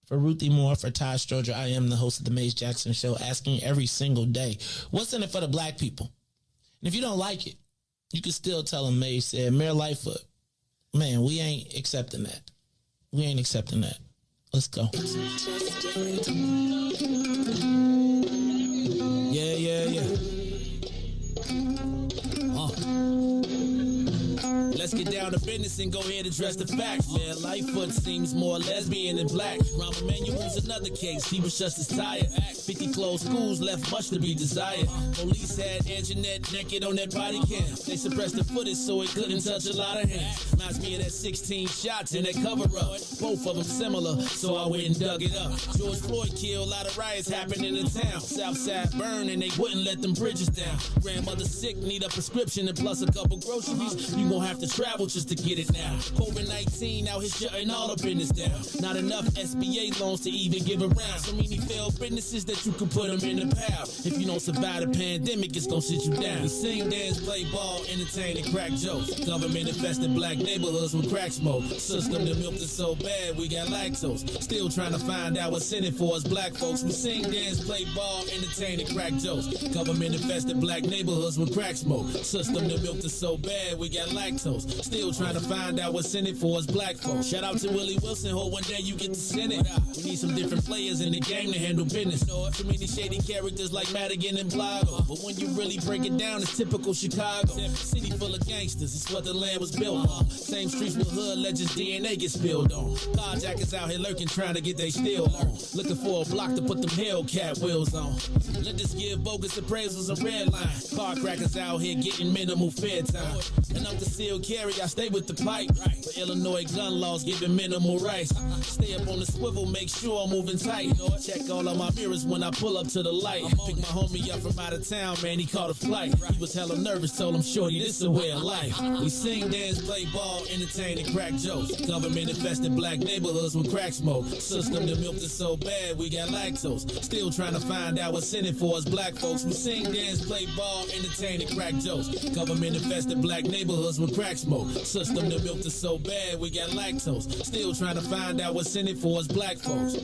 For Ruthie Moore, for Todd Stoger, I am the host of the Maze Jackson Show, asking every single day, what's in it for the black people? And if you don't like it, you can still tell them Maze said, Mayor Lightfoot, man, we ain't accepting that. We ain't accepting that. Let's go. Yeah. Let's get down to business and go ahead and address the facts, man. Lightfoot seems more lesbian than black. Rahm Emanuel's another case. He was just as tired. 50 closed schools left much to be desired. Police had Anjanette naked on that body cam. They suppressed the footage so it couldn't touch a lot of hands. Reminds me of that 16 shots in that cover-up. Both of them similar, so I went and dug it up. George Floyd killed, a lot of riots happened in the town. Southside burned and they wouldn't let them bridges down. Grandmother sick, need a prescription and plus a couple groceries. You gon' have to travel just to get it now. COVID-19 out here shutting all the business down. Not enough SBA loans to even give around. So many failed businesses that you can put them in the pile. If you don't survive the pandemic, it's gonna sit you down. We sing, dance, play ball, entertain, and crack jokes. Government infested black neighborhoods with crack smoke. System that milked us so bad, we got lactose. Still trying to find out what's in it for us black folks. We sing, dance, play ball, entertain, and crack jokes. Government infested black neighborhoods with crack smoke. System that milked us so bad, we got lactose. Still trying to find out what's in it for us black folks. Shout out to Willie Wilson, hope one day you get to Senate. We need some different players in the game to handle business. Too many shady characters like Madigan and Blago. But when you really break it down, it's typical Chicago. City full of gangsters, it's what the land was built on. Same streets with hood legends, DNA gets spilled on. Carjackers out here lurking, trying to get they steal on. Looking for a block to put them Hellcat wheels on. Let us give bogus appraisals a red line. Car crackers out here getting minimal fair time. And I'm concealed carry military, I stay with the pipe. But Illinois gun laws giving minimal rights. Stay up on the swivel, make sure I'm moving tight. Check all of my mirrors when I pull up to the light. Pick my homie up from out of town, man, he caught a flight. He was hella nervous, told him, shorty, this is a way of life. We sing, dance, play ball, entertain, and crack jokes. Government infested black neighborhoods with crack smoke. System that milked us so bad, we got lactose. Still trying to find out what's in it for us black folks. We sing, dance, play ball, entertain, and crack jokes. Government infested black neighborhoods with crack smoke. System that milked us so bad, we got lactose. Still trying to find out what's in it for us black folks.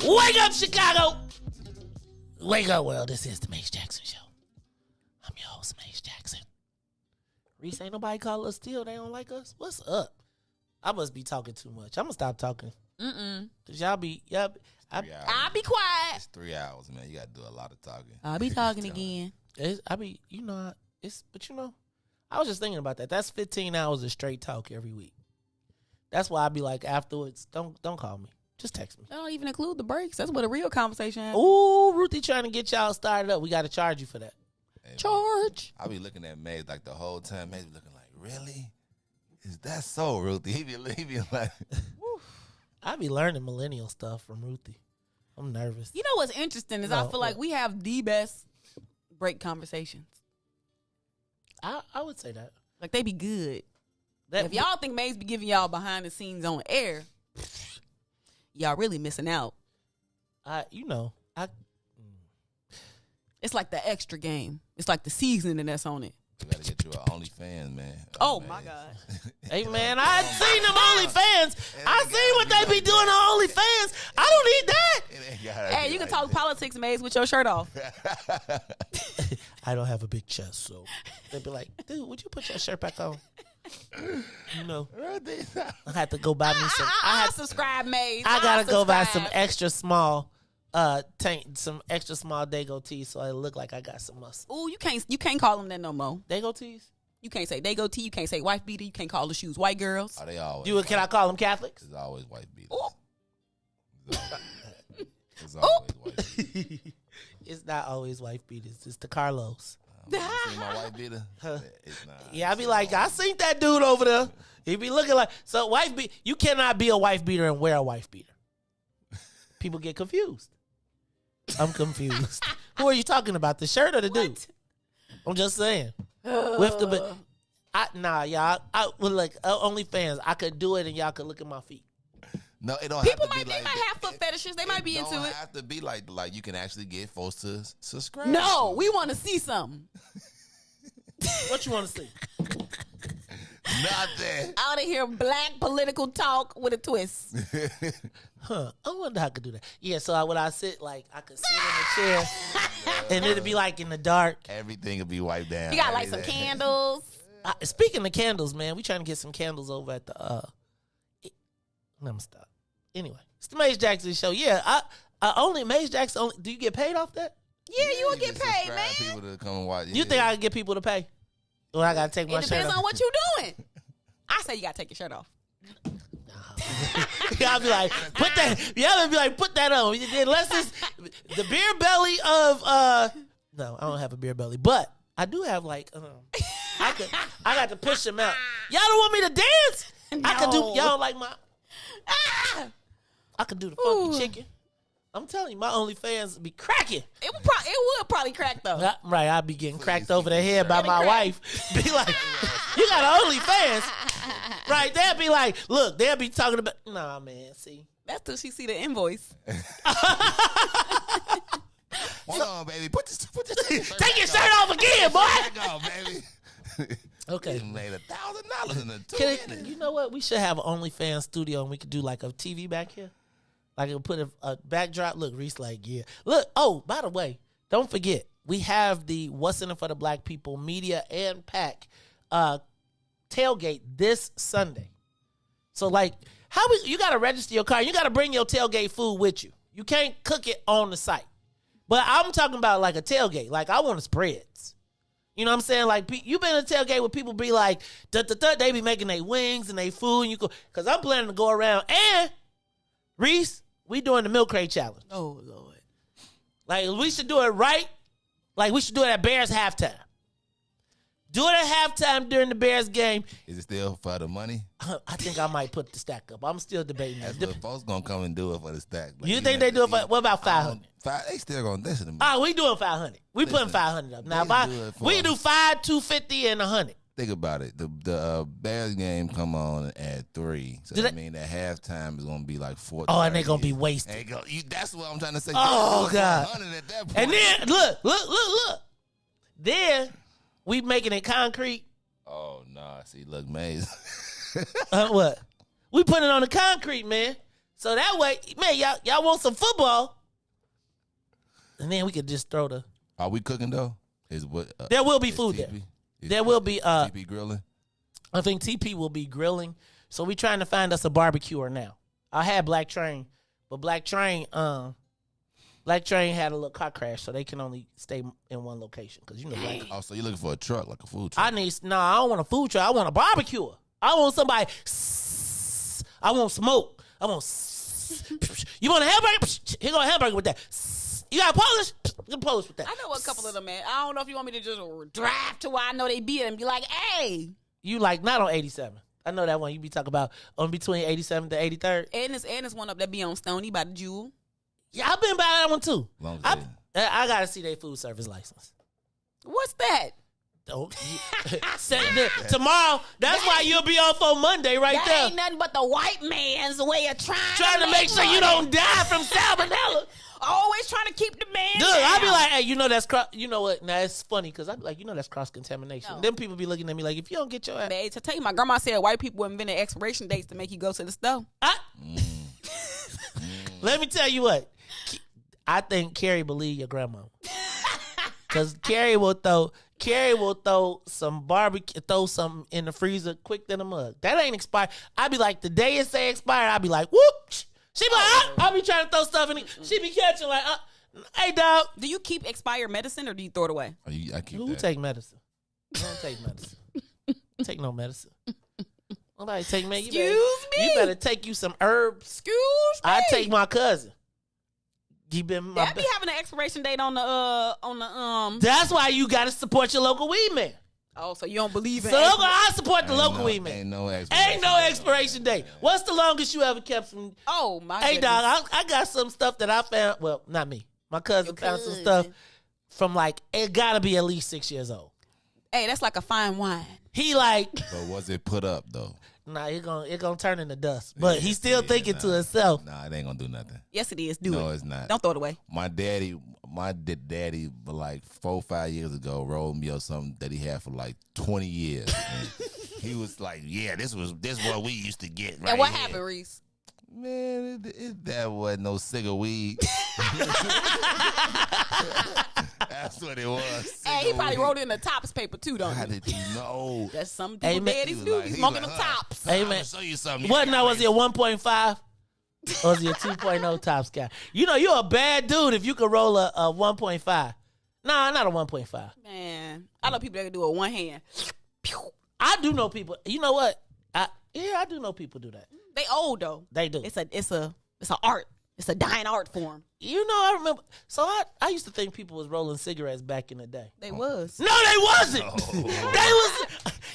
Wake up, Chicago! Wake up, world. This is the Mace Jackson Show. I'm your host, Mace Jackson. Riis, ain't nobody call us still. They don't like us. What's up? I must be talking too much. I'm gonna stop talking. Cause y'all be, I'll be quiet. It's 3 hours, man. You got to do a lot of talking. I'll be talking again. But I was just thinking about that. That's 15 hours of straight talk every week. That's why I be like afterwards, don't call me. Just text me. I don't even include the breaks. That's what a real conversation is. Ooh, Ruthie trying to get y'all started up. We got to charge you for that. Hey, Charge. I be looking at Maze like the whole time. Maze be looking like, really? Is that so, Ruthie? He be like, I be learning millennial stuff from Ruthie. I'm nervous. You know what's interesting is I feel like we have the best break conversations. I would say that. Like they be good. If y'all think Maze be giving y'all behind the scenes on air, y'all really missing out. It's like the extra game. It's like the seasoning that's on it. you got to get you an OnlyFans, man. My God. Hey, man, I seen them OnlyFans. I seen what they be doing on OnlyFans. I don't need that. Hey, you can talk politics, Maze, with your shirt off. I don't have a big chest, so they'd be like, dude, would you put your shirt back on? You know, I had to go buy me some. I subscribe, Maze. I gotta go buy some extra small some extra small Dago tees so I look like I got some muscle. Ooh, you can't call them that no more. Dago tees? You can't say Dago tee. You can't say wife beater. You can't call the shoes white girls. Are they always? Can I call them Catholics? It's always white beaters. It's always white beaters. It's not always white beaters. It's the Carlos. You see my white beater? It's not. Yeah, I be like, I seen that dude over there. He be looking like you cannot be a wife beater and wear a wife beater. People get confused. I'm confused. Who are you talking about? The shirt or the dude? I'm just saying. Y'all. I would like OnlyFans. I could do it and y'all could look at my feet. No, it don't. People have to might be like might have foot fetishes. They might be into it. Don't have to be like you can actually get folks to subscribe. No, we want to see something. What you want to see? Nothing. I want to hear black political talk with a twist. I wonder how I could do that. Yeah, so when I sit, like, I could sit in a chair and it'd be like in the dark. Everything would be wiped down. You got like some candles. Speaking of candles, man, we trying to get some candles over at the let me stop. Anyway, it's the Mace Jackson Show. Yeah, Mace Jackson. Do you get paid off that? Yeah, you will get paid, man. People to come and watch. You think I can get people to pay? Or I gotta take my shirt off? It depends on what you doing. I say you gotta take your shirt off. I'll be like, put that. Y'all be like, put that on. Unless it's the beer belly of no, I don't have a beer belly, but I do have like I got to push them out. Y'all don't want me to dance? No. I could do. Y'all don't like my. I could do the funky chicken. I'm telling you, my OnlyFans be cracking. It would probably crack though. Right, I'd be getting cracked over the head by my wife. Be like, you got an OnlyFans, right? They'll be like, look, they'll be talking about. Nah, man, see, that's till she see the invoice. Hold on, baby. Put this. Take your shirt off again, boy. Back off, baby. Okay. You made $1,000 in a 2 minutes. You know what? We should have an OnlyFans studio and we could do like a TV back here. Like I could put a backdrop. Look, Riis like, yeah. Look, oh, by the way, don't forget, we have the What's in it for the Black People Media and PAC tailgate this Sunday. So like, you got to register your car. You got to bring your tailgate food with you. You can't cook it on the site. But I'm talking about like a tailgate. Like I want spreads. You know what I'm saying? Like, you been in a tailgate where people be like, they be making their wings and their food. And you go, because I'm planning to go around. And, Riis, we doing the milk crate challenge. Oh, Lord. Like, we should do it right. Like, we should do it at Bears halftime. Do it at halftime during the Bears game. Is it still for the money? I think I might put the stack up. I'm still debating that. That's what folks gonna come and do it for the stack. Like, You think they do it for, what about 500? They still gonna listen to me. Oh, we doing 500. We putting 500 up. Now, we can do 5, 250, and 100. Think about it. The Bears game come on at 3. So that mean that halftime is gonna be like 4. Oh, and they gonna be wasted. That's what I'm trying to say. Oh, God. 100 at that point. And then, look. Then, we making it concrete. Oh, nah. See, look, Maze. What? We putting it on the concrete, man. So that way, man, y'all want some football. And then we could just throw the... Are we cooking, though? There will be food there. There will be... TP grilling? I think TP will be grilling. So we trying to find us a barbecuer now. I had Black Train, but Black Train had a little car crash, so they can only stay in one location. Because, Black... Oh, so you're looking for a truck, like a food truck? I don't want a food truck. I want a barbecuer. I want somebody... I want smoke. I want... You want a hamburger? Here go a hamburger with that. You got Polish? Get Polish with that. I know a couple of them, man. I don't know if you want me to just drive to where I know they be and be like, hey. You like not on 87. I know that one you be talking about on between 87 to 83rd. And it's one up that be on Stony by the Jewel. Yeah, I've been by that one too. I gotta see their food service license. What's that? Tomorrow, that's why you'll be off on Monday right that there. Ain't nothing but the white man's way of trying to make sure you don't die from salmonella. Always trying to keep the man Dude, down. I be like, hey, that's you know what? Now it's funny because I be like, that's cross contamination. Then people be looking at me like, if you don't get your ass. Man, to tell you, my grandma said white people invented expiration dates to make you go to the store. Let me tell you what. I think Carrie believe your grandma. Because Carrie will throw some barbecue, throw something in the freezer quick than a mug. That ain't expired. I be like, the day it say expired, I be like, whoop. She be like, I be trying to throw stuff in it. She be catching like, hey, dog. Do you keep expired medicine or do you throw it away? I keep Who take medicine? I don't take medicine. Take no medicine. Nobody take medicine. You better take you some herbs. Excuse me. I take my cousin. He been That be having an expiration date on the That's why you gotta support your local weed man. Oh, so you don't believe in I support the local weed man. Ain't no expiration date. What's the longest you ever kept from? Oh my! Hey, goodness. dog, I got some stuff that I found. Well, not me. My cousin found some stuff from it gotta be at least 6 years old. Hey, that's like a fine wine. He like. But was it put up though? Nah, it gonna turn into dust. But he's still thinking to himself. Nah, it ain't gonna do nothing. Yes, it is. Do it. No, it's not. Don't throw it away. My daddy, like 4 or 5 years ago, rolled me up something that he had for like 20 years. He was like, "Yeah, this what we used to get." Right and what here. happened, Riis? Man, that wasn't no cigar weed. That's what it was. Hey, he probably wrote it in the tops paper too, don't How he? did you know? That's some people daddies do. He's smoking the tops. Hey, man. Show you something. What now? Was he a 1.5? Or was he a 2.0 tops guy? You're a bad dude if you could roll a 1.5. Nah, not a 1.5. Man, I know people that can do it one hand. I do know people. You know what? I do know people do that. They old though. They do. It's a art. It's a dying art form. I remember. So I used to think people was rolling cigarettes back in the day. They was. No, they wasn't. They was.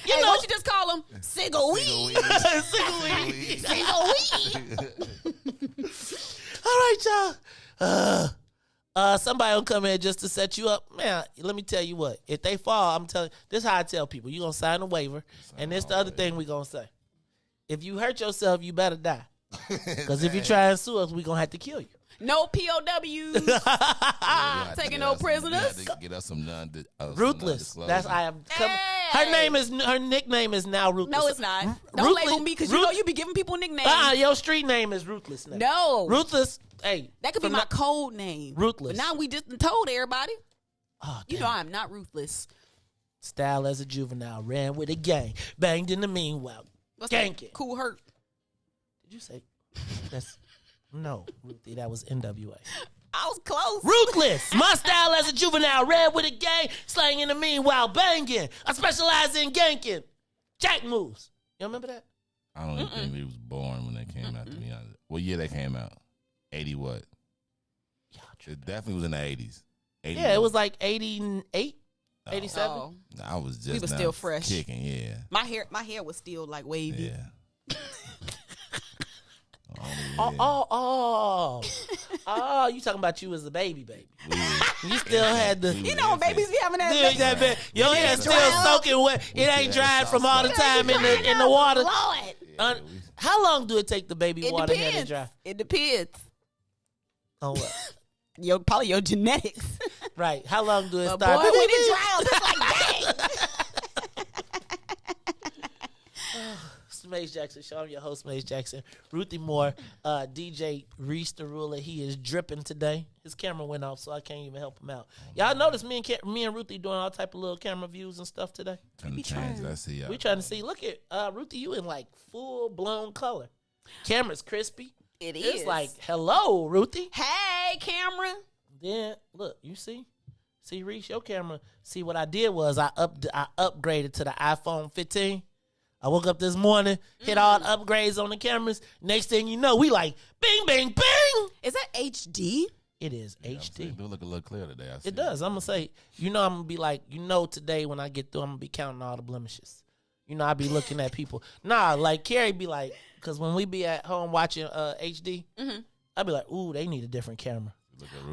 Hey, what you just call them? Cigar weed. Cigar weed. All right, y'all. Somebody will come in just to set you up. Man, let me tell you what. If they fall, I'm telling you, this is how I tell people. You're going to sign a waiver. And this the other thing we're going to say. If you hurt yourself, you better die. Because if you try and sue us, we're going to have to kill you. No POWs. Taking no prisoners. Get us some Ruthless. That's I am. Her nickname is now Ruthless. No, it's not. Don't label me because you be giving people nicknames. Your street name is Ruthless now. No. Ruthless. Hey. That could be my code name. Ruthless. But now we just told everybody. Oh, you know I'm not ruthless. Style as a juvenile. Ran with a gang. Banged in the meanwhile. What's Gank that? it. Cool hurt. Did you say that's no, Ruthie, that was NWA. I was close. Ruthless. My style as a juvenile. Red with a gang. Slang in the meanwhile. Banging. I specialize in ganking. Jack moves. You remember that? I don't even think he was born when that came out, to be honest. What year that came out? 80 what? It definitely was in the 80s. Yeah, it was like 88, 87. Oh. I was just We was still fresh. Kicking, yeah. My hair was still like wavy. Yeah. Oh, you talking about you as a baby. You still had the... You know when babies be having that... Your hair still soaking wet. It ain't dried from all the time in the water. Lord. How long do it take the baby water hair to dry? It depends. Oh, what? Probably your genetics. Right. How long do it But start? boy, when it dry out, it's like, dang. Maze Jackson, show him your host, Maze Jackson. Ruthie Moore, DJ Riis the Ruler. He is dripping today. His camera went off, so I can't even help him out. Y'all notice me and Ruthie doing all type of little camera views and stuff today? We trying to see. Look at Ruthie, you in like full blown color. Camera's crispy. It's like, hello, Ruthie. Hey, camera. Then look, you see Riis, your camera. See what I did was I upgraded to the iPhone 15. I woke up this morning, hit all the upgrades on the cameras. Next thing you know, we like bing, bing, bing. Is that HD? It is HD. It do look a little clear today. It does. I'm gonna say, I'm gonna be like, today when I get through, I'm gonna be counting all the blemishes. I be looking at people. Nah, like Carrie be like, because when we be at home watching HD, I be like, ooh, they need a different camera.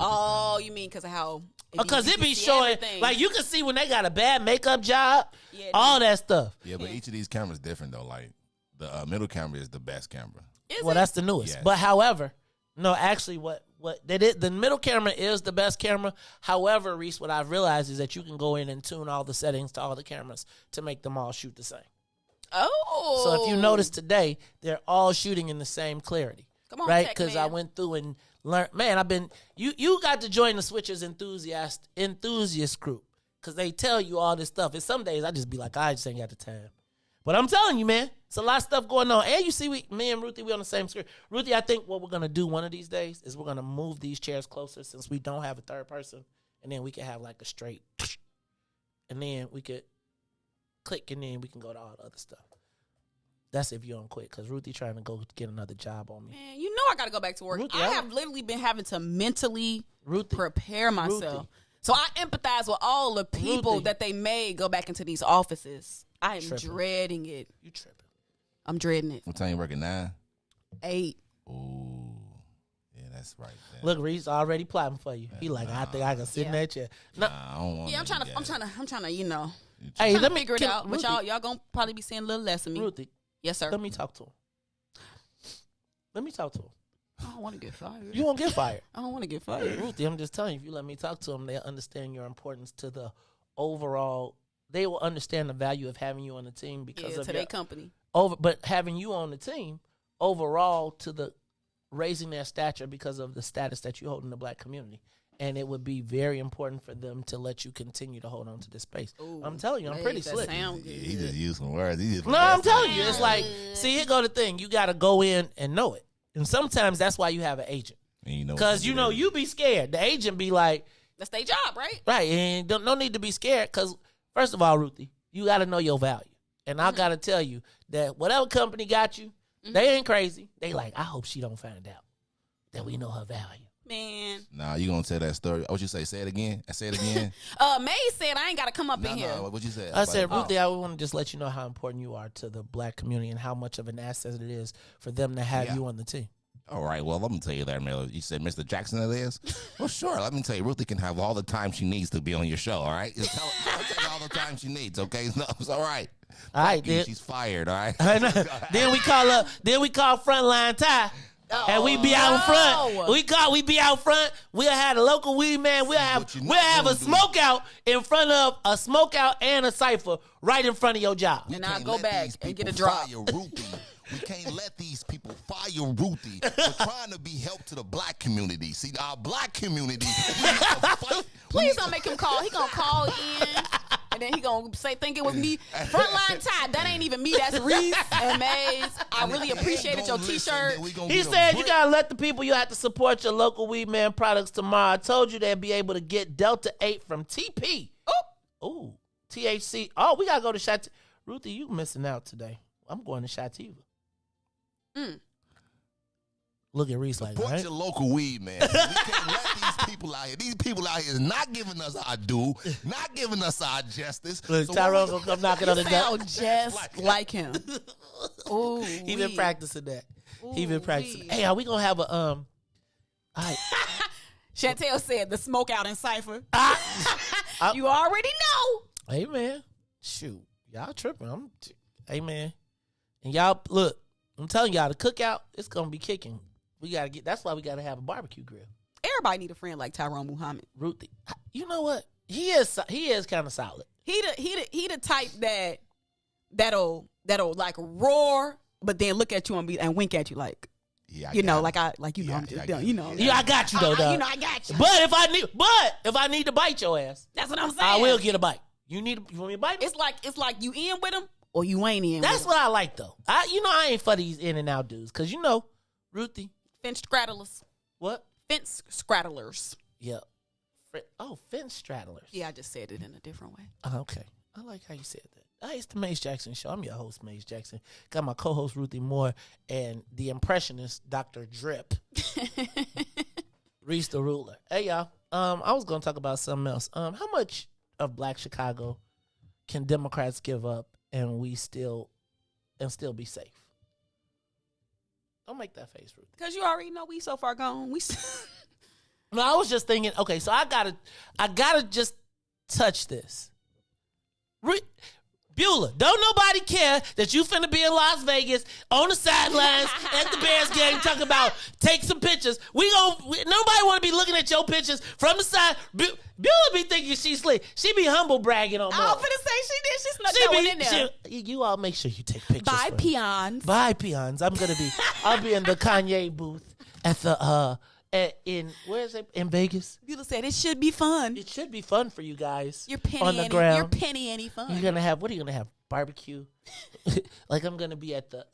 Oh, you mean because of how? Because it be showing, like you can see when they got a bad makeup job, all that stuff. Yeah, but each of these cameras different though. Like the middle camera is the best camera. That's the newest. Yes. But however, no, actually, the middle camera is the best camera. However, Riis, what I've realized is that you can go in and tune all the settings to all the cameras to make them all shoot the same. Oh, so if you notice today, they're all shooting in the same clarity. Come on, right? Because I went through and learned. Man, I've been you got to join the Switchers enthusiast group because they tell you all this stuff. And some days I just be like, I just ain't got the time. But I'm telling you, man, it's a lot of stuff going on. And you see, me and Ruthie, we on the same screen. Ruthie, I think what we're gonna do one of these days is we're gonna move these chairs closer since we don't have a third person, and then we can have like a straight, and then we could click, and then we can go to all the other stuff. That's if you don't quit, because Ruthie trying to go get another job on me. Man, you know I got to go back to work. Ruthie, I have literally been having to mentally prepare myself. Ruthie. So I empathize with all the people that they made go back into these offices. I am dreading it. You tripping. I'm dreading it. What time you working? 9? 8. Ooh. Yeah, that's right. Then. Look, Riis already plotting for you. He like, I think I can sit in that chair. Nah, I don't want I'm trying to, you know. Hey, let me figure it out. But y'all gonna probably be seeing a little less of me. Ruthie. Yes, sir. Let me talk to him. I don't want to get fired. You won't get fired. I don't want to get fired. Ruthie, I'm just telling you, if you let me talk to them, they'll understand your importance to the overall. They will understand the value of having you on the team because of their company. But having you on the team overall to the raising their stature because of the status that you hold in the black community. And it would be very important for them to let you continue to hold on to this space. Ooh, I'm telling you, I'm pretty slick. He just used some words. No, I'm telling you, it's like, see, here go the thing. You got to go in and know it. And sometimes that's why you have an agent. Because, you be scared. The agent be like. That's their job, right? Right. And no need to be scared because, first of all, Ruthie, you got to know your value. And I got to tell you that whatever company got you, they ain't crazy. They like, I hope she don't find out that we know her value. Man. Nah, you gonna tell that story? What you say? Say it again. Say it again. May said I ain't gotta come up in here. What you say? I said, Ruthie, I want to just let you know how important you are to the black community and how much of an asset it is for them to have you on the team. All right, well, let me tell you that, Miller. You said Mr. Jackson it is? Well, sure. Let me tell you, Ruthie can have all the time she needs to be on your show, all right? Just tell her all the time she needs, okay? No, it's all right. All right, then. She's fired, all right? Then we call Frontline Ty. And we be out in front. We be out front. We'll have a local weed man. We'll have a smokeout in front of a smokeout and a cipher right in front of your job. And I'll go back and get a drop. We can't let these people fire Ruthie for trying to be help to the black community. See, our black community. Please don't make him call. He gonna call in. And then he gonna think it was me. Frontline Todd, that ain't even me. That's Riis and Maze. I really appreciated your T-shirt. He said you gotta let the people you have to support your local Weed Man products tomorrow. I told you they'd be able to get Delta 8 from TP. Ooh, THC. Oh, we gotta go to Shot. Ruthie, you missing out today. I'm going to Shativa. Look at Riis like, support your local weed, man. We can't let these people out here. These people out here is not giving us our due, not giving us our justice. Look, So Tyrone gonna come knocking on the door. Sound just like him. Ooh, He been practicing that. He been practicing. Hey, are we gonna have a all right. Chantel said the smoke out in Cypher. You already know. Hey man, shoot, y'all tripping. Hey man, and y'all look. I'm telling y'all, the cookout, it's gonna be kicking. We gotta get. That's why we gotta have a barbecue grill. Everybody need a friend like Tyrone Muhammad. Ruthie, you know what? He is kind of solid. He the type that'll like roar, but then look at you and wink at you like. Yeah, I'm just done. You know, I got you though, dog. You know, I got you. But if I need to bite your ass, that's what I'm saying. I will get a bite. You want me to bite him? It's like you in with him or you ain't in. That's what I like though. I ain't for these in and out dudes because Ruthie. Fence straddlers. What? Fence straddlers. Yeah. Fence straddlers. Yeah, I just said it in a different way. Okay. I like how you said that. It's the Maze Jackson Show. I'm your host, Maze Jackson. Got my co-host, Ruthie Moore, and the impressionist, Dr. Drip. Riis the Ruler. Hey, y'all. I was going to talk about something else. How much of Black Chicago can Democrats give up and still be safe? Don't make that face, Ruthie. Because you already know we so far gone. No, I was just thinking, okay, so I gotta just touch this. Beulah, don't nobody care that you finna be in Las Vegas on the sidelines at the Bears game talking about take some pictures. Nobody want to be looking at your pictures from the side. Beulah be thinking she's slick. She be humble bragging on. I was finna say she did. She snuck that one in there. You all make sure you take pictures. Bye, peons. Bye, peons. I'll be in the Kanye booth at the where is it? In Vegas. Beulah said it should be fun. It should be fun for you guys. Your penny on the ground. Your penny any fun. What are you gonna have? Barbecue. Like I'm gonna be at the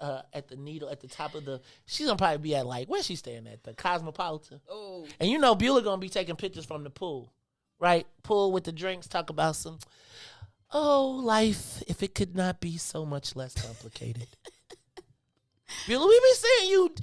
Needle at the top of the. She's gonna probably be at where's she staying at? The Cosmopolitan. Oh. And Beulah gonna be taking pictures from the pool, right? Pool with the drinks. Talk about some. Oh, life if it could not be so much less complicated. Beulah, we be seeing you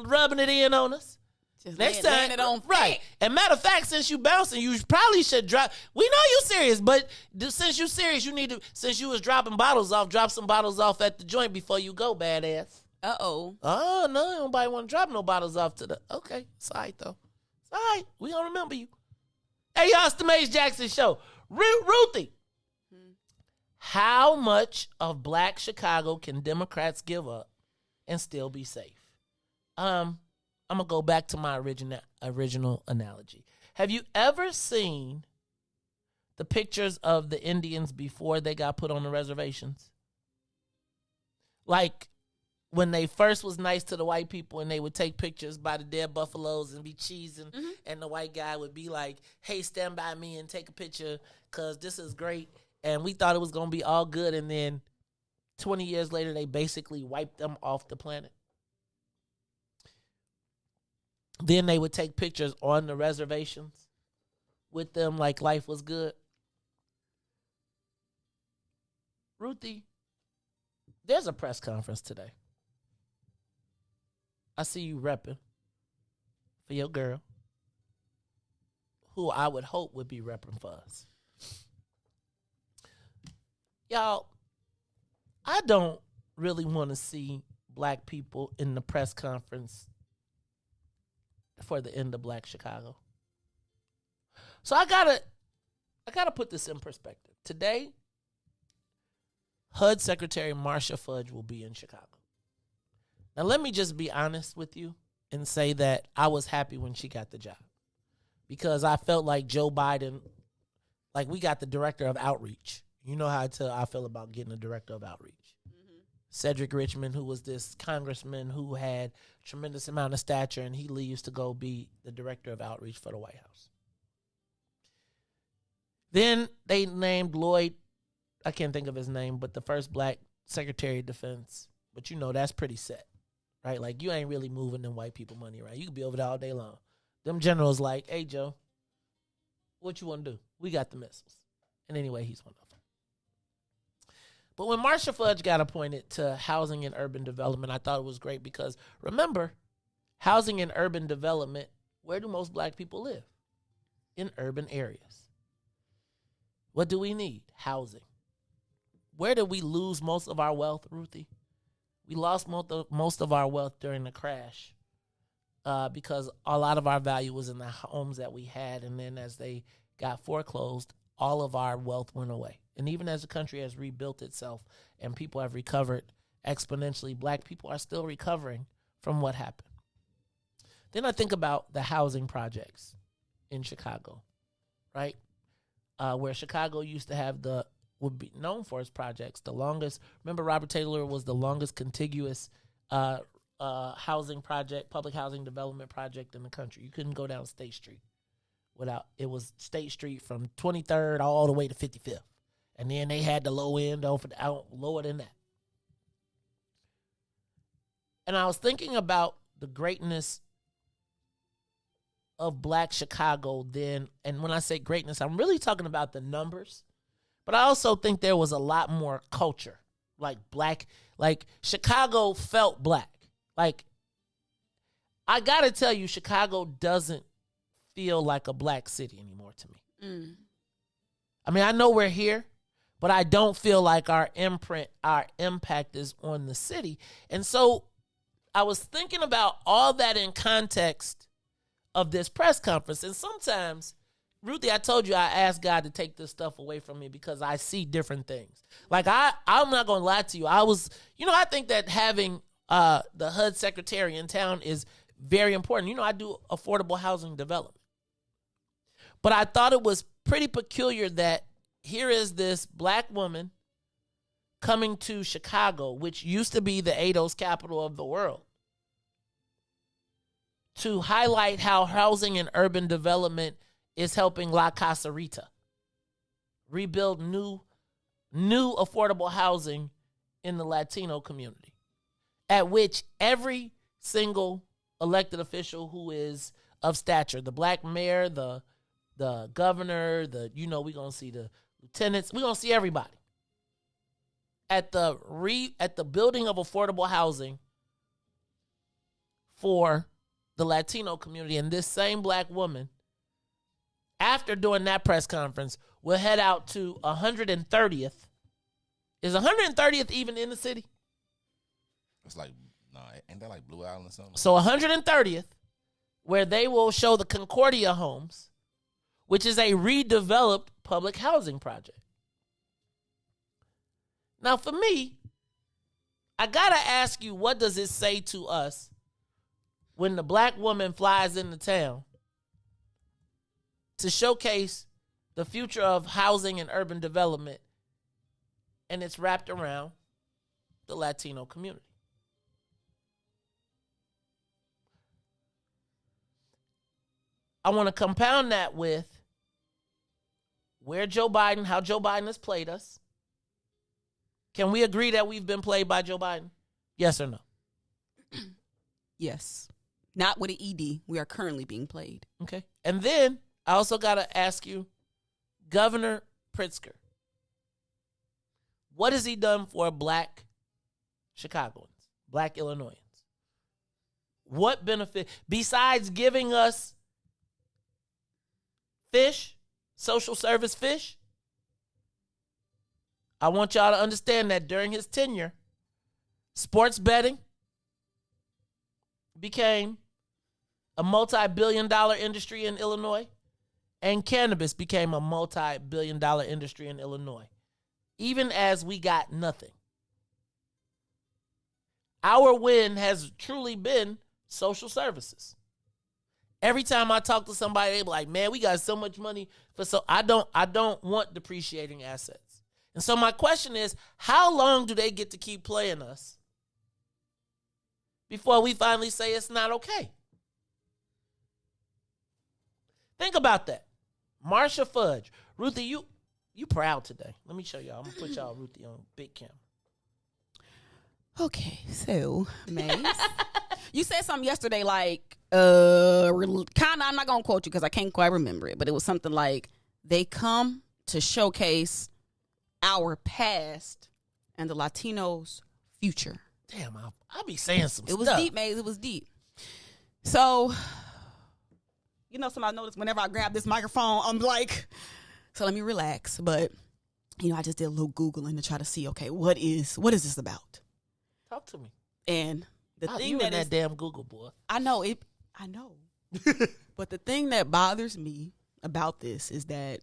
rubbing it in on us. Just next time, it on right? And matter of fact, since you bouncing, you probably should drop. We know you serious, but since you serious, you need to. Since you was dropping bottles off, drop some bottles off at the joint before you go, badass. Oh no, nobody want to drop no bottles off to the. Okay, it's all right though. It's all right. We gonna remember you. Hey y'all, it's the Maze Jackson Show. Ruthie, how much of Black Chicago can Democrats give up and still be safe? I'm going to go back to my original analogy. Have you ever seen the pictures of the Indians before they got put on the reservations? Like when they first was nice to the white people and they would take pictures by the dead buffaloes and be cheesing, and the white guy would be like, hey, stand by me and take a picture because this is great. And we thought it was going to be all good. And then 20 years later, they basically wiped them off the planet. Then they would take pictures on the reservations with them like life was good. Ruthie, there's a press conference today. I see you repping for your girl, who I would hope would be repping for us. Y'all, I don't really want to see Black people in the press conference for the end of Black Chicago. So I gotta put this in perspective. Today, HUD Secretary Marsha Fudge will be in Chicago. Now let me just be honest with you and say that I was happy when she got the job. Because I felt like Joe Biden, like we got the director of outreach. You know how I feel about getting a director of outreach. Cedric Richmond, who was this congressman who had a tremendous amount of stature, and he leaves to go be the director of outreach for the White House. Then they named Lloyd, I can't think of his name, but the first black Secretary of Defense. But you know that's pretty set, right? Like you ain't really moving them white people money, right? You could be over there all day long. Them generals like, hey, Joe, what you want to do? We got the missiles. And anyway, he's one of them. But when Marcia Fudge got appointed to Housing and Urban Development, I thought it was great because, remember, housing and urban development, where do most black people live? In urban areas. What do we need? Housing. Where did we lose most of our wealth, Ruthie? We lost most of our wealth during the crash because a lot of our value was in the homes that we had, and then as they got foreclosed, all of our wealth went away. And even as the country has rebuilt itself and people have recovered exponentially, black people are still recovering from what happened. Then I think about the housing projects in Chicago, right? Where Chicago used to have would be known for its projects. The longest, remember Robert Taylor was the longest contiguous housing project, public housing development project in the country. You couldn't go down State Street without, it was State Street from 23rd all the way to 55th. And then they had the low end out lower than that. And I was thinking about the greatness of black Chicago then. And when I say greatness, I'm really talking about the numbers. But I also think there was a lot more culture, like black, like Chicago felt black. Like, I got to tell you, Chicago doesn't feel like a black city anymore to me. I mean, I know we're here, but I don't feel like our imprint, our impact is on the city. And so I was thinking about all that in context of this press conference. And sometimes, Ruthie, I told you I asked God to take this stuff away from me because I see different things. Like, I'm not going to lie to you. I think that having the HUD secretary in town is very important. You know, I do affordable housing development. But I thought it was pretty peculiar that here is this black woman coming to Chicago, which used to be the ADOS capital of the world, to highlight how housing and urban development is helping La Casa Rita rebuild new affordable housing in the Latino community, at which every single elected official who is of stature, the black mayor, the governor, we're going to see the lieutenants, we're going to see everybody at the building of affordable housing for the Latino community. And this same black woman, after doing that press conference, will head out to 130th. Is 130th even in the city? It's like, no, ain't that like Blue Island or something? So 130th, where they will show the Concordia homes, which is a redeveloped public housing project. Now, for me, I got to ask you, what does it say to us when the black woman flies into town to showcase the future of housing and urban development, and it's wrapped around the Latino community? I want to compound that with how Joe Biden has played us. Can we agree that we've been played by Joe Biden? Yes or no? Yes. Not with an ED. We are currently being played. Okay. And then I also got to ask you, Governor Pritzker, what has he done for black Chicagoans, black Illinoisans? What benefit, besides giving us fish, social service fish? I want y'all to understand that during his tenure, sports betting became a multi-billion-dollar industry in Illinois, and cannabis became a multi-billion-dollar industry in Illinois, even as we got nothing. Our win has truly been social services. Every time I talk to somebody, they be like, man, we got so much money I don't want depreciating assets. And so my question is, how long do they get to keep playing us before we finally say it's not okay? Think about that. Marcia Fudge. Ruthie, you proud today. Let me show y'all. I'm going to put y'all Ruthie on big cam. Okay, so, Maze, you said something yesterday like, kind of, I'm not going to quote you because I can't quite remember it, but it was something like, they come to showcase our past and the Latinos' future. Damn, I'll be saying some stuff. It was deep, Maze. It was deep. So, you know, somebody noticed whenever I grab this microphone, I'm like, so let me relax. But, you know, I just did a little Googling to try to see, okay, what is this about? Talk to me. And the thing that damn Google boy. I know. But the thing that bothers me about this is that,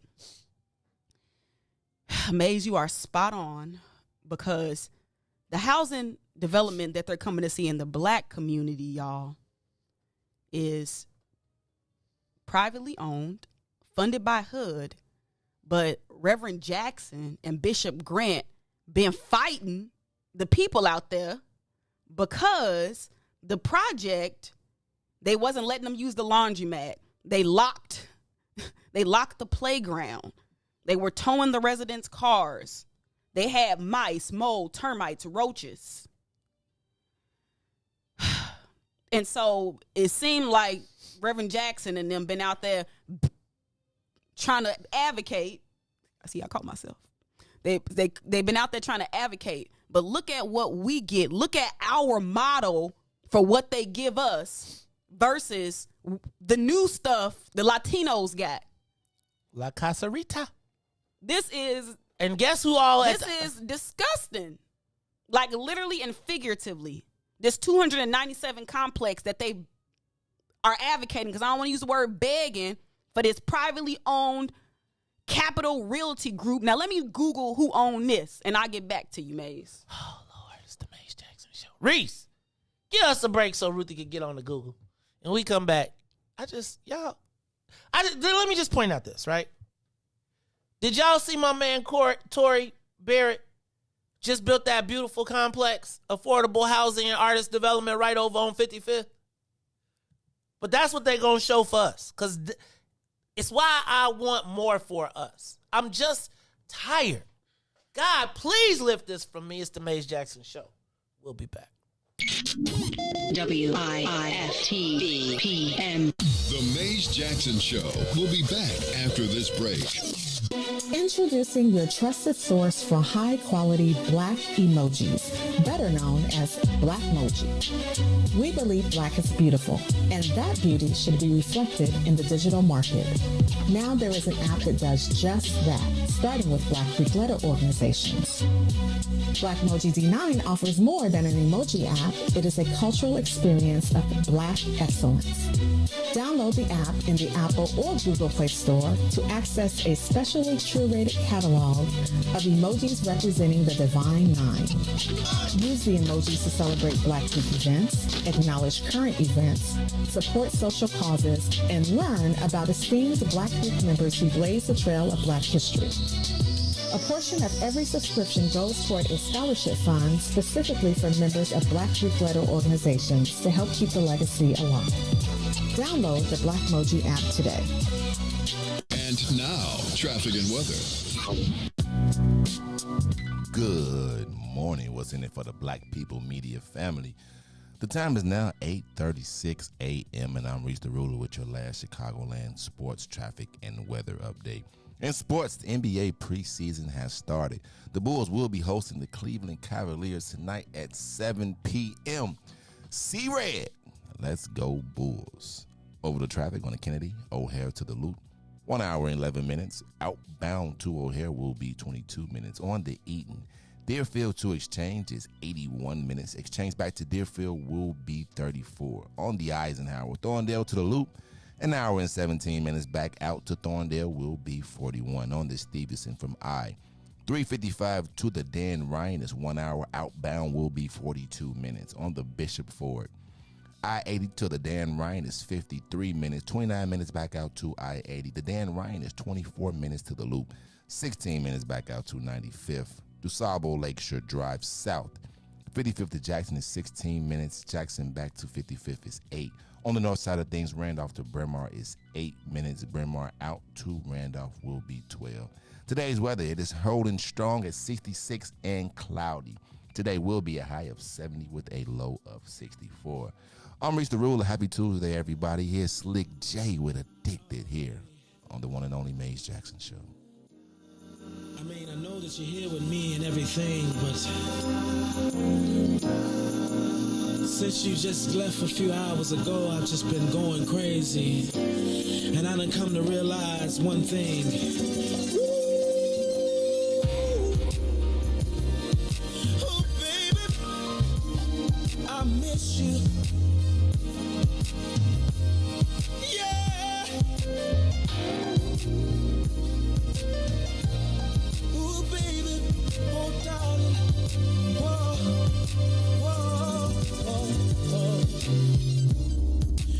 Maze, you are spot on, because the housing development that they're coming to see in the black community, y'all, is privately owned, funded by HUD, but Reverend Jackson and Bishop Grant been fighting the people out there because the project, they wasn't letting them use the laundromat. They locked the playground. They were towing the residents' cars. They had mice, mold, termites, roaches. And so it seemed like Reverend Jackson and them been out there trying to advocate. I see I caught myself. They've been out there trying to advocate. But look at what we get. Look at our model for what they give us versus the new stuff the Latinos got. La Casarita. And guess who all? This is disgusting. Like literally and figuratively. This 297 complex that they are advocating, because I don't want to use the word begging, for this privately owned Capital Realty Group. Now, let me Google who owned this, and I'll get back to you, Maze. Oh, Lord, it's the Maze Jackson Show. Riis, give us a break so Ruthie can get on the Google. And we come back. Let me just point out this, right? Did y'all see my man Tory Barrett just built that beautiful complex, affordable housing and artist development right over on 55th? But that's what they're going to show for us, because it's why I want more for us. I'm just tired. God, please lift this from me. It's the Maze Jackson Show. We'll be back. WIIFTBP. The Maze Jackson Show will be back after this break. Introducing your trusted source for high-quality black emojis, better known as Blackmoji. We believe black is beautiful, and that beauty should be reflected in the digital market. Now there is an app that does just that, starting with Black Greek letter organizations. Blackmoji D9 offers more than an emoji app. It is a cultural experience of black excellence. Download the app in the Apple or Google Play Store to access a specially curated catalog of emojis representing the Divine Nine. Use the emojis to celebrate Black Greek events, acknowledge current events, support social causes, and learn about esteemed Black Greek members who blaze the trail of Black history. A portion of every subscription goes toward a scholarship fund specifically for members of Black Greek letter organizations to help keep the legacy alive. Download the Blackmoji app today. And now, traffic and weather. Good morning. What's in it for the Black People Media family? The time is now 8:36 a.m. and I'm Riis the Ruler with your last Chicagoland sports, traffic, and weather update. In sports, the NBA preseason has started. The Bulls will be hosting the Cleveland Cavaliers tonight at 7 p.m. See Red. Let's go Bulls. Over the traffic on the Kennedy, O'Hare to the Loop, 1 hour and 11 minutes. Outbound to O'Hare will be 22 minutes. On the Eaton, Deerfield to Exchange is 81 minutes. Exchange back to Deerfield will be 34. On the Eisenhower, Thorndale to the Loop, an hour and 17 minutes. Back out to Thorndale will be 41. On the Stevenson from I-355 to the Dan Ryan is 1 hour. Outbound will be 42 minutes. On the Bishop Ford, I-80 to the Dan Ryan is 53 minutes. 29 minutes back out to I-80. The Dan Ryan is 24 minutes to the Loop. 16 minutes back out to 95th. DuSable Lakeshore Drive South. 55th to Jackson is 16 minutes. Jackson back to 55th is 8. On the north side of things, Randolph to Bryn Mawr is 8 minutes. Bryn Mawr out to Randolph will be 12. Today's weather, it is holding strong at 66 and cloudy. Today will be a high of 70 with a low of 64. I'm Riis the Ruler. Happy Tuesday, everybody. Here's Slick J with Addicted here on the one and only Maze Jackson Show. I mean, I know that you're here with me and everything, but since you just left a few hours ago, I've just been going crazy. And I done come to realize one thing. Oh, baby, I miss you. Yeah. Oh, baby, oh, darling. Whoa, whoa, oh.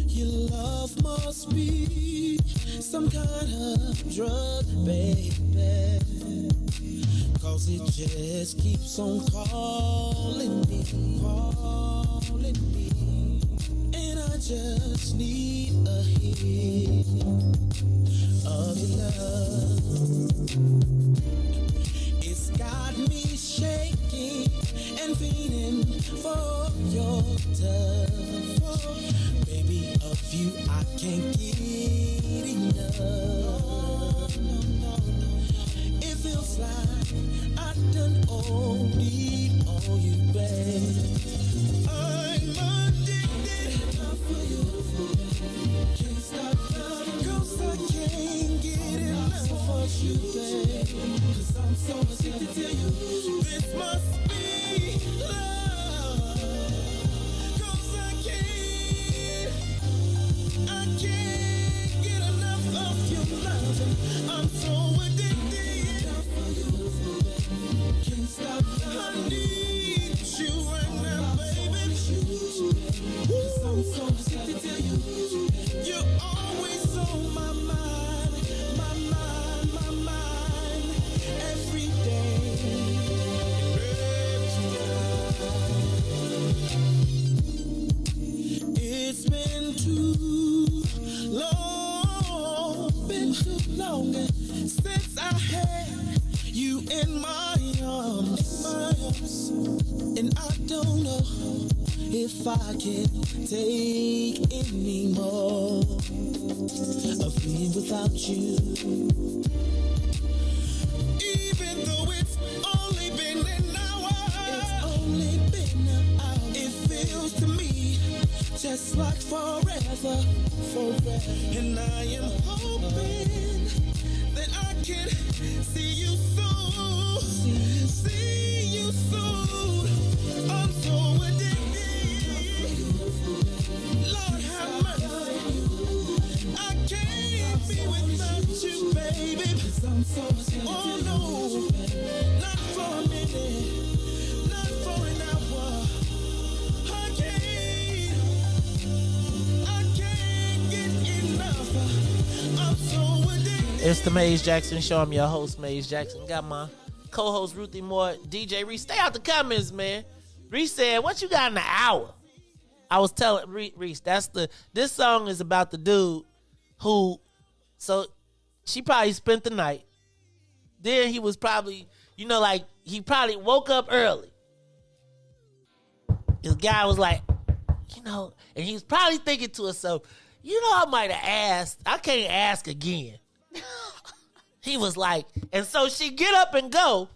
Your love must be some kind of drug, baby, 'cause it just keeps on calling me, and I just need a hit of your love. It's got me shaking and feeling for your touch. Baby, of you I can't get enough. It feels like I done OD'd on you, babe. I'm addicted for you. Can't stop loving 'cause I can't get enough of you, babe. 'Cause I'm so addicted to you. This must be love. 'Cause I can't get enough of your love. I'm so addicted. Can't stop. I need you right now, baby. 'Cause I'm so addicted to you. You're always on my mind, my mind, my mind, every day. It's been too long since I had you in my arms, and I don't know if I can take any more of being without you. Even though it's only been an hour, it feels to me just like forever. And I am hoping that I can see you soon. See you soon. I'm so addicted. Lord have mercy. I can't be without you, baby. Oh no, not for a minute, not for an hour. It's the Maze Jackson Show. I'm your host, Maze Jackson. Got my co-host, Ruthie Moore, DJ Riis. Stay out the comments, man. Riis said, what you got in an hour? I was telling Riis, this song is about the dude who, so she probably spent the night. Then he was probably, like, he probably woke up early. This guy was like, and he was probably thinking to himself, I might have asked. I can't ask again. He was like, and so she get up and go,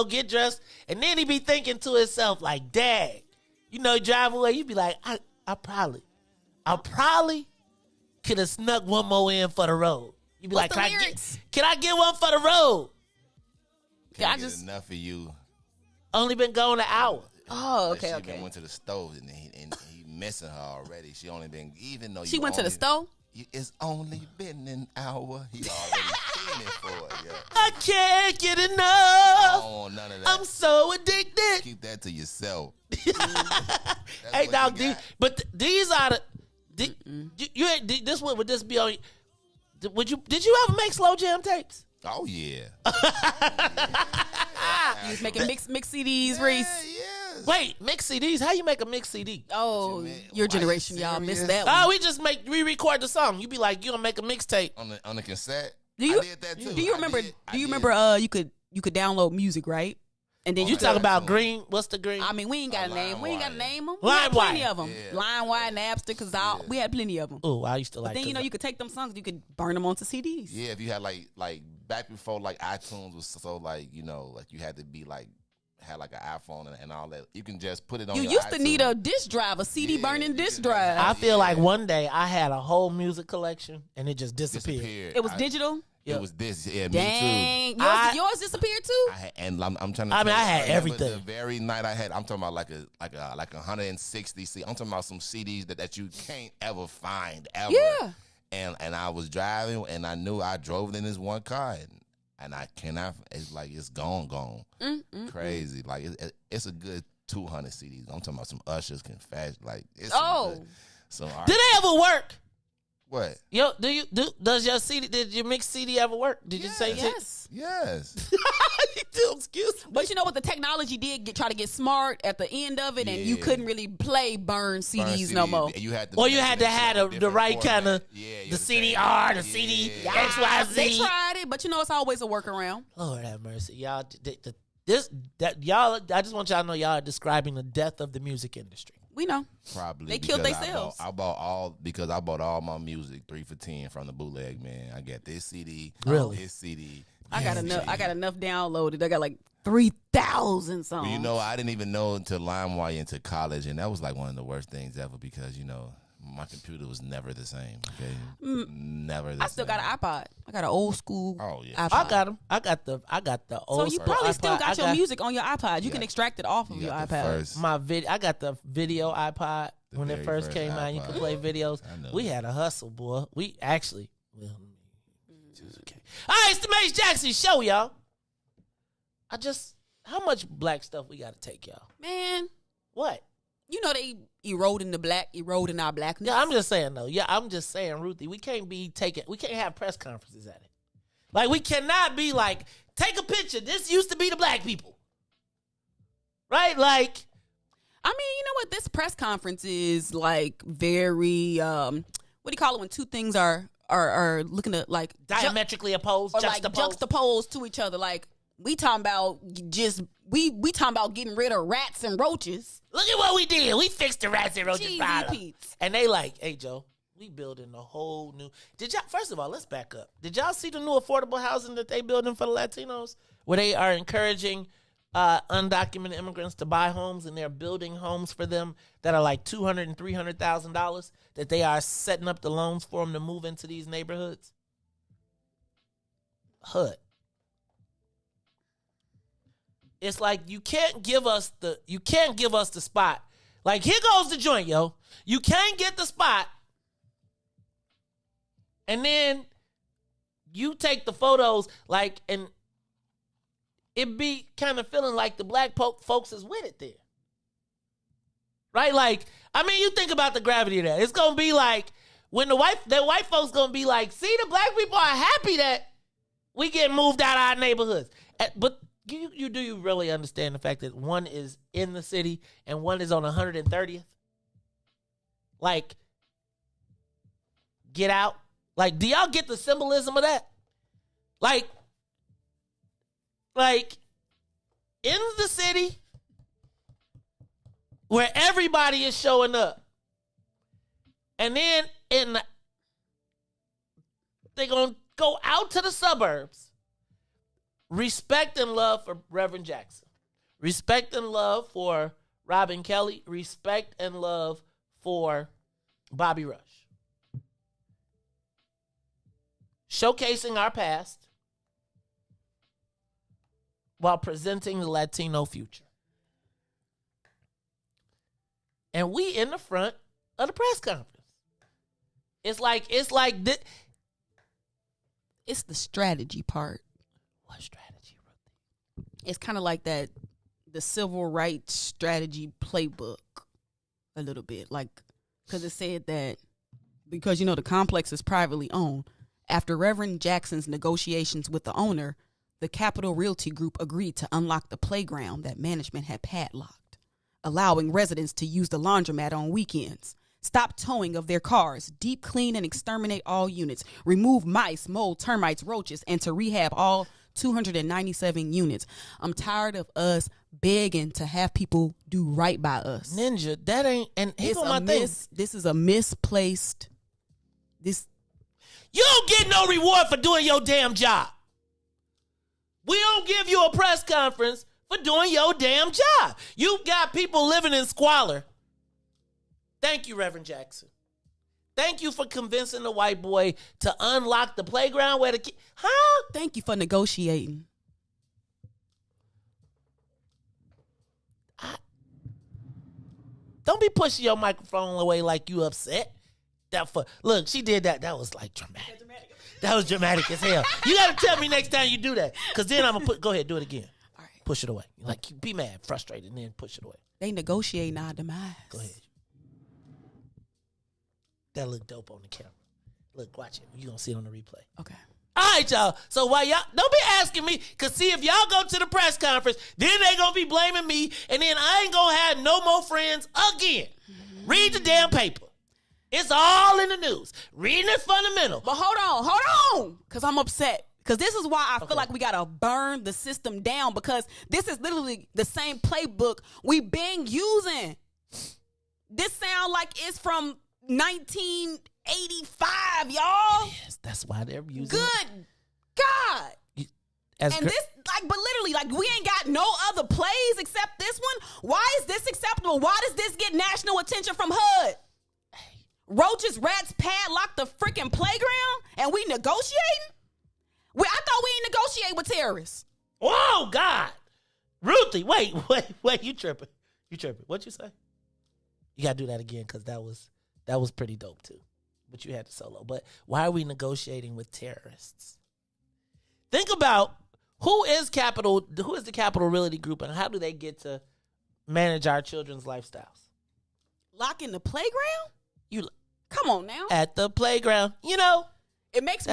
get dressed. And then he be thinking to himself like, dang, drive away. You be like, I probably could have snuck one more in for the road. You be like, can I get one for the road? Can't get enough of you. Only been gone an hour. Oh, okay, she went to the stove and he missing her already. She only been, even though she went to the stove. It's only been an hour. He already seen it for her. Yeah. I can't get enough. I don't want none of that. I'm so addicted. Keep that to yourself. Hey, dog. But these are the. This one would this be on? Did you ever make slow jam tapes? Oh yeah. You was making mix CDs, Riis. Yeah. Wait, mix CDs? How you make a mix CD? Oh, your generation, y'all missed that one. Oh, we record the song. You be like, you gonna make a mixtape on the cassette. Do you, I did that too. Do you remember? Do you remember? You could download music, right? And then you talk about green. What's the green? I mean, we ain't got to name. We ain't got to name them. LimeWire. Plenty of them. LimeWire, Napster, because we had plenty of them. Oh, I used to like. But then you could take them songs, you could burn them onto CDs. Yeah, if you had like back before like iTunes was so like like you had to be like had like an iPhone and all that. You can just put it on. You your used to iTunes. need a disk drive, a CD burning disk drive. I feel like one day I had a whole music collection and it just disappeared. It was digital. It was this, yeah, Dang. me too. Yours disappeared too. I'm trying to. I mean, I had remember everything. The very night I had, I'm talking about like 160. I'm talking about some CDs that you can't ever find ever. Yeah. And I was driving and I knew I drove it in this one car and I cannot. It's like it's gone. Crazy. Like it's a good 200 CDs. I'm talking about some Ushers, Confession. Like it's some Did they ever work? What? Yo, does your CD? Did your mix CD ever work? Did you say yes? Yes. Excuse me. But you know what? The technology did try to get smart at the end of it, and you couldn't really play burn CDs no more. You had to, you had to have the right kind of the CDR, the CD XYZ. They tried it, but it's always a workaround. Lord have mercy, y'all. I just want y'all to know y'all are describing the death of the music industry. We know. Probably they killed because themselves. I bought all my music 3 for $10 from the bootleg man. I got this CD, this CD. I got enough downloaded. I got like 3,000 songs. Well, I didn't even know until LimeWire into college, and that was like one of the worst things ever because my computer was never the same. Okay, never. The same. I still got an iPod. I got an old school. Oh yeah, I got them. I got the old. So you probably iPod. still got your music on your iPod. You can extract it off of your iPad. I got the video iPod when it first came out. You could play videos. We had a hustle, boy. We actually. Okay. All right, it's the Mace Jackson show, y'all. How much black stuff we got to take, y'all? Man, what? They eroding our blackness. Yeah, I'm just saying though. Yeah, I'm just saying, Ruthie, we can't have press conferences at it. Like, we cannot be like, take a picture. This used to be the black people. Right? Like, I mean, you know what? This press conference is like very, what do you call it when two things are looking to like diametrically opposed, or juxtaposed to each other. Like, we talking about we talking about getting rid of rats and roaches. Look at what we did. We fixed the rats and roaches problem. Pete's. And they like, hey Joe, we building a whole new. First of all, let's back up. Did y'all see the new affordable housing that they building for the Latinos, where they are encouraging undocumented immigrants to buy homes, and they're building homes for them that are like $200,000 and $300,000 that they are setting up the loans for them to move into these neighborhoods? HUD. It's like you can't give us the spot. Like, here goes the joint, yo. You can't get the spot, and then you take the photos, like, and it be kind of feeling like the black folks is with it there. Right? Like, I mean, you think about the gravity of that. It's gonna be like when the white folks gonna be like, see, the black people are happy that we get moved out of our neighborhoods. But do you really understand the fact that one is in the city and one is on 130th? Like, get out. Like, do y'all get the symbolism of that? Like in the city where everybody is showing up, and then they're gonna go out to the suburbs. Respect and love for Reverend Jackson. Respect and love for Robin Kelly. Respect and love for Bobby Rush. Showcasing our past while presenting the Latino future. And we in the front of the press conference. It's like this. It's the strategy part. What strategy, Ruthie? It's kind of like the civil rights strategy playbook a little bit. Like, because it said that because, the complex is privately owned, after Reverend Jackson's negotiations with the owner, the Capital Realty Group agreed to unlock the playground that management had padlocked. allowing residents to use the laundromat on weekends. Stop towing of their cars. Deep clean and exterminate all units. Remove mice, mold, termites, roaches, and to rehab all 297 units. I'm tired of us begging to have people do right by us. Ninja, that ain't, and here's my thing. This is a misplaced, you don't get no reward for doing your damn job. We don't give you a press conference for doing your damn job. You've got people living in squalor. Thank you, Reverend Jackson. Thank you for convincing the white boy to unlock the playground where the kid. Huh? Thank you for negotiating. Don't be pushing your microphone away like you upset. Look, she did that. That was like dramatic. That was dramatic as hell. You got to tell me next time you do that, because then I'm going to go ahead, do it again. All right. Push it away. Like, be mad, frustrated, and then push it away. They negotiating our demise. Go ahead. That look dope on the camera. Look, watch it. You're going to see it on the replay. Okay. All right, y'all. So while y'all, don't be asking me, because see, if y'all go to the press conference, then they going to be blaming me, and then I ain't going to have no more friends again. Read the damn paper. It's all in the news. Reading is fundamental. But hold on. Because I'm upset. Because this is why I feel like we got to burn the system down, because this is literally the same playbook we've been using. This sound like it's from 1985, y'all. Yes, that's why they're using Good God. But literally, like, we ain't got no other plays except this one. Why is this acceptable? Why does this get national attention from HUD? Roaches, rats, padlock the freaking playground, and we negotiating? I thought we ain't negotiate with terrorists. Oh, God. Ruthie, wait, you tripping. What you say? You got to do that again, because that was pretty dope, too. But you had to solo. But why are we negotiating with terrorists? Think about who is the Capital Realty Group, and how do they get to manage our children's lifestyles? Lock in the playground? Come on now. At the playground, It makes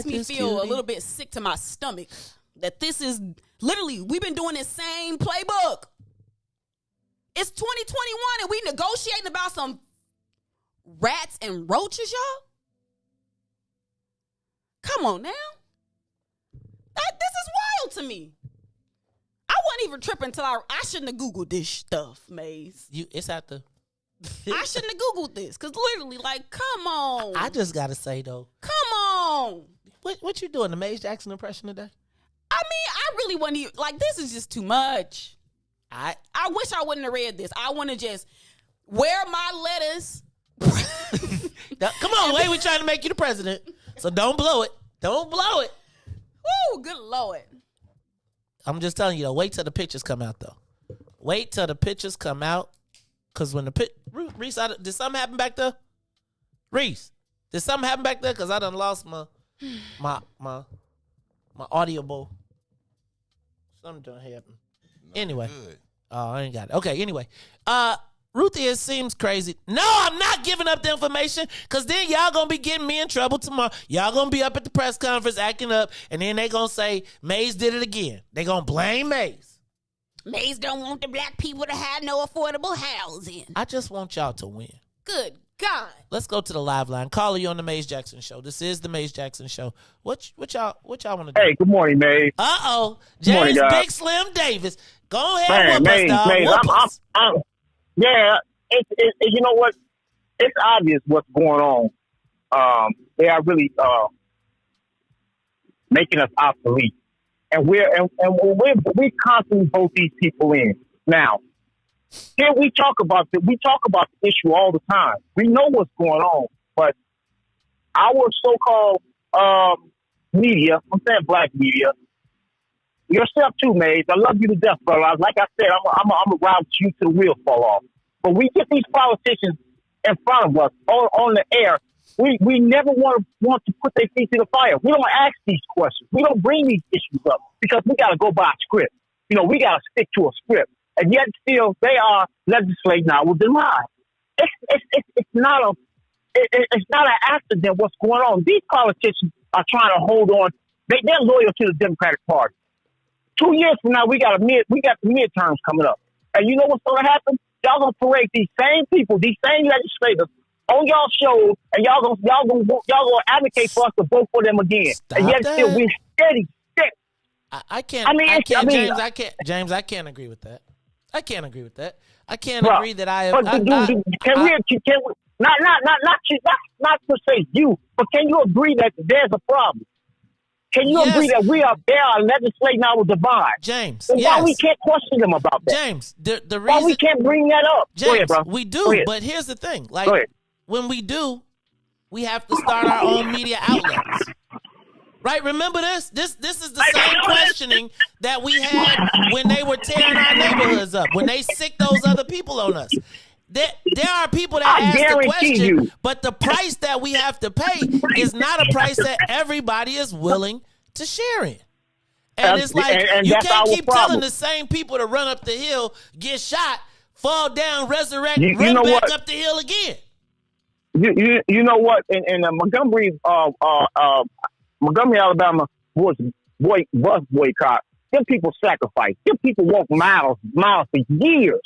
me feel a little bit sick to my stomach that this is literally, we've been doing this same playbook. It's 2021 and we negotiating about some rats and roaches, y'all. Come on now. This is wild to me. I wasn't even tripping until I shouldn't have Googled this stuff, Maze. It's at the... I shouldn't have Googled this, because literally, like, come on. I just got to say, though. Come on. What you doing, the Maze Jackson impression today? I mean, I really wasn't even, like, this is just too much. I wish I wouldn't have read this. I want to just wear my letters. Come on, we're trying to make you the president, so don't blow it. Don't blow it. Woo, good Lord. I'm just telling you, though, wait till the pictures come out, though. Wait till the pictures come out. Because when Riis, did something happen back there? Riis, did something happen back there? Because I done lost my audible. Something done happened. Anyway. Good. Oh, I ain't got it. Okay, anyway. Ruthie, it seems crazy. No, I'm not giving up the information, because then y'all going to be getting me in trouble tomorrow. Y'all going to be up at the press conference acting up, and then they going to say Maze did it again. They going to blame Maze. Maze don't want the black people to have no affordable housing. I just want y'all to win. Good God. Let's go to the live line. Caller, you on the Maze Jackson Show. This is the Maze Jackson Show. What y'all want to do? Hey, good morning, Maze. Uh-oh. James morning, Big Slim Davis. Go ahead, Maze, yeah, it's you know what? It's obvious what's going on. They are really making us obsolete. And we constantly vote these people in. Now, here we talk about the issue all the time. We know what's going on, but our so-called media, I'm saying black media, yourself too, Maze. I love you to death, brother. Like I said, I'm gonna ride with you till the wheels fall off. But we get these politicians in front of us on the air. We never want to put their feet to the fire. We don't ask these questions. We don't bring these issues up because we got to go by a script. We got to stick to a script. And yet still they are legislating our demise. It's not an accident what's going on. These politicians are trying to hold on. They're loyal to the Democratic Party. 2 years from now, we got the midterms coming up. And you know what's going to happen? Y'all going to parade these same people, these same legislators on y'all shows, and y'all gonna advocate for us to vote for them again. And yet still we're steady. I can't. James, I can't agree with that. I can't agree with that. I can't agree that I have. Not to say you, but can you agree that there's a problem? Can you agree that we are there legislating our divide? James, and why we can't question them about that? James, the reason why we can't bring that up? James, go ahead, bro. We do, but here's the thing: like when we do, we have to start our own media outlets. Right? Remember this? This is the same questioning that we had when they were tearing our neighborhoods up, when they sicked those other people on us. There are people that ask the question, but the price that we have to pay is not a price that everybody is willing to share in. And it's like, and you can't keep telling the same people to run up the hill, get shot, fall down, resurrect, run back up the hill again. You know what? In Montgomery, Alabama was boycott. Them people sacrificed. Them people walked miles for years.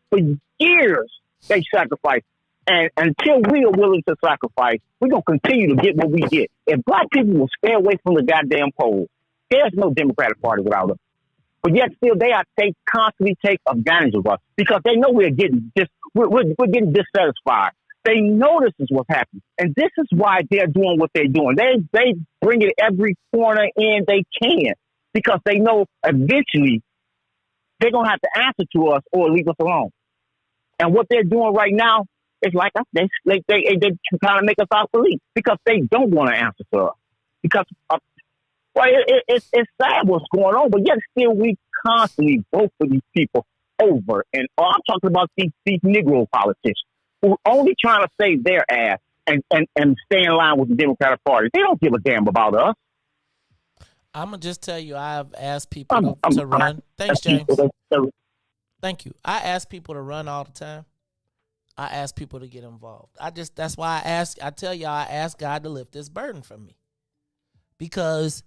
For years, they sacrificed. And until we are willing to sacrifice, we're going to continue to get what we get. If black people will stay away from the goddamn polls, there's no Democratic Party without us. But yet still, they constantly take advantage of us because they know we're getting dissatisfied. They know this is what's happening. And this is why they're doing what they're doing. They bring it every corner in they can because they know eventually they're going to have to answer to us or leave us alone. And what they're doing right now is like they kind of make us obsolete because they don't want to answer to us. Because it's sad what's going on, but yet still we constantly vote for these people over. And I'm talking about these Negro politicians who are only trying to save their ass and stay in line with the Democratic Party. They don't give a damn about us. I'm going to just tell you, I've asked people to run. Thanks, James. Thank you. I ask people to run all the time. I ask people to get involved. That's why I tell y'all, I ask God to lift this burden from me. Because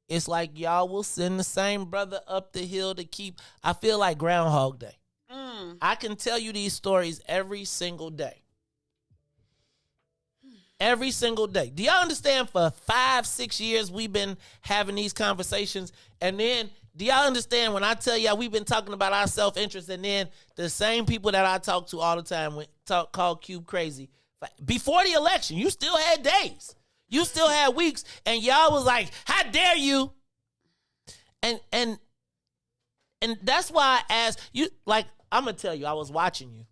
it's like y'all will send the same brother up the hill to keep, I feel like Groundhog Day. I can tell you these stories every single day. Every single day. Do y'all understand for 5-6 years we've been having these conversations? And then do y'all understand when I tell y'all we've been talking about our self-interest and then the same people that I talk to all the time call Cube crazy. Before the election, you still had days. You still had weeks. And y'all was like, how dare you? And that's why I asked you, like, I'm going to tell you, I was watching you.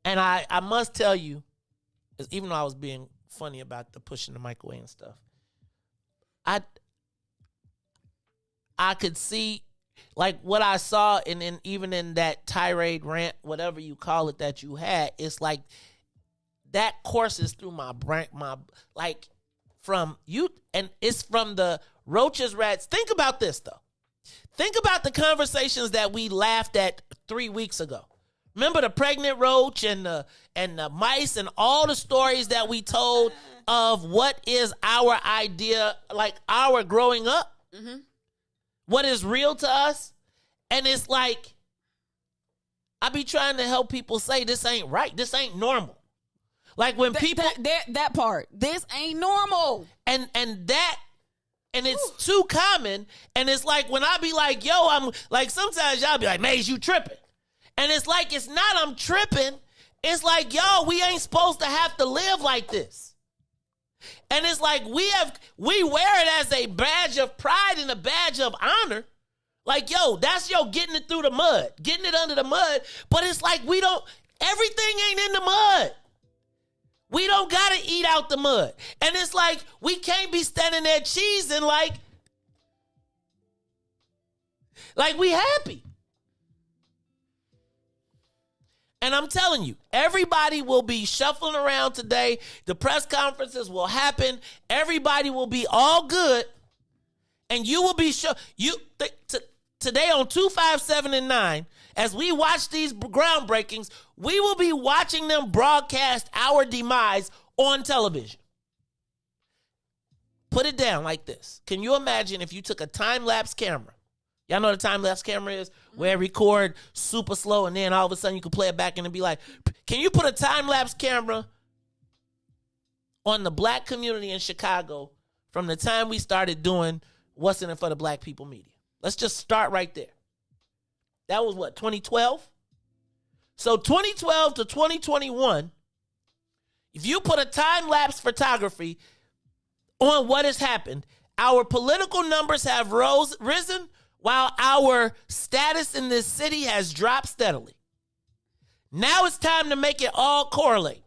And I must tell you, even though I was being funny about the pushing the mic away and stuff, I could see, like, what I saw, and then even in that tirade, rant, whatever you call it that you had, it's like that courses through my brain, like, from you, and it's from the roaches, rats. Think about this, though. Think about the conversations that we laughed at 3 weeks ago. Remember the pregnant roach and the mice and all the stories that we told of what is our idea, like our growing up, what is real to us. And it's like, I be trying to help people say this ain't right. This ain't normal. Like when people that part, this ain't normal. And it's too common. And it's like when I be like, yo, I'm like, sometimes y'all be like, Maze, you tripping. And it's like, it's not I'm tripping. It's like, yo, we ain't supposed to have to live like this. And it's like we wear it as a badge of pride and a badge of honor. Like, yo, that's getting it through the mud, getting it under the mud. But it's like everything ain't in the mud. We don't got to eat out the mud. And it's like we can't be standing there cheesing like we happy. And I'm telling you, everybody will be shuffling around today. The press conferences will happen. Everybody will be all good. And you will be today on 257 and 9, as we watch these groundbreakings, we will be watching them broadcast our demise on television. Put it down like this. Can you imagine if you took a time-lapse camera Y'all know what a time-lapse camera is? Where it record super slow and then all of a sudden you can play it back and be like, can you put a time-lapse camera on the black community in Chicago from the time we started doing What's in It for the Black People Media? Let's just start right there. That was what, 2012? So 2012 to 2021, if you put a time-lapse photography on what has happened, our political numbers have risen while our status in this city has dropped steadily. Now it's time to make it all correlate.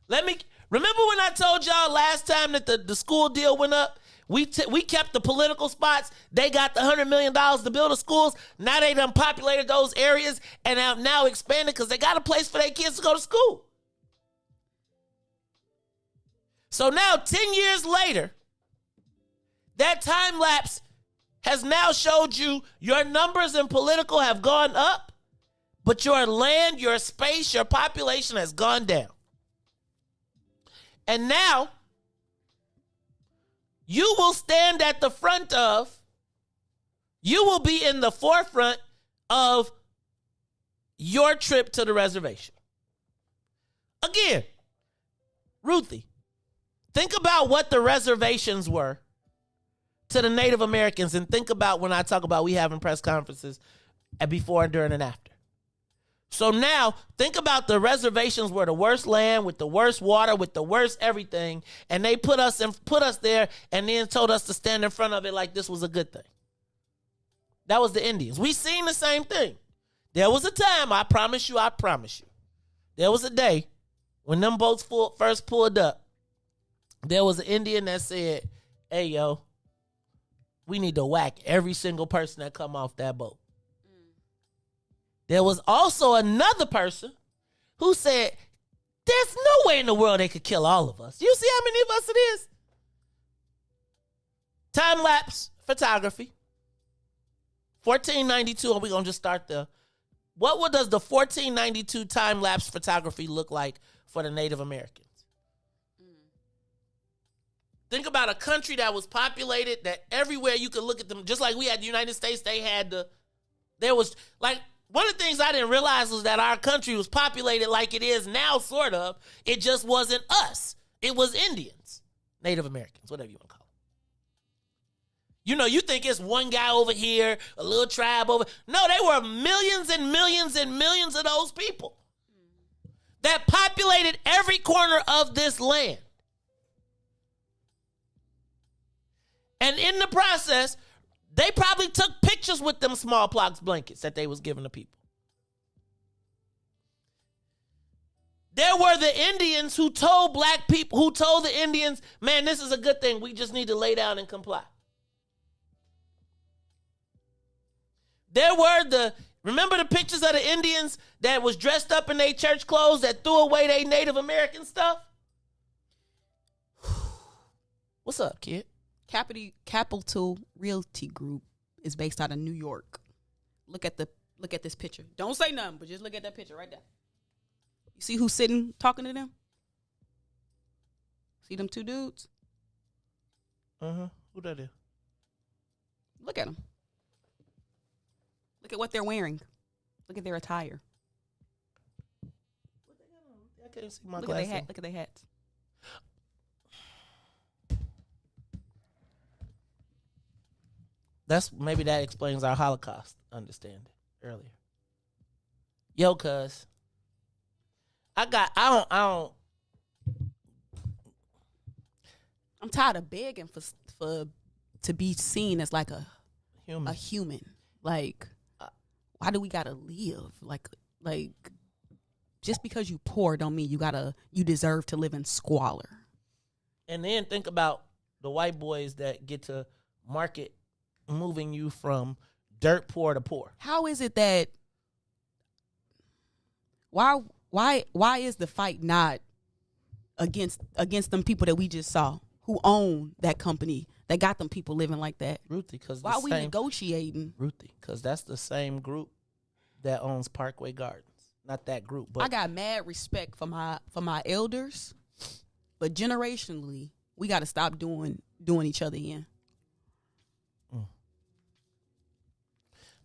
Remember when I told y'all last time that the school deal went up? We kept the political spots. They got the $100 million to build the schools. Now they done populated those areas and have now expanded because they got a place for their kids to go to school. So now 10 years later, that time lapse has now showed you your numbers in political have gone up, but your land, your space, your population has gone down. And now, you will stand at the front of, you will be in the forefront of your trip to the reservation. Again, Ruthie, think about what the reservations were to the Native Americans, and think about when I talk about we having press conferences before, during, and after. So now, think about the reservations were the worst land with the worst water, with the worst everything, and they put us there and then told us to stand in front of it like this was a good thing. That was the Indians. We seen the same thing. There was a time, I promise you, there was a day when them boats first pulled up, there was an Indian that said, hey, yo, we need to whack every single person that come off that boat. There was also another person who said, there's no way in the world they could kill all of us. You see how many of us it is? Time-lapse photography. 1492, and we're going to just start there. What does the 1492 time-lapse photography look like for the Native Americans? Think about a country that was populated, that everywhere you could look at them, just like we had the United States, one of the things I didn't realize was that our country was populated like it is now, sort of. It just wasn't us. It was Indians, Native Americans, whatever you want to call them. You know, you think it's one guy over here, a little tribe over. No, they were millions and millions and millions of those people that populated every corner of this land. And in the process, they probably took pictures with them smallpox blankets that they was giving to people. There were the Indians who told the Indians, man, this is a good thing. We just need to lay down and comply. Remember the pictures of the Indians that was dressed up in their church clothes that threw away their Native American stuff? What's up, kid? Capital Realty Group is based out of New York. Look at this picture. Don't say nothing, but just look at that picture right there. You see who's sitting talking to them? See them two dudes? Who that is? Look at them. Look at what they're wearing. Look at their attire. I can't see my Look glasses. at their hats. Maybe that explains our Holocaust understanding earlier. Yo, cuz I'm tired of begging for to be seen as like a human. Like, why do we gotta live? Like just because you poor don't mean you deserve to live in squalor. And then think about the white boys that get to market moving you from dirt poor to poor. How is it that why is the fight not against them people that we just saw who own that company that got them people living like that? Ruthie, because why are we negotiating? Ruthie, because that's the same group that owns Parkway Gardens. Not that group, but I got mad respect for my elders, but generationally we got to stop doing each other in.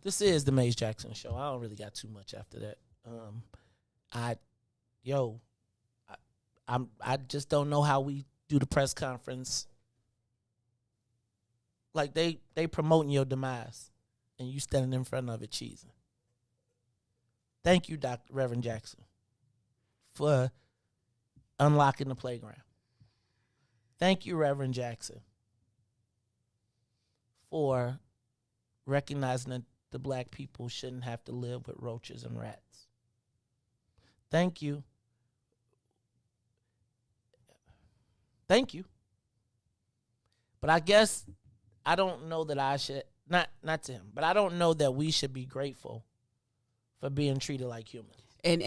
This is the Maze Jackson Show. I don't really got too much after that. I just don't know how we do the press conference. Like they promoting your demise, and you standing in front of it cheesing. Thank you, Reverend Jackson, for unlocking the playground. Thank you, Reverend Jackson, for recognizing that the black people shouldn't have to live with roaches and rats. Thank you. Thank you. But I guess I don't know that I should, not to him, but I don't know that we should be grateful for being treated like humans. And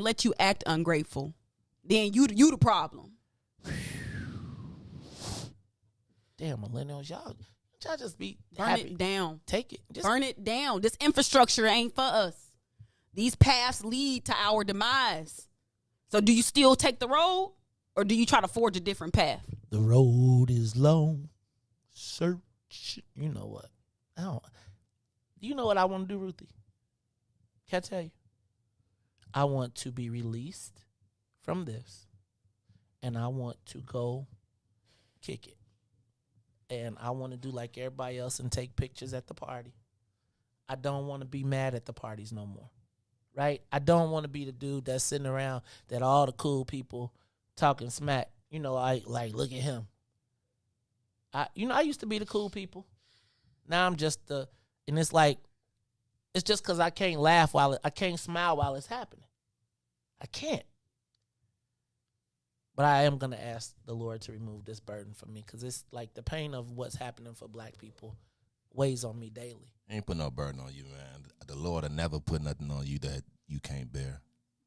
let you act ungrateful. Then you the problem. Damn, millennials, y'all just be burn happy. It down. Take it. Just burn it down. This infrastructure ain't for us. These paths lead to our demise. So do you still take the road, or do you try to forge a different path? The road is long. Search. You know what? You know what I want to do, Ruthie? Can I tell you? I want to be released from this, and I want to go kick it. And I want to do like everybody else and take pictures at the party. I don't want to be mad at the parties no more, right? I don't want to be the dude that's sitting around that all the cool people talking smack. You know, I like, look at him. I used to be the cool people. Now I'm just and it's like, it's just because I can't I can't smile while it's happening. I can't. But I am going to ask the Lord to remove this burden from me, because it's like the pain of what's happening for black people weighs on me daily. Ain't put no burden on you, man. The Lord will never put nothing on you that you can't bear.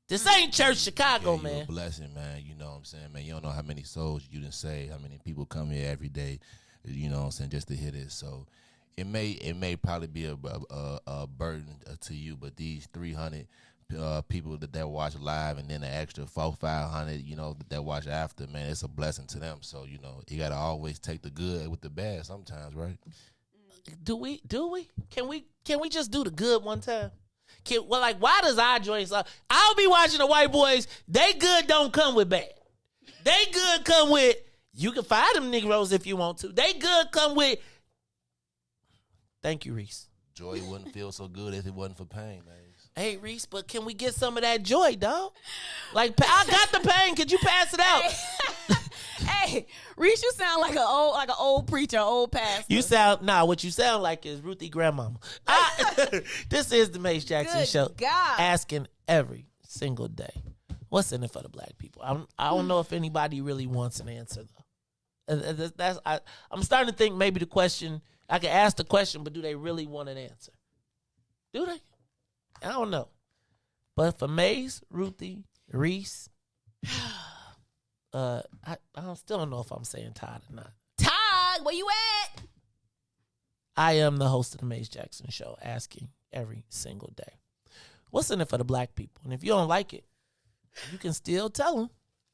This ain't Church Chicago, man. You're a blessing, man. You know what I'm saying, man? You don't know how many souls you done saved, how many people come here every day, you know what I'm saying, just to hear this. So it may probably be a burden to you, but these 300 people that watch live, and then the extra 500, you know, that watch after, man, it's a blessing to them. So, you know, you got to always take the good with the bad sometimes, right? Do we? Can we just do the good one time? Why does our joints? I'll be watching the white boys. They good don't come with bad. They good come with, you can fire them Negroes if you want to. They good come with, thank you, Riis. Joy wouldn't feel so good if it wasn't for pain, man. Hey, Riis, but can we get some of that joy, dog? Like, I got the pain. Could you pass it out? Hey, Riis, you sound like an old preacher, old pastor. What you sound like is Ruthie grandmama. This is the Mace Jackson Good Show. God. Asking every single day, what's in it for the black people? I don't know if anybody really wants an answer, though. I'm starting to think maybe the question, I can ask the question, but do they really want an answer? Do they? I don't know. But for Maze, Ruthie, Riis, I still don't know if I'm saying Todd or not. Todd, where you at? I am the host of the Maze Jackson Show, asking every single day, what's in it for the black people? And if you don't like it, you can still tell them.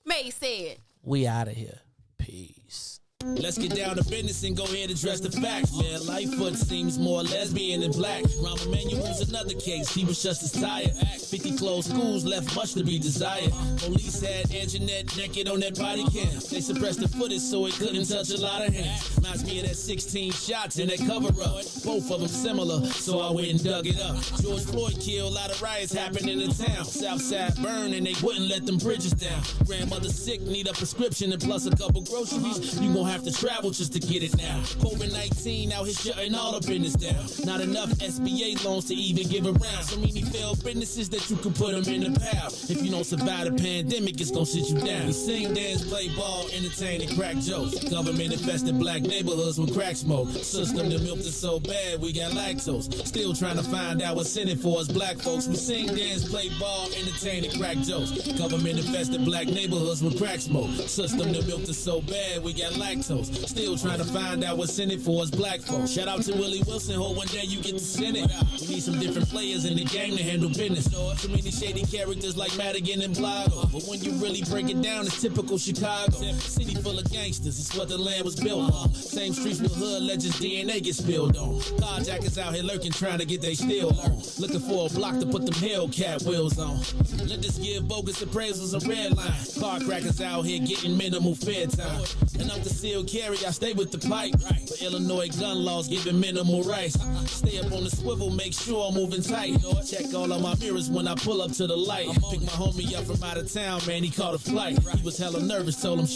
Maze said. We out of here. Peace. Let's get down to business and go ahead and address the facts, man. Lightfoot seems more lesbian than black. Rahm Emanuel's another case. He was just as tired. 50 closed schools left much to be desired. Police had Anjanette naked on that body cam. They suppressed the footage so it couldn't touch a lot of hands. Reminds me of that 16 shots in that cover-up. Both of them similar, so I went and dug it up. George Floyd killed, a lot of riots happened in the town. Southside burned and they wouldn't let them bridges down. Grandmother sick, need a prescription and plus a couple groceries. You gon' have to travel just to get it now. COVID-19 out here shutting all the business down. Not enough SBA loans to even give around. So many failed businesses that you can put them in the pile. If you don't survive the pandemic, it's gonna sit you down. We sing, dance, play ball, entertain, and crack jokes. Government infested black neighborhoods with crack smoke. System that milked us so bad, we got lactose. Still trying to find out what's in it for us black folks. We sing, dance, play ball, entertain, and crack jokes. Government infested black neighborhoods with crack smoke. System that milked us so bad, we got lactose. lactose. Still trying to find out what's in it for us black folks. Shout out to Willie Wilson, hope one day you get to send it. We need some different players in the game to handle business. Too many shady characters like Madigan and Blago. But when you really break it down, it's typical Chicago. City full of gangsters, it's what the land was built on. Same streets with hood legends, DNA get spilled on. Carjackers out here lurking, trying to get they steal on. Looking for a block to put them Hellcat wheels on. Let this give bogus appraisals a red line. Car crackers out here getting minimal fair time. And I'm concealed carry, I stay with the pipe. But Illinois gun laws giving minimal rights. Stay up on the swivel, make sure I'm moving tight. Check all of my mirrors when I pull up to the light. Pick my homie up from out of town, man, he caught a flight. He was hella nervous, told him